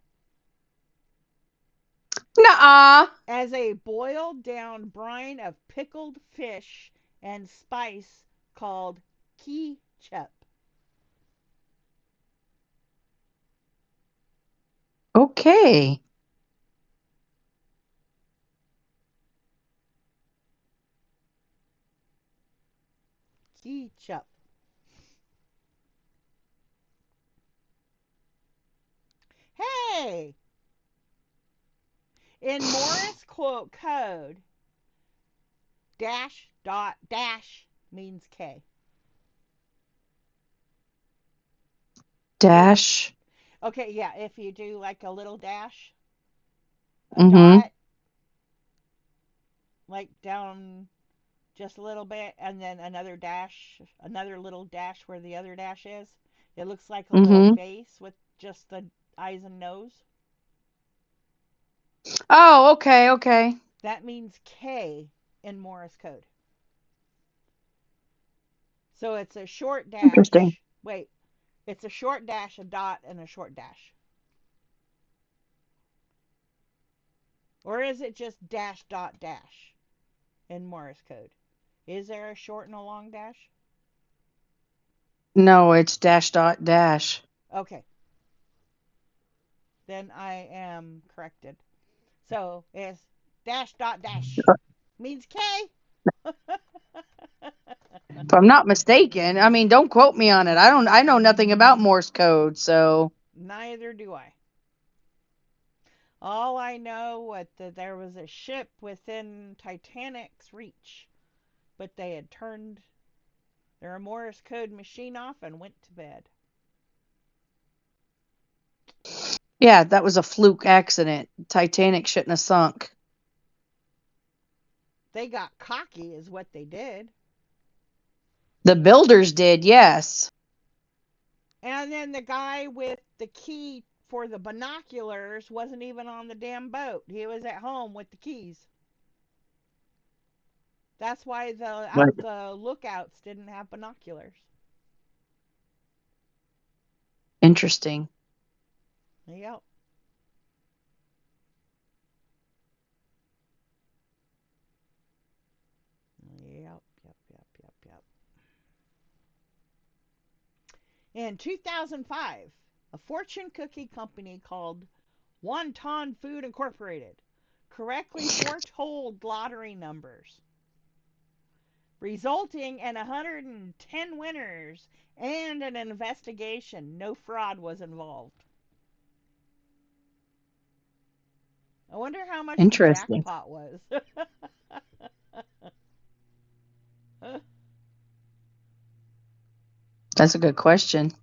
Nuh-uh. as a boiled down brine of pickled fish and spice called ketchup. Okay. Ketchup. Hey! In Morse quote code, dash dot dash means K. Dash. Okay, yeah, if you do like a little dash, a Mm-hmm. dot, like down just a little bit, and then another dash, another little dash where the other dash is. It looks like a little Mm-hmm. face with just the eyes and nose. Oh, okay, okay. That means K in Morse code. So it's a short Interesting. dash. Wait, it's a short dash, a dot, and a short dash. Or is it just dash dot dash in Morse code? Is there a short and a long dash? No, it's dash dot dash. Okay, then I am corrected. So it's dash dot dash means K. If I'm not mistaken, I mean, don't quote me on it. I know nothing about Morse code, so Neither do I. All I know was that there was a ship within Titanic's reach, but they had turned their Morse code machine off and went to bed. yeah, that was a fluke accident. Titanic shouldn't have sunk. They got cocky, is what they did. The builders did, yes. And then the guy with the key for the binoculars wasn't even on the damn boat. He was at home with the keys. That's why What? the lookouts didn't have binoculars. Interesting. Yep. Yep. In 2005, a fortune cookie company called Wonton Food Incorporated correctly foretold lottery numbers, resulting in 110 winners and an investigation. No fraud was involved. I wonder how much the Interesting. jackpot was. That's a good question.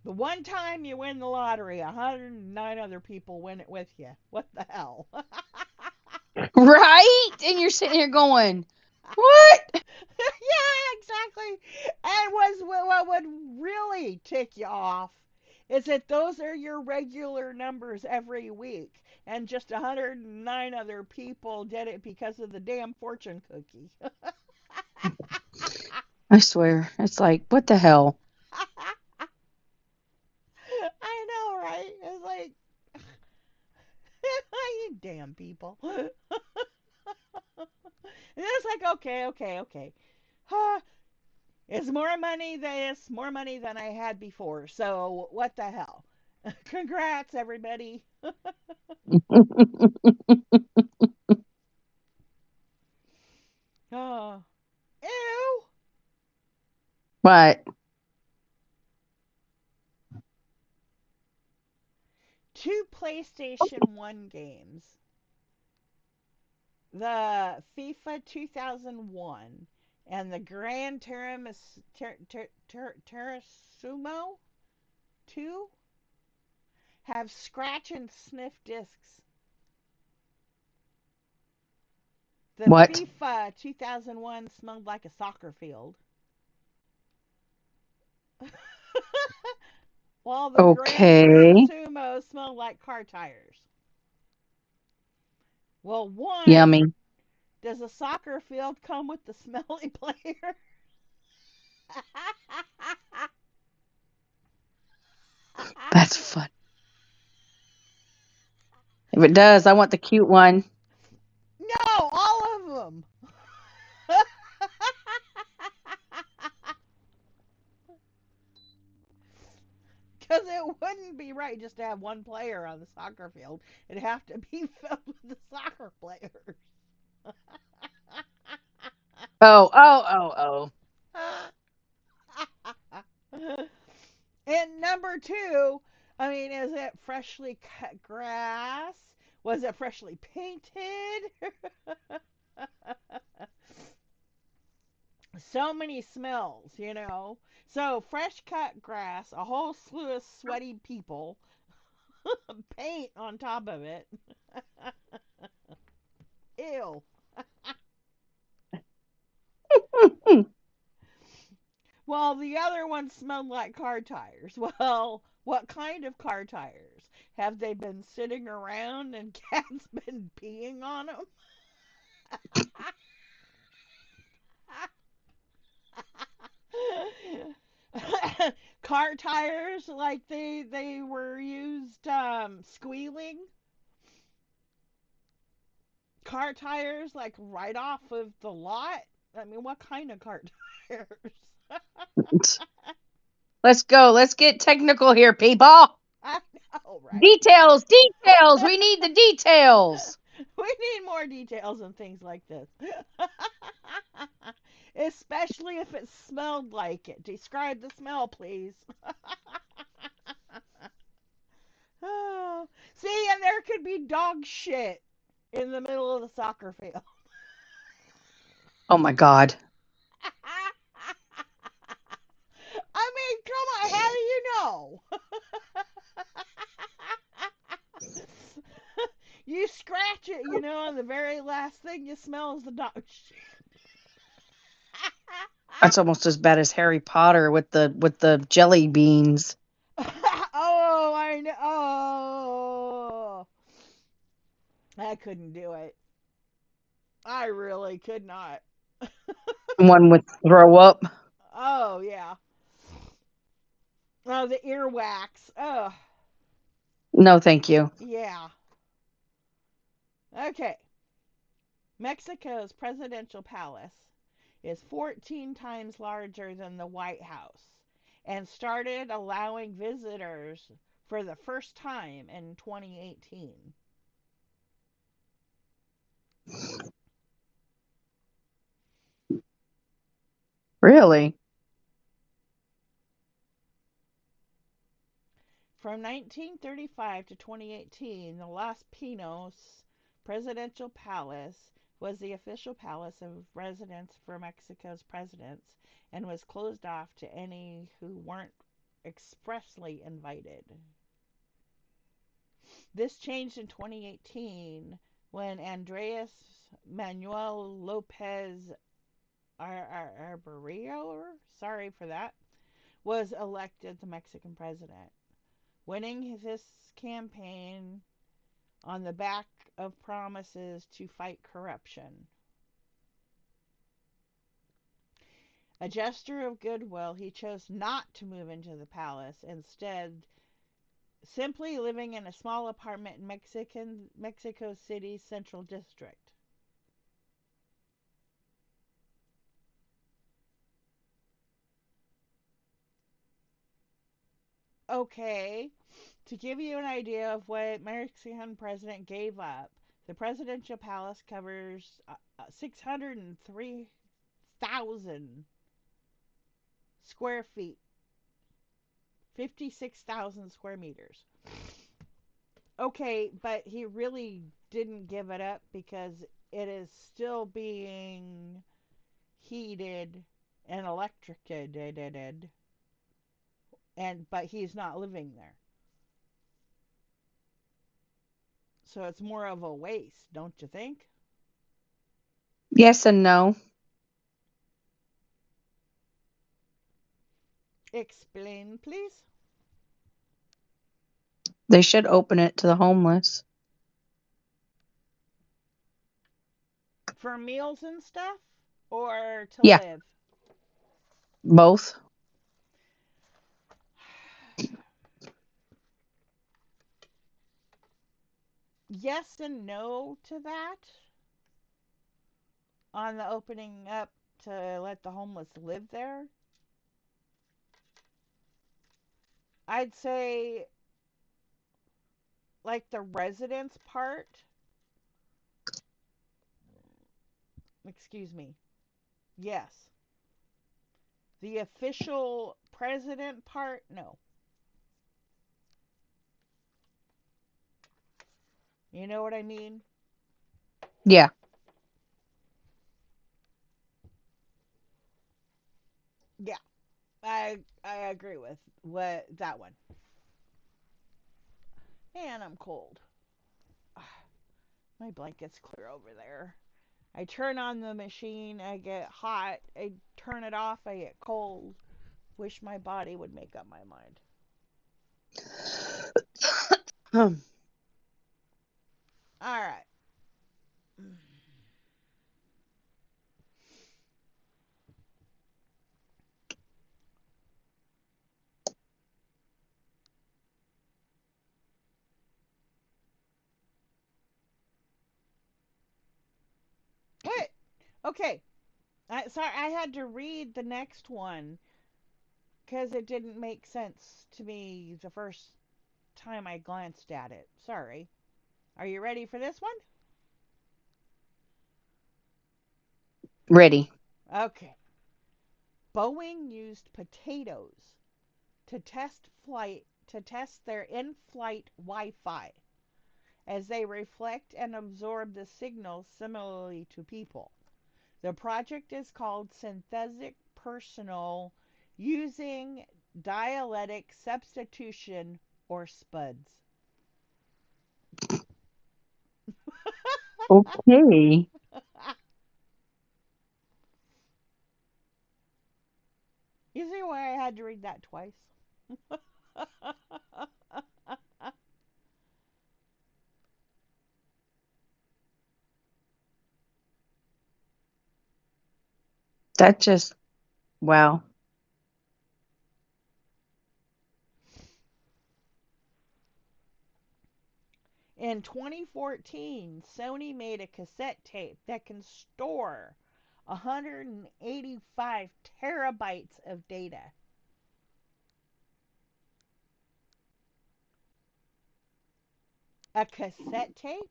The one time you win the lottery, 109 other people win it with you. What the hell? Right? And you're sitting here going, what? Yeah, exactly. And what would really tick you off is that those are your regular numbers every week, and just 109 other people did it because of the damn fortune cookie. I swear. It's like, what the hell? I know, right? It's like, you damn people. And it's like, okay. Huh, it's more money this, more money than I had before. So what the hell? Congrats, everybody. Oh, ew. But Two PlayStation 1 games. The FIFA 2001 and the Gran Turismo 2 have scratch and sniff discs. The what? FIFA 2001 smelled like a soccer field, while the Gran Okay. Turismo smelled like car tires. Well, one, Yummy. does a soccer field come with the smelly player? That's fun. If it does, I want the cute one. No, all of them. Because it wouldn't be right just to have one player on the soccer field. It'd have to be filled with the soccer players. Oh. And number two, I mean, is it freshly cut grass? Was it freshly painted? So many smells. So fresh cut grass, a whole slew of sweaty people. paint on top of it. Ew. Well, the other one smelled like car tires. Well, what kind of car tires? Have they been sitting around and cats been peeing on them? Car tires like they were used squealing. Car tires like right off of the lot. I mean, what kind of car tires? Let's go. Let's get technical here, people. I know, right? Details, details. We need the details. We need more details on things like this. Especially if it smelled like it. Describe the smell, please. Oh, see, and there could be dog shit in the middle of the soccer field. Oh my God. I mean, come on, how do you know? You scratch it, and the very last thing you smell is the dog shit. That's almost as bad as Harry Potter with the jelly beans. Oh, I know. Oh, I couldn't do it. I really could not. One would throw up. Oh, yeah. Oh, the earwax. Oh, No, thank you. yeah. Okay. Mexico's presidential palace is 14 times larger than the White House and started allowing visitors for the first time in 2018. Really? From 1935 to 2018, the Los Pinos Presidential Palace was the official palace of residence for Mexico's presidents and was closed off to any who weren't expressly invited. This changed in 2018 when Andres Manuel Lopez Arborio, sorry for that, was elected the Mexican president, winning this campaign on the back of promises to fight corruption. A gesture of goodwill, he chose not to move into the palace, instead simply living in a small apartment in Mexico City's Central District. Okay, to give you an idea of what Mexican president gave up, the presidential palace covers 603,000 square feet, 56,000 square meters. Okay, but he really didn't give it up because it is still being heated and electrocuted, but he's not living there. So it's more of a waste, don't you think? Yes and no. Explain, please. They should open it to the homeless. For meals and stuff? Or to Yeah. live? Both. Yes and no to that. On the opening up to let the homeless live there. I'd say, like, the residence part. Excuse me. Yes. The official president part, no. You know what I mean? Yeah. Yeah. I agree with that one. And I'm cold. My blanket's clear over there. I turn on the machine, I get hot. I turn it off, I get cold. Wish my body would make up my mind. All right. What? Okay. Sorry, I had to read the next one because it didn't make sense to me the first time I glanced at it. Sorry. Are you ready for this one? Ready. Okay. Boeing used potatoes to test their in-flight Wi-Fi as they reflect and absorb the signals similarly to people. The project is called Synthetic Personal Using Dialectic Substitution or SPUDS. Okay. You see why I had to read that twice? That just, wow. In 2014, Sony made a cassette tape that can store 185 terabytes of data. A cassette tape?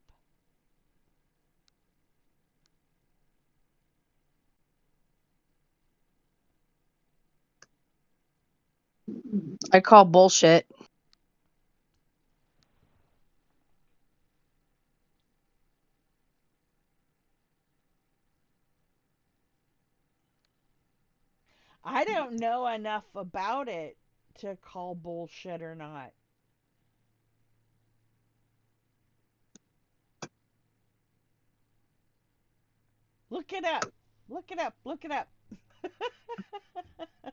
I call bullshit. I don't know enough about it to call bullshit or not. Look it up. Look it up. Look it up.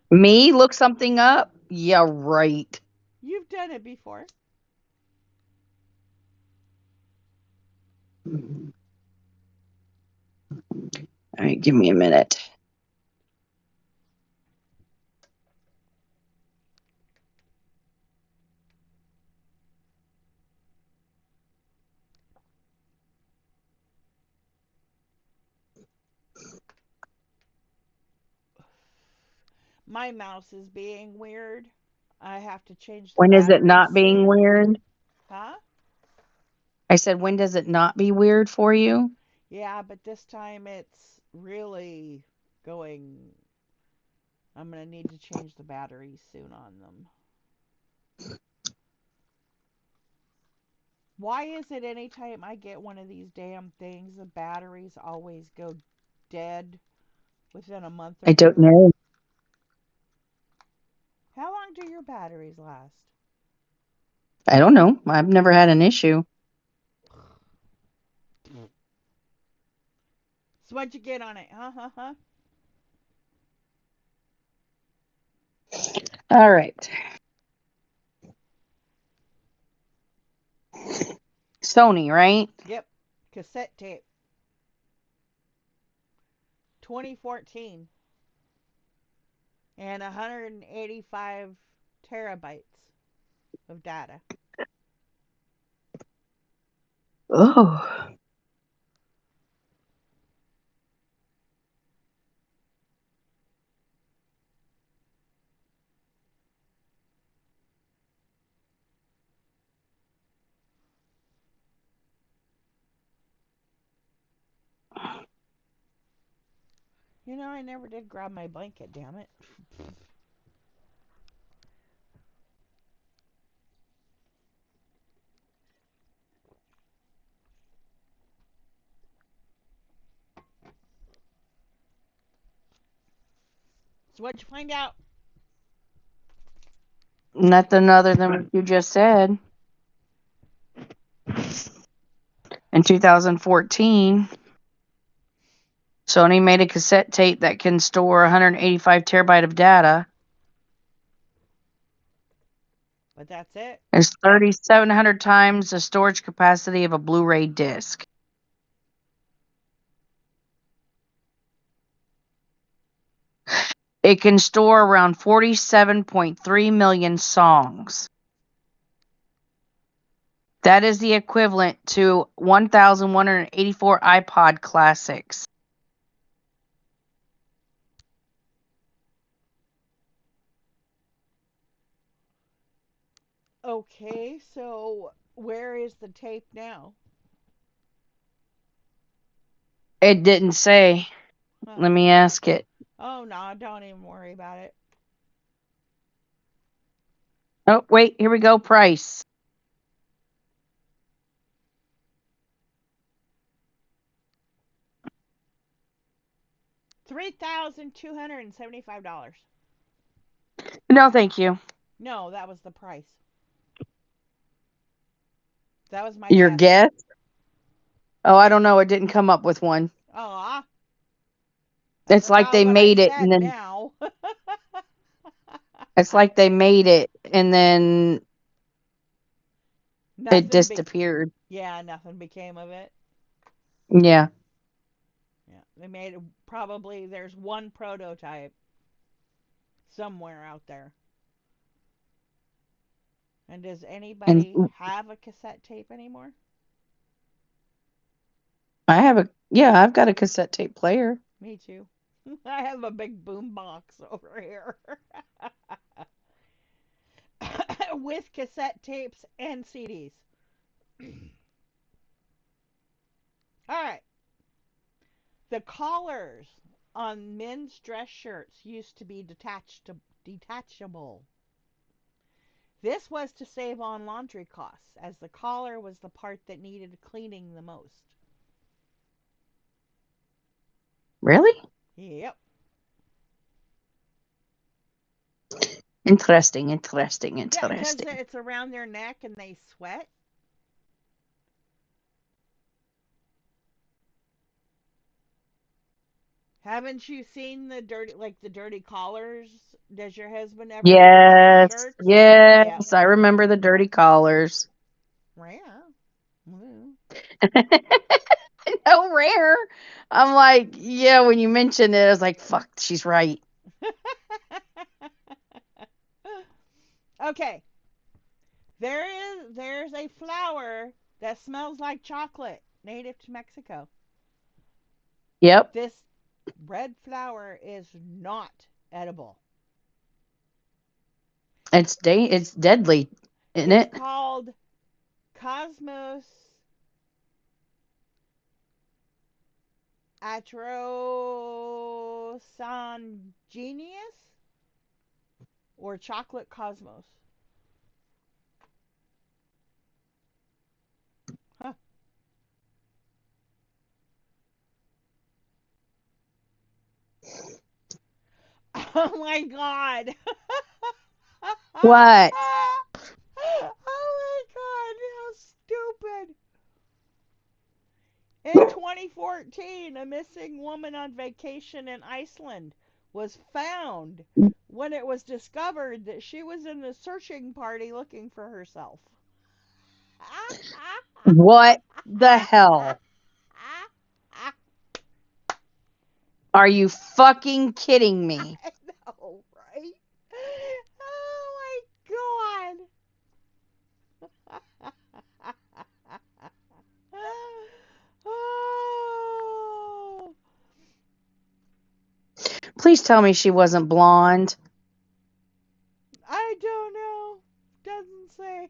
Me look something up? Yeah, right. You've done it before. All right, give me a minute. My mouse is being weird. I have to change the When is it batteries not being soon. weird? Huh? I said, when does it not be weird for you? Yeah, but this time it's really going. I'm going to need to change the batteries soon on them. Why is it anytime I get one of these damn things, the batteries always go dead within a month or I don't two? know. How long do your batteries last? I don't know. I've never had an issue. So what'd you get on it? Huh? All right. Sony, right? Yep. Cassette tape. 2014. And 185 terabytes of data. Oh. You know, I never did grab my blanket, damn it. So what'd you find out? Nothing other than what you just said. In 2014, Sony made a cassette tape that can store 185 terabyte of data. But that's it. It's 3,700 times the storage capacity of a Blu-ray disc. It can store around 47.3 million songs. That is the equivalent to 1,184 iPod classics. Okay, so where is the tape now? It didn't say. Huh. Let me ask it. Oh no, don't even worry about it. Oh, wait, here we go. Price. $3,275. No, thank you. No, that was the price. That was my Your guess. guess? Oh, I don't know. It didn't come up with one. Aw. It's like they What I made it said and then now. it's like they made it and then Nothing it disappeared. yeah, nothing became of it. Yeah. Yeah, they made it. Probably there's one prototype somewhere out there. And does And anybody have a cassette tape anymore? I've got a cassette tape player. Me too. I have a big boom box over here with cassette tapes and CDs. All right. The collars on men's dress shirts used to be detachable. This was to save on laundry costs, as the collar was the part that needed cleaning the most. Really? Yep. Interesting. Yeah, because Interesting. it's around their neck and they sweat. Haven't you seen the dirty collars? Does your husband ever wear dress Yes. shirts? Yep. Yes. I remember the dirty collars. Yeah. Mm. No rare. I'm like, yeah, when you mentioned it, I was like, fuck, she's right. Okay. There's a flower that smells like chocolate, native to Mexico. Yep. This red flower is not edible. It's deadly, isn't It's it? called Cosmos atrosangenius or chocolate cosmos. Huh. Oh my god. What? Oh my god, how stupid. In 2014, a missing woman on vacation in Iceland was found when it was discovered that she was in the searching party looking for herself. What the hell? Are you fucking kidding me? I know, right? Oh my god. Oh, Please tell me she wasn't blonde. I don't know. Doesn't say.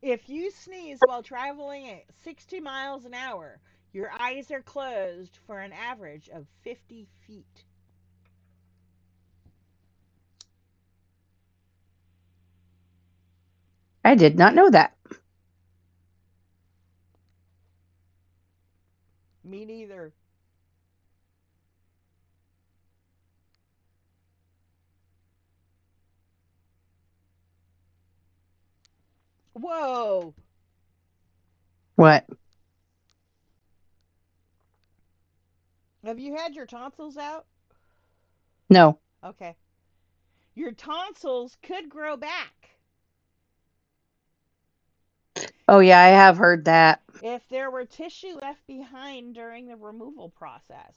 If you sneeze while traveling at 60 miles an hour, your eyes are closed for an average of 50 feet. I did not know that. Me neither. Whoa. What? Have you had your tonsils out? No. Okay. Your tonsils could grow back. Oh, yeah, I have heard that. If there were tissue left behind during the removal process.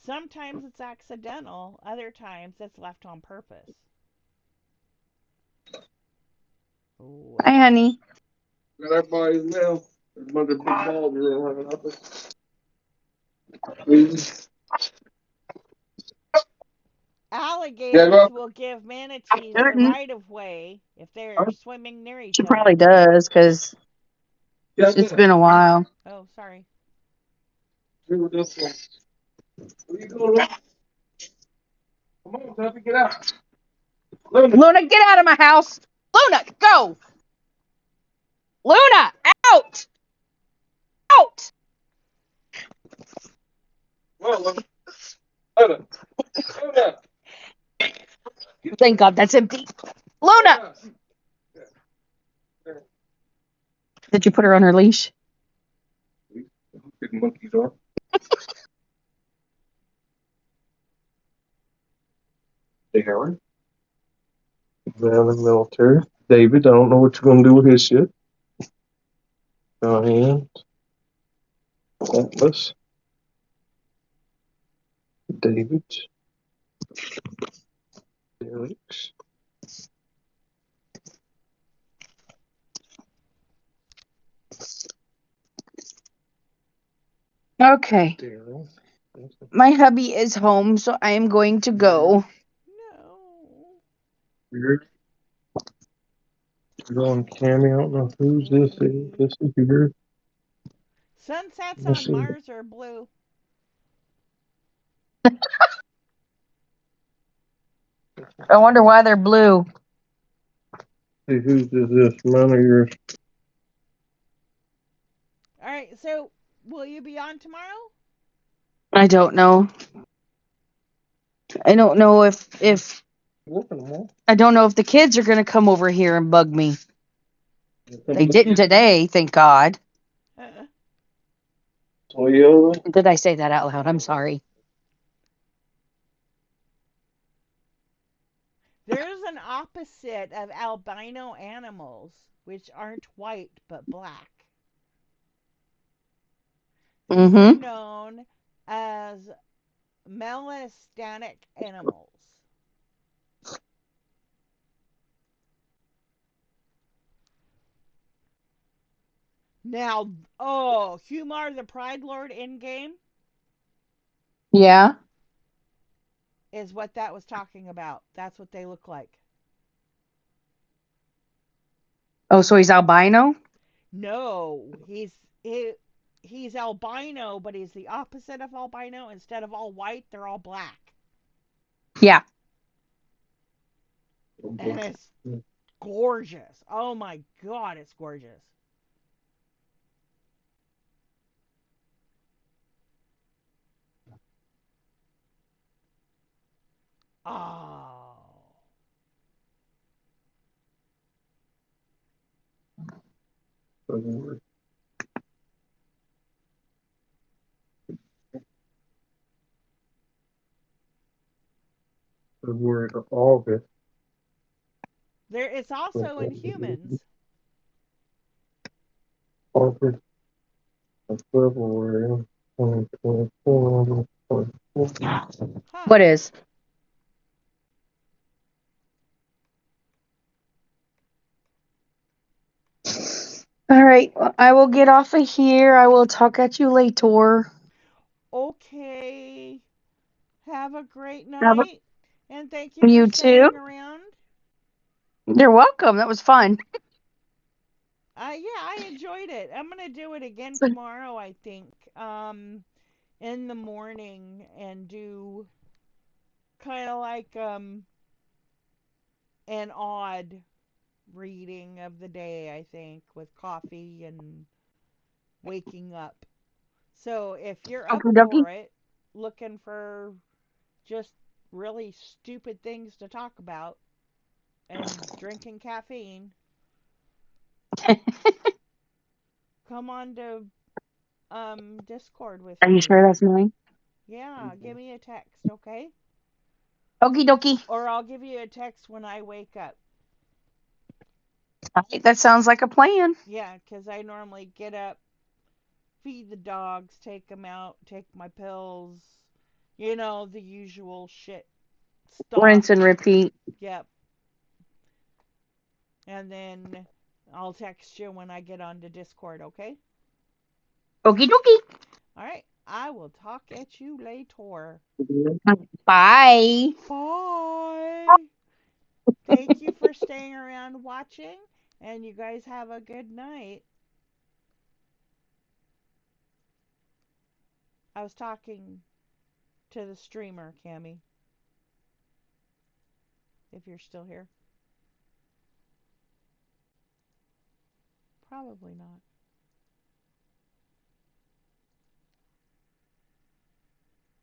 Sometimes it's accidental, other times it's left on purpose. Ooh. Hi, honey. Got everybody's now. There's a bunch of big balls around up there. Alligators will give manatees the Shouldn't. right of way if they're swimming near each She other. probably does, because it's been a while. Oh, sorry. Do this one. What are you doing? Come on, Tuffy, get out. Luna, get out of my house. Luna, go. Luna, out. Out. Come on, Luna. Luna. Thank God that's empty. Luna. Did you put her on her leash? Big monkeys are. Hey, Howard. Valley Military. David, I don't know what you're going to do with his shit. Diane. Atlas. David. Derek's. Okay. Daryl. My hubby is home, so I am going to go. No. Weird. You're on Cammy. I don't know who's this is. This is weird. Sunsets Let's on see. Mars are blue. I wonder why they're blue. See, whose is this? Mine or yours? All right, so will you be on tomorrow? I don't know. I don't know if Working them all. I don't know if the kids are gonna come over here and bug me. They didn't today, thank God. Toyota. Did I say that out loud? I'm sorry. There's an opposite of albino animals, which aren't white but black. These are Mm-hmm. known as melastanic animals. Now, oh, Humar the Pride Lord in game Yeah. is what that was talking about. That's what they look like. Oh, so he's albino? No, he's albino, but he's the opposite of albino. Instead of all white, they're all black. Yeah. And it's gorgeous. Oh my God, it's gorgeous. Oh. February to August. It's also in humans. August of February 2024. Huh. What is? All right. Well, I will get off of here. I will talk at you later. Okay. Have a great Have night. And thank you You for too. staying around. You're welcome. That was fun. Yeah, I enjoyed it. I'm gonna do it again tomorrow, I think. In the morning and do kind of like an odd reading of the day, I think, with coffee and waking up. So if you're up Okie dokie. for it, looking for just really stupid things to talk about and drinking caffeine, Come on to Discord with Are you me. sure that's mine? Yeah, give me a text, okay? Okie dokie. Or I'll give you a text when I wake up. Alright, that sounds like a plan. Yeah, 'cause I normally get up, feed the dogs, take them out, take my pills, you know, the usual shit stuff. Rinse and repeat. Yep. And then I'll text you when I get onto Discord, okay? Okie dokie. All right. I will talk at you later. Bye. Bye. Thank you for staying around watching, and you guys have a good night. I was talking to the streamer, Cammy, if you're still here. Probably not.